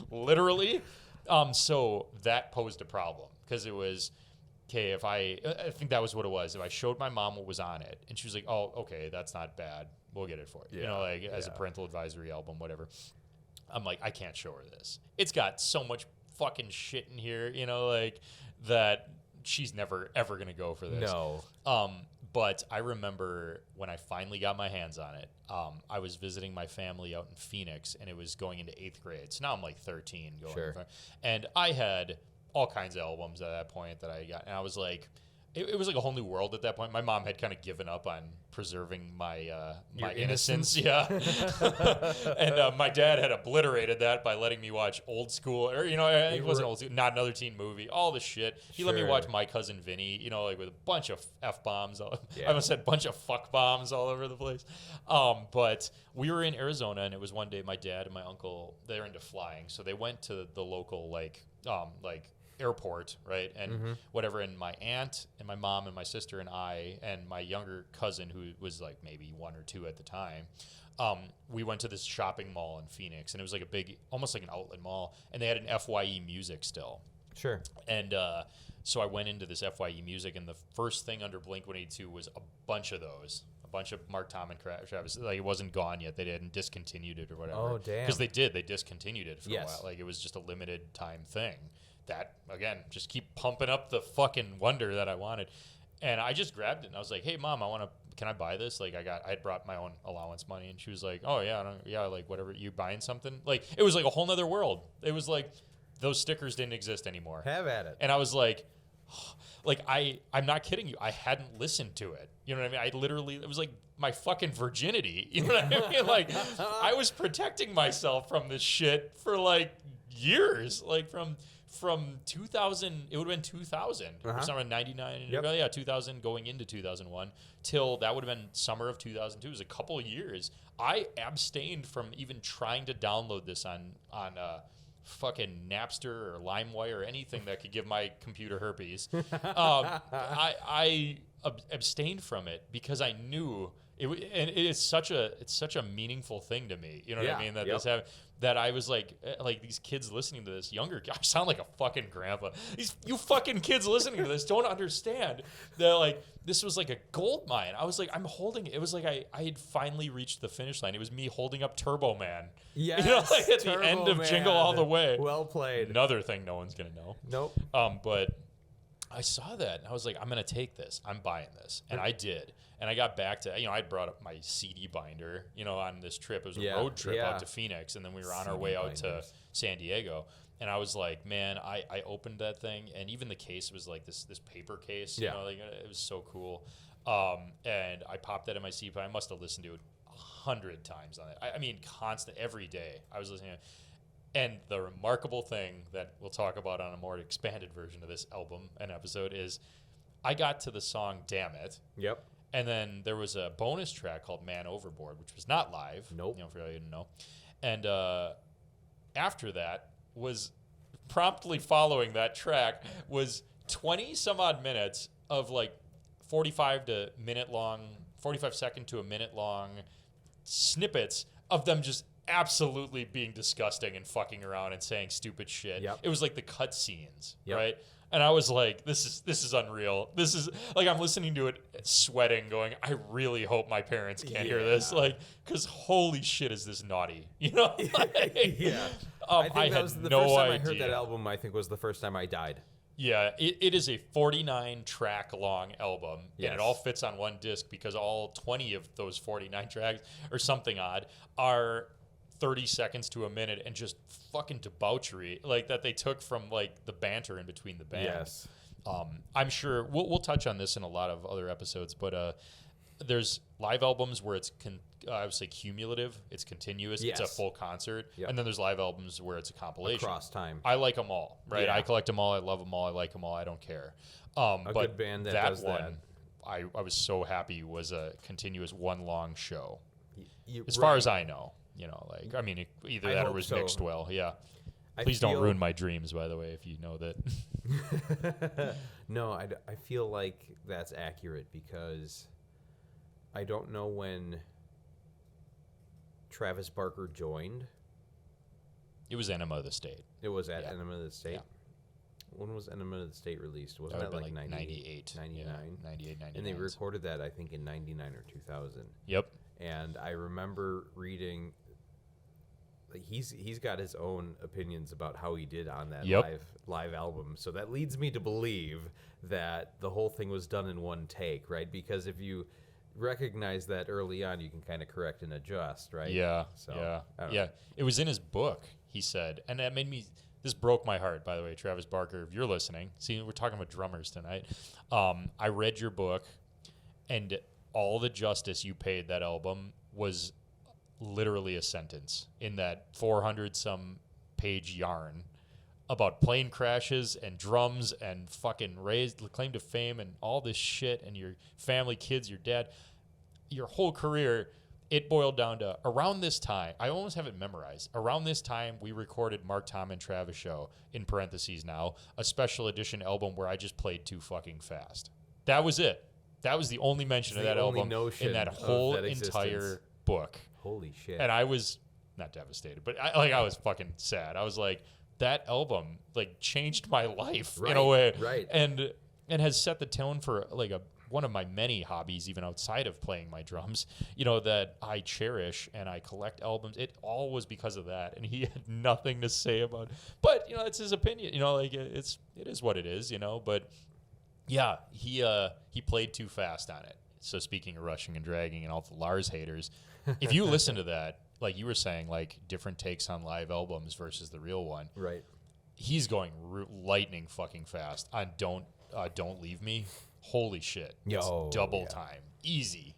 Speaker 2: Literally. So that posed a problem because it was okay. If I think that was what it was. If I showed my mom what was on it and she was like, "Oh, okay, that's not bad. We'll get it for you."
Speaker 1: Yeah.
Speaker 2: As a parental advisory album, whatever. I'm like, I can't show her this. It's got so much fucking shit in here, that she's never ever gonna go for this.
Speaker 1: No.
Speaker 2: But I remember when I finally got my hands on it, I was visiting my family out in Phoenix, and it was going into 8th grade. So now I'm like 13 going.
Speaker 1: Sure.
Speaker 2: And I had all kinds of albums at that point that I got, and I was like, it was like a whole new world at that point. My mom had kind of given up on preserving my innocence. Yeah. And my dad had obliterated that by letting me watch Old School, or, it wasn't Old School, Not Another Teen Movie, all the shit. He let me watch My Cousin Vinny, with a bunch of F-bombs. I almost said bunch of fuck bombs all over the place. But we were in Arizona, and it was one day my dad and my uncle, they're into flying. So they went to the local, airport, right? And whatever. And my aunt and my mom and my sister and I and my younger cousin, who was like maybe 1 or 2 at the time, we went to this shopping mall in Phoenix, and it was like a big, almost like an outlet mall, and they had an FYE music still.
Speaker 1: Sure.
Speaker 2: And so I went into this FYE music, and the first thing under Blink-182 was a bunch of those. A bunch of Mark Tom and Travis. Like, it wasn't gone yet. They hadn't discontinued it or whatever.
Speaker 1: Oh, damn.
Speaker 2: Because they discontinued it for a while. Like, it was just a limited time thing. That, again, just keep pumping up the fucking wonder that I wanted. And I just grabbed it, and I was like, hey, Mom, can I buy this? Like, I had brought my own allowance money, and she was like, oh, yeah, like, whatever, you buying something? Like, it was like a whole nother world. It was like, those stickers didn't exist anymore.
Speaker 1: Have at it.
Speaker 2: And I was like, I'm not kidding you. I hadn't listened to it. You know what I mean? It was like my fucking virginity. You know what I mean? Like, I was protecting myself from this shit for, like, years. Like, from 2000, it would have been 2000, or somewhere 99, 2000 going into 2001, till that would have been summer of 2002. It was a couple of years. I abstained from even trying to download this on fucking Napster or LimeWire or anything that could give my computer herpes. I abstained from it because I knew and it's such a meaningful thing to me. You know what I mean? That this happened. That I was like these kids listening to this, younger guys, I sound like a fucking grandpa. You fucking kids listening to this don't understand that, like, this was like a gold mine. I was like, I'm holding it. It was like I had finally reached the finish line. It was me holding up Turbo Man.
Speaker 1: Yes,
Speaker 2: like at the end of Jingle All the Way.
Speaker 1: Well played.
Speaker 2: Another thing no one's gonna know.
Speaker 1: Nope.
Speaker 2: But I saw that and I was like, I'm gonna take this. I'm buying this, and I did. And I got back to, I brought up my CD binder, on this trip. It was a road trip out to Phoenix, and then we were on our way out to San Diego. And I was like, man, I opened that thing, and even the case was like this paper case. It was so cool. And I popped that in my CD player. I must have listened to it 100 times on it. I mean, constant, every day I was listening to it. And the remarkable thing that we'll talk about on a more expanded version of this album and episode is I got to the song Damn It.
Speaker 1: Yep.
Speaker 2: And then there was a bonus track called Man Overboard, which was not live.
Speaker 1: Nope.
Speaker 2: For all you didn't know. And after that was promptly following that track was 20 some odd minutes of like 45 second to a minute long snippets of them just absolutely being disgusting and fucking around and saying stupid shit.
Speaker 1: Yep.
Speaker 2: It was like the cut scenes, right? And I was like, this is unreal. This is like, I'm listening to it sweating going, I really hope my parents can't hear this. Like, because holy shit, is this naughty? Like,
Speaker 1: I think that was the first time I
Speaker 2: idea.
Speaker 1: heard that album, I think was the first time I died.
Speaker 2: Yeah, it is a 49 track long album, and it all fits on one disc because all 20 of those 49 tracks or something odd are 30 seconds to a minute and just fucking debauchery like that they took from like the banter in between the band.
Speaker 1: Yes.
Speaker 2: I'm sure we'll touch on this in a lot of other episodes, but there's live albums where it's I would say cumulative, it's continuous, it's a full concert, and then there's live albums where it's a compilation
Speaker 1: across time.
Speaker 2: I like them all, right? I collect them all, I love them all, I like them all, I don't care. But
Speaker 1: good band that does
Speaker 2: one,
Speaker 1: that.
Speaker 2: I was so happy was a continuous one long show, as
Speaker 1: right.
Speaker 2: far as I know. Like, I mean, either that or was mixed well. Yeah. Please don't ruin my dreams, by the way, if you know that.
Speaker 1: No, I feel like that's accurate because I don't know when Travis Barker joined.
Speaker 2: It was Enema of the State.
Speaker 1: It was at Enema of the State? Yeah. When was Enema of the State released? Wasn't that like 98? 99? Yeah, 98, 99. And they recorded that, I think, in 99 or 2000.
Speaker 2: Yep.
Speaker 1: And I remember reading... Like he's got his own opinions about how he did on that live album. So that leads me to believe that the whole thing was done in one take, right? Because if you recognize that early on, you can kind of correct and adjust, right?
Speaker 2: Yeah. So, yeah. It was in his book, he said. And that made me... This broke my heart, by the way, Travis Barker, if you're listening. See, we're talking about drummers tonight. I read your book, and all the justice you paid that album was... literally a sentence in that 400-some page yarn about plane crashes and drums and fucking raised claim to fame and all this shit and your family, kids, your dad, your whole career. It boiled down to around this time. I almost have it memorized. Around this time, we recorded Mark, Tom, and Travis Show, in parentheses now, a special edition album where I just played too fucking fast. That was it. That was the only mention of that album in that whole entire book.
Speaker 1: Holy shit.
Speaker 2: And I was not devastated, but I was fucking sad. I was like, that album like changed my life in a way.
Speaker 1: Right.
Speaker 2: And has set the tone for like one of my many hobbies, even outside of playing my drums, that I cherish and I collect albums. It all was because of that. And he had nothing to say about it. But, it's his opinion, it is what it is, but yeah, he played too fast on it. So speaking of rushing and dragging and all the Lars haters, if you listen to that, like you were saying, like different takes on live albums versus the real one,
Speaker 1: right?
Speaker 2: He's going lightning fucking fast on "Don't Leave Me." Holy shit! It's double time, easy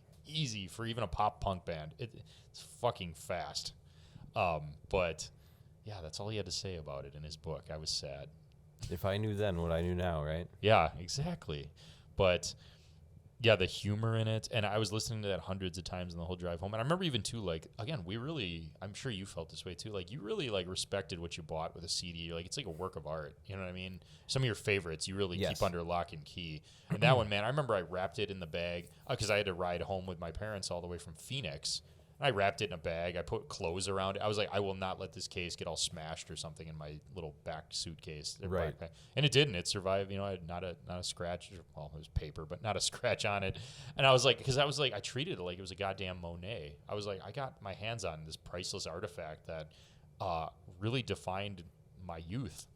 Speaker 2: for even a pop punk band. It's fucking fast. But yeah, that's all he had to say about it in his book. I was sad.
Speaker 1: If I knew then what I knew now, right?
Speaker 2: Yeah, exactly. But. Yeah, the humor in it. And I was listening to that hundreds of times in the whole drive home. And I remember even, too, like, again, I'm sure you felt this way, too. Like, you really, like, respected what you bought with a CD. Like, it's like a work of art. You know what I mean? Some of your favorites you really keep under lock and key. And that one, man, I remember I wrapped it in the bag because I had to ride home with my parents all the way from Phoenix. I wrapped it in a bag. I put clothes around it. I was like, I will not let this case get all smashed or something in my little back suitcase.
Speaker 1: Right.
Speaker 2: Backpack. And it didn't. It survived. I had not a scratch. Well, it was paper, but not a scratch on it. And I was like, I treated it like it was a goddamn Monet. I was like, I got my hands on this priceless artifact that really defined my youth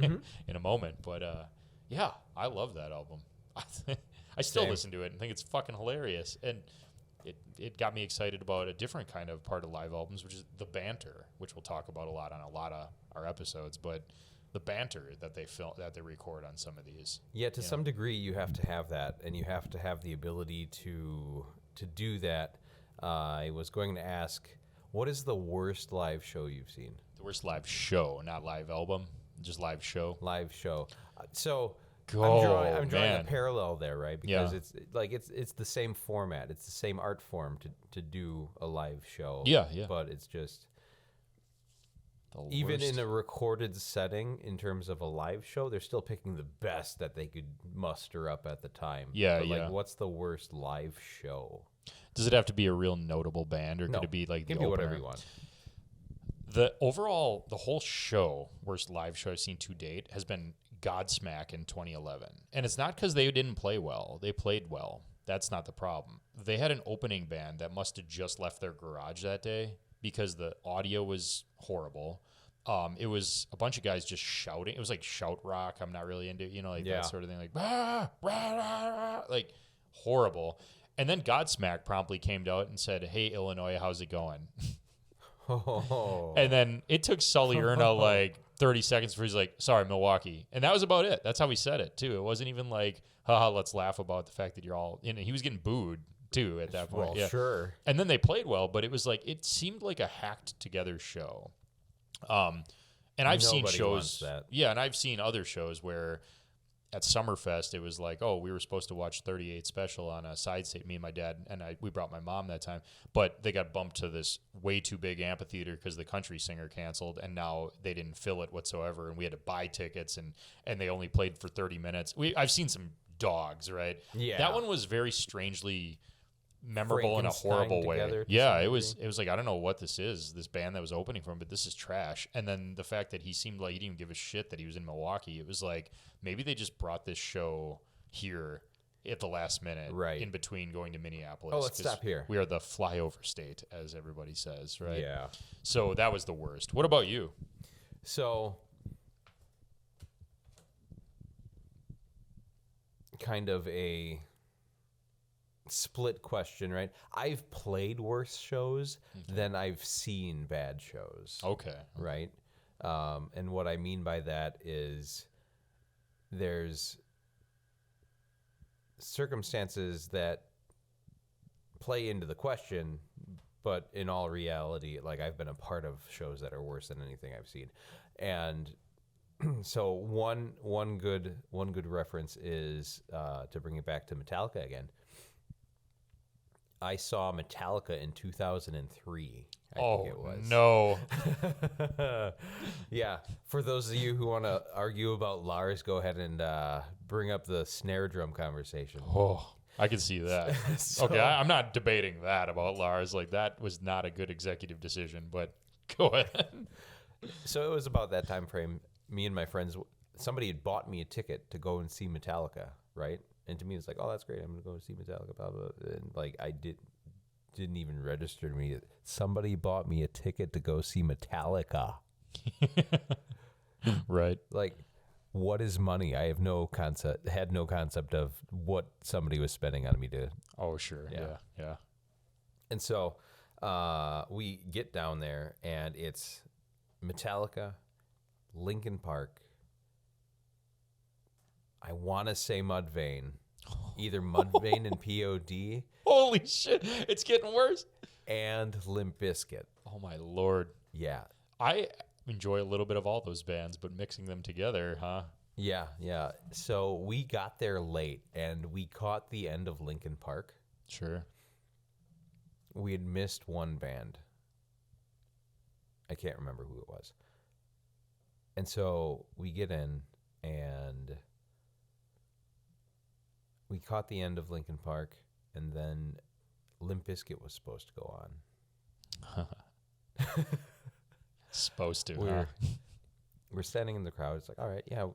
Speaker 2: in a moment. But yeah, I love that album. I still listen to it and think it's fucking hilarious. And it got me excited about a different kind of part of live albums, which is the banter, which we'll talk about a lot on a lot of our episodes, but the banter that they record on some of these.
Speaker 1: Yeah, to some degree you have to have that, and you have to have the ability to do that. I was going to ask, what is the worst live show you've seen?
Speaker 2: The worst live show, not live album, just live show.
Speaker 1: Live show. I'm drawing a parallel there, right? Because it's the same format. It's the same art form to do a live show.
Speaker 2: Yeah.
Speaker 1: But it's just even in a recorded setting, in terms of a live show, they're still picking the best that they could muster up at the time.
Speaker 2: Yeah,
Speaker 1: but
Speaker 2: yeah.
Speaker 1: What's the worst live show?
Speaker 2: Does it have to be a real notable band, or could it be like the opener?
Speaker 1: Whatever you want.
Speaker 2: The whole show, worst live show I've seen to date, has been Godsmack in 2011. And it's not because they didn't play well. They played well. That's not the problem. They had an opening band that must have just left their garage that day because the audio was horrible. It was a bunch of guys just shouting. It was like shout rock. I'm not really into, that sort of thing. Like, rah, rah, rah, rah, like horrible. And then Godsmack promptly came out and said, "Hey, Illinois, how's it going?" And then it took Sully Erna like 30 seconds before he's like, "Sorry, Milwaukee." And that was about it. That's how he said it, too. It wasn't even like, haha, let's laugh about the fact that you're all in it. He was getting booed, too, at that point.
Speaker 1: Well, sure.
Speaker 2: And then they played well, but it was like, it seemed like a hacked together show. And I've seen shows.
Speaker 1: That.
Speaker 2: Yeah, and I've seen other shows where at Summerfest, it was like, oh, we were supposed to watch 38 Special on a side stage. Me and my dad, and we brought my mom that time. But they got bumped to this way too big amphitheater because the country singer canceled, and now they didn't fill it whatsoever. And we had to buy tickets, and they only played for 30 minutes. I've seen some dogs, right?
Speaker 1: Yeah.
Speaker 2: That one was very strangely memorable in a horrible way.
Speaker 1: Yeah,
Speaker 2: it was like, I don't know what this is, this band that was opening for him, but this is trash. And then the fact that he seemed like he didn't even give a shit that he was in Milwaukee, it was like maybe they just brought this show here at the last minute,
Speaker 1: right,
Speaker 2: in between going to Minneapolis.
Speaker 1: Oh, let's stop here.
Speaker 2: We are the flyover state, as everybody says, right?
Speaker 1: Yeah.
Speaker 2: So that was the worst. What about you?
Speaker 1: So kind of a split question, right? I've played worse shows than I've seen bad shows.
Speaker 2: Okay.
Speaker 1: Right? And what I mean by that is there's circumstances that play into the question, but in all reality, like, I've been a part of shows that are worse than anything I've seen. And so one good reference is to bring it back to Metallica again. I saw Metallica in 2003. I think it was.
Speaker 2: No.
Speaker 1: Yeah. For those of you who want to argue about Lars, go ahead and bring up the snare drum conversation.
Speaker 2: Oh, I can see that. Okay, I'm not debating that about Lars. Like, that was not a good executive decision, but go ahead.
Speaker 1: So it was about that time frame. Me and my friends, somebody had bought me a ticket to go and see Metallica, right? And to me, it's like, oh, that's great. I'm going to go see Metallica, blah, blah. And, like, I didn't even register to me. Somebody bought me a ticket to go see Metallica.
Speaker 2: Right.
Speaker 1: Like, what is money? I had no concept of what somebody was spending on me to.
Speaker 2: Oh, sure. Yeah.
Speaker 1: And so we get down there, and it's Metallica, Linkin Park, I want to say Mudvayne. Either Mudvayne and POD.
Speaker 2: Holy shit. It's getting worse.
Speaker 1: And Limp Bizkit.
Speaker 2: Oh, my Lord.
Speaker 1: Yeah.
Speaker 2: I enjoy a little bit of all those bands, but mixing them together, huh?
Speaker 1: Yeah. So we got there late, and we caught the end of Linkin Park.
Speaker 2: Sure.
Speaker 1: We had missed one band. I can't remember who it was. And so we get in, and we caught the end of Linkin Park, and then Limp Bizkit was supposed to go on.
Speaker 2: Supposed to,
Speaker 1: We're standing in the crowd. It's like, all right, yeah.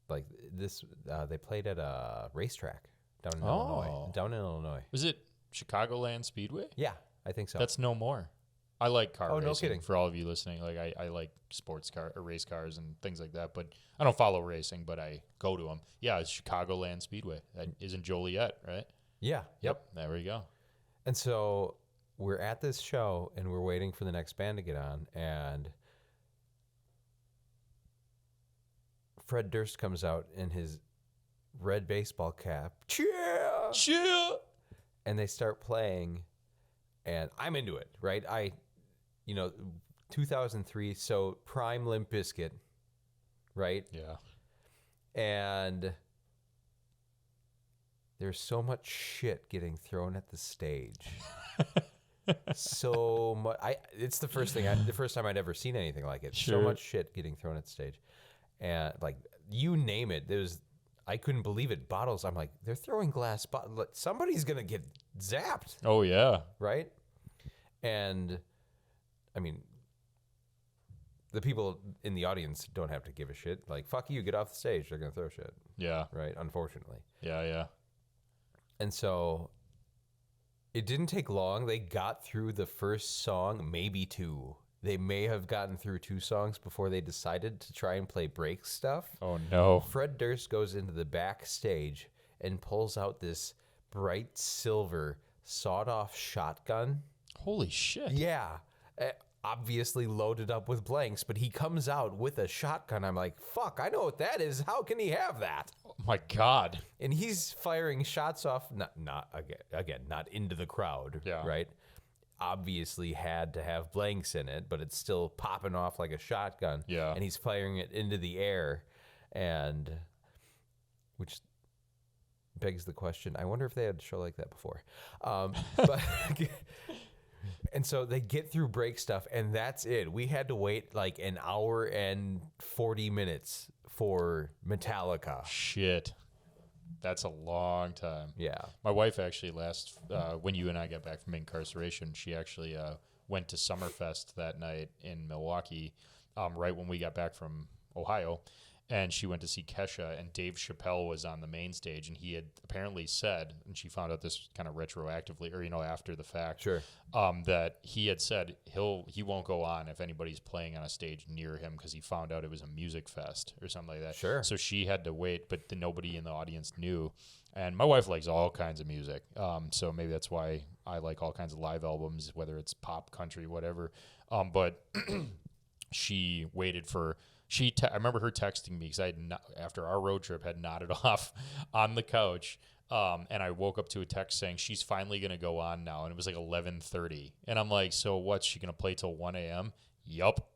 Speaker 1: Like this, they played at a racetrack down in Illinois.
Speaker 2: Was it Chicagoland Speedway?
Speaker 1: Yeah, I think so.
Speaker 2: That's no more. I like car racing.
Speaker 1: No kidding.
Speaker 2: For all of you listening, like I like sports car or race cars and things like that, but I don't follow racing, but I go to them. Yeah, it's Chicagoland Speedway. That is in Joliet, right?
Speaker 1: Yeah. Yep.
Speaker 2: There we go.
Speaker 1: And so we're at this show, and we're waiting for the next band to get on, and Fred Durst comes out in his red baseball cap. Cheer! And they start playing, and I'm into it, right? 2003, so prime Limp Bizkit, right?
Speaker 2: Yeah.
Speaker 1: And there's so much shit getting thrown at the stage. So much. It's the first time I'd ever seen anything like it.
Speaker 2: Sure.
Speaker 1: So much shit getting thrown at the stage, and like, you name it. I couldn't believe it. Bottles. I'm like, they're throwing glass bottles. Somebody's gonna get zapped.
Speaker 2: Oh yeah.
Speaker 1: Right. And I mean, the people in the audience don't have to give a shit. Like, fuck you, get off the stage. They're gonna throw shit.
Speaker 2: Yeah.
Speaker 1: Right. Unfortunately.
Speaker 2: Yeah.
Speaker 1: And so it didn't take long. They got through the first song, maybe two. They may have gotten through two songs before they decided to try and play break stuff.
Speaker 2: Oh, no.
Speaker 1: Fred Durst goes into the backstage and pulls out this bright silver sawed-off shotgun.
Speaker 2: Holy shit.
Speaker 1: Yeah. Obviously loaded up with blanks, but he comes out with a shotgun. I'm like, fuck, I know what that is. How can he have that?
Speaker 2: Oh, my God.
Speaker 1: And he's firing shots off, not into the crowd,
Speaker 2: yeah.
Speaker 1: Right? Obviously had to have blanks in it, but it's still popping off like a shotgun.
Speaker 2: Yeah.
Speaker 1: And he's firing it into the air. And which begs the question, I wonder if they had a show like that before. But and so they get through break stuff, and that's it. We had to wait like an hour and 40 minutes for Metallica.
Speaker 2: Shit. That's a long time.
Speaker 1: Yeah.
Speaker 2: My wife actually when you and I got back from incarceration, she actually went to Summerfest that night in Milwaukee, right when we got back from Ohio. And she went to see Kesha, and Dave Chappelle was on the main stage, and he had apparently said, and she found out this kind of retroactively, or after the fact,
Speaker 1: Sure.
Speaker 2: that he had said he won't go on if anybody's playing on a stage near him because he found out it was a music fest or something like that.
Speaker 1: Sure.
Speaker 2: So she had to wait, but nobody in the audience knew. And my wife likes all kinds of music, so maybe that's why I like all kinds of live albums, whether it's pop, country, whatever. But she waited for. I remember her texting me because after our road trip, had nodded off on the couch, and I woke up to a text saying she's finally going to go on now, and it was like 11:30, and I'm like, so what's she going to play till 1 a.m.? Yup.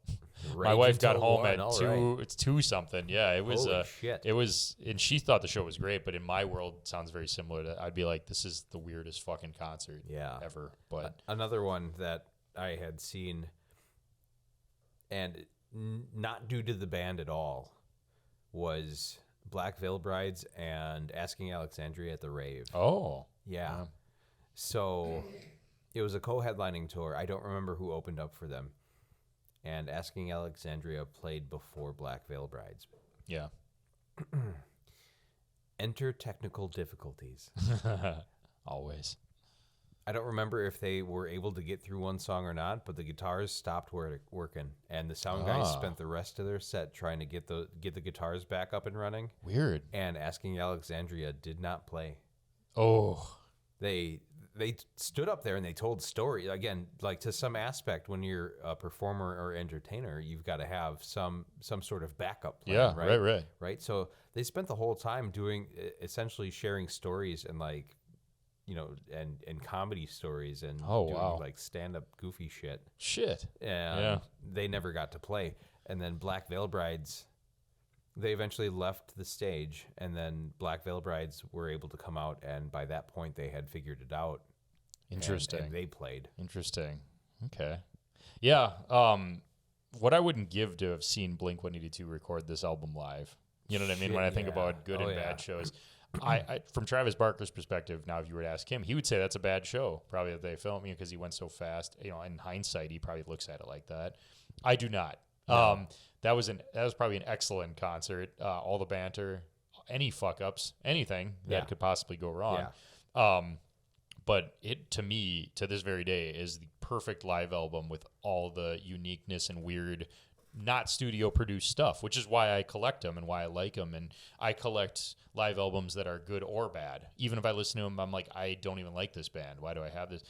Speaker 2: My wife got home at 2. Right. It's 2 something. Yeah, it was.
Speaker 1: Shit.
Speaker 2: It was, and she thought the show was great, but in my world, it sounds very similar to. I'd be like, this is the weirdest fucking concert, ever. But
Speaker 1: another one that I had seen, and not due to the band at all, was Black Veil Brides and Asking Alexandria at the Rave.
Speaker 2: Oh.
Speaker 1: Yeah. So it was a co-headlining tour. I don't remember who opened up for them. And Asking Alexandria played before Black Veil Brides.
Speaker 2: Yeah. Enter
Speaker 1: technical difficulties.
Speaker 2: Always.
Speaker 1: I don't remember if they were able to get through one song or not, but the guitars stopped working, and the sound guys spent the rest of their set trying to get the guitars back up and running.
Speaker 2: Weird.
Speaker 1: And Asking Alexandria did not play.
Speaker 2: Oh.
Speaker 1: They stood up there and they told story. Again, like to some aspect, when you're a performer or entertainer, you've got to have some sort of backup plan.
Speaker 2: Yeah,
Speaker 1: right.
Speaker 2: Right.
Speaker 1: So they spent the whole time doing, essentially sharing stories and like, and comedy stories and doing like stand-up goofy shit. And they never got to play. And then Black Veil Brides, they eventually left the stage, and then Black Veil Brides were able to come out, and by that point they had figured it out.
Speaker 2: Interesting.
Speaker 1: And they played.
Speaker 2: Interesting. Okay. Yeah. What I wouldn't give to have seen Blink-182 record this album live. You know what I mean? When I think about good and bad shows. I from Travis Barker's perspective, now if you were to ask him, he would say that's a bad show, probably, that they filmed, because he went so fast. In hindsight, he probably looks at it like that. I do not. No. That was probably an excellent concert. All the banter, any fuck ups, anything that could possibly go wrong. Yeah. But it, to me, to this very day, is the perfect live album with all the uniqueness and weird, not studio produced stuff, which is why I collect them and why I like them. And I collect live albums that are good or bad. Even if I listen to them, I'm like, I don't even like this band. Why do I have this?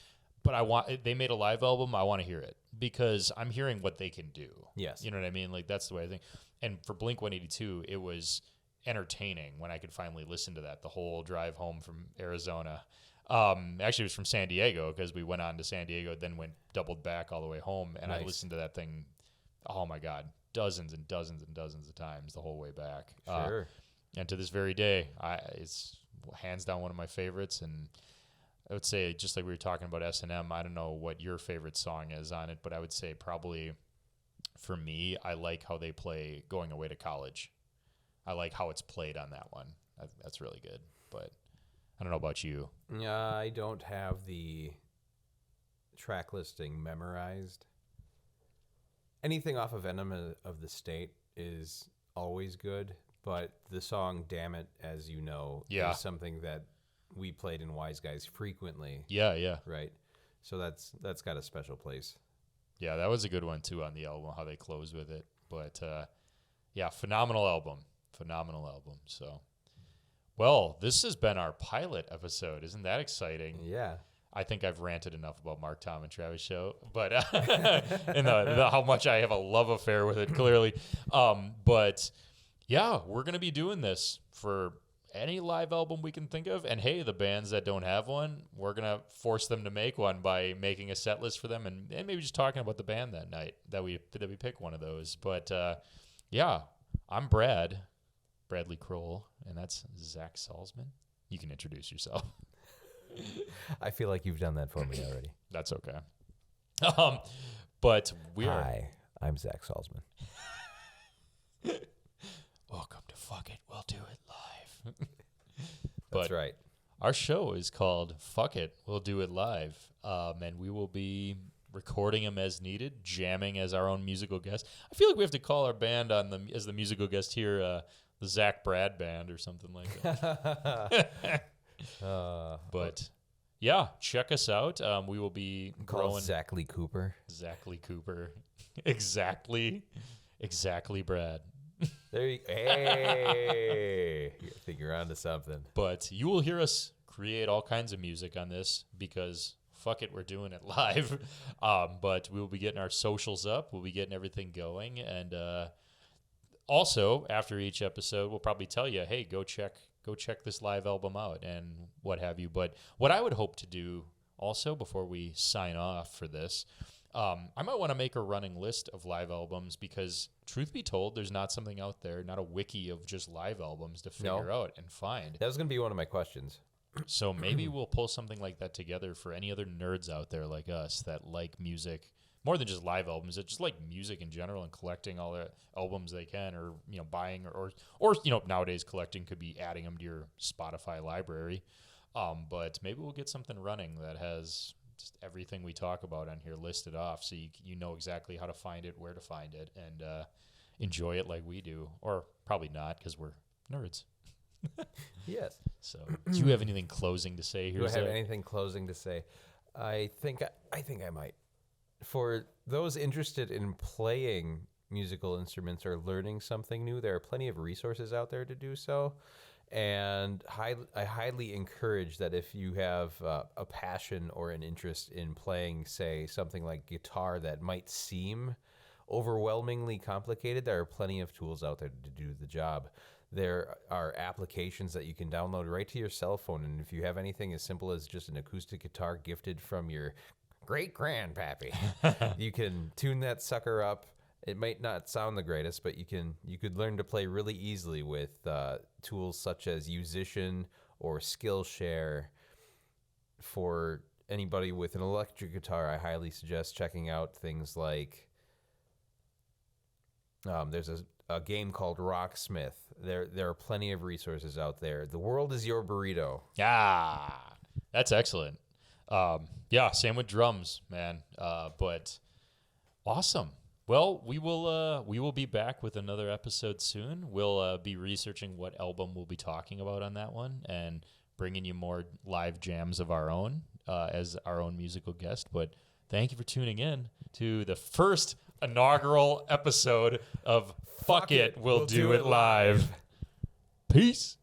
Speaker 2: But they made a live album. I want to hear it because I'm hearing what they can do.
Speaker 1: Yes.
Speaker 2: You know what I mean? Like, that's the way I think. And for Blink-182, it was entertaining when I could finally listen to that the whole drive home from Arizona. Actually, it was from San Diego, because we went on to San Diego, then doubled back all the way home. And I listened to that thing, oh my God, dozens and dozens and dozens of times the whole way back.
Speaker 1: Sure.
Speaker 2: And to this very day, it's hands down one of my favorites. And I would say, just like we were talking about S&M, I don't know what your favorite song is on it, but I would say probably for me, I like how they play Going Away to College. I like how it's played on that one. That's really good. But I don't know about you.
Speaker 1: I don't have the track listing memorized. Anything off of Enema of the State is always good, but the song Damn It, as you know, is something that we played in Wise Guys frequently.
Speaker 2: Yeah.
Speaker 1: Right? So that's got a special place.
Speaker 2: Yeah, that was a good one, too, on the album, how they closed with it. But, phenomenal album. So, well, this has been our pilot episode. Isn't that exciting?
Speaker 1: Yeah.
Speaker 2: I think I've ranted enough about Mark, Tom, and Travis show, but and how much I have a love affair with it, clearly. But yeah, we're going to be doing this for any live album we can think of. And hey, the bands that don't have one, we're going to force them to make one by making a set list for them and maybe just talking about the band that night that we pick one of those. But yeah, I'm Brad. Bradley Kroll, and that's Zach Salzman. You can introduce yourself.
Speaker 1: I feel like you've done that for me already.
Speaker 2: That's okay. But
Speaker 1: Hi, I'm Zach Salzman.
Speaker 2: Welcome to Fuck It, We'll Do It Live.
Speaker 1: That's right.
Speaker 2: Our show is called Fuck It, We'll Do It Live, and we will be recording them as needed, jamming as our own musical guest. I feel like we have to call our band as the musical guest here, the Zac Brad Band or something like that. But yeah, check us out. We will be growing.
Speaker 1: Zach Lee Cooper.
Speaker 2: Zach Lee Cooper. Exactly, Brad.
Speaker 1: There you Hey, I think you're onto something.
Speaker 2: But you will hear us create all kinds of music on this because fuck it, we're doing it live. But we will be getting our socials up. We'll be getting everything going. And also, after each episode, we'll probably tell you, hey, go check this live album out and what have you. But what I would hope to do also before we sign off for this, I might want to make a running list of live albums because, truth be told, there's not something out there, not a wiki of just live albums to figure out and find.
Speaker 1: That was going to be one of my questions.
Speaker 2: So maybe we'll pull something like that together for any other nerds out there like us that like music more than just live albums, that just like music in general and collecting all the albums they can, or buying or nowadays collecting could be adding them to your Spotify library. But maybe we'll get something running that has just everything we talk about on here listed off, so you know exactly how to find it, where to find it, and enjoy it like we do, or probably not because we're nerds.
Speaker 1: Yes.
Speaker 2: So, do you have anything closing to say here?
Speaker 1: Do I have anything closing to say? I think I might. For those interested in playing musical instruments or learning something new, there are plenty of resources out there to do so. And I highly encourage that if you have a passion or an interest in playing, say, something like guitar that might seem overwhelmingly complicated, there are plenty of tools out there to do the job. There are applications that you can download right to your cell phone. And if you have anything as simple as just an acoustic guitar gifted from your great-grandpappy, you can tune that sucker up. It might not sound the greatest, but you could learn to play really easily with tools such as Musician or Skillshare. For anybody with an electric guitar, I highly suggest checking out things like there's a game called Rocksmith. There are plenty of resources out there. The world is your burrito.
Speaker 2: Yeah, that's excellent. Yeah, same with drums, man. But awesome. Well, we will be back with another episode soon. We'll be researching what album we'll be talking about on that one and bringing you more live jams of our own as our own musical guest. But thank you for tuning in to the first inaugural episode of Fuck It, We'll Do It Live. Peace.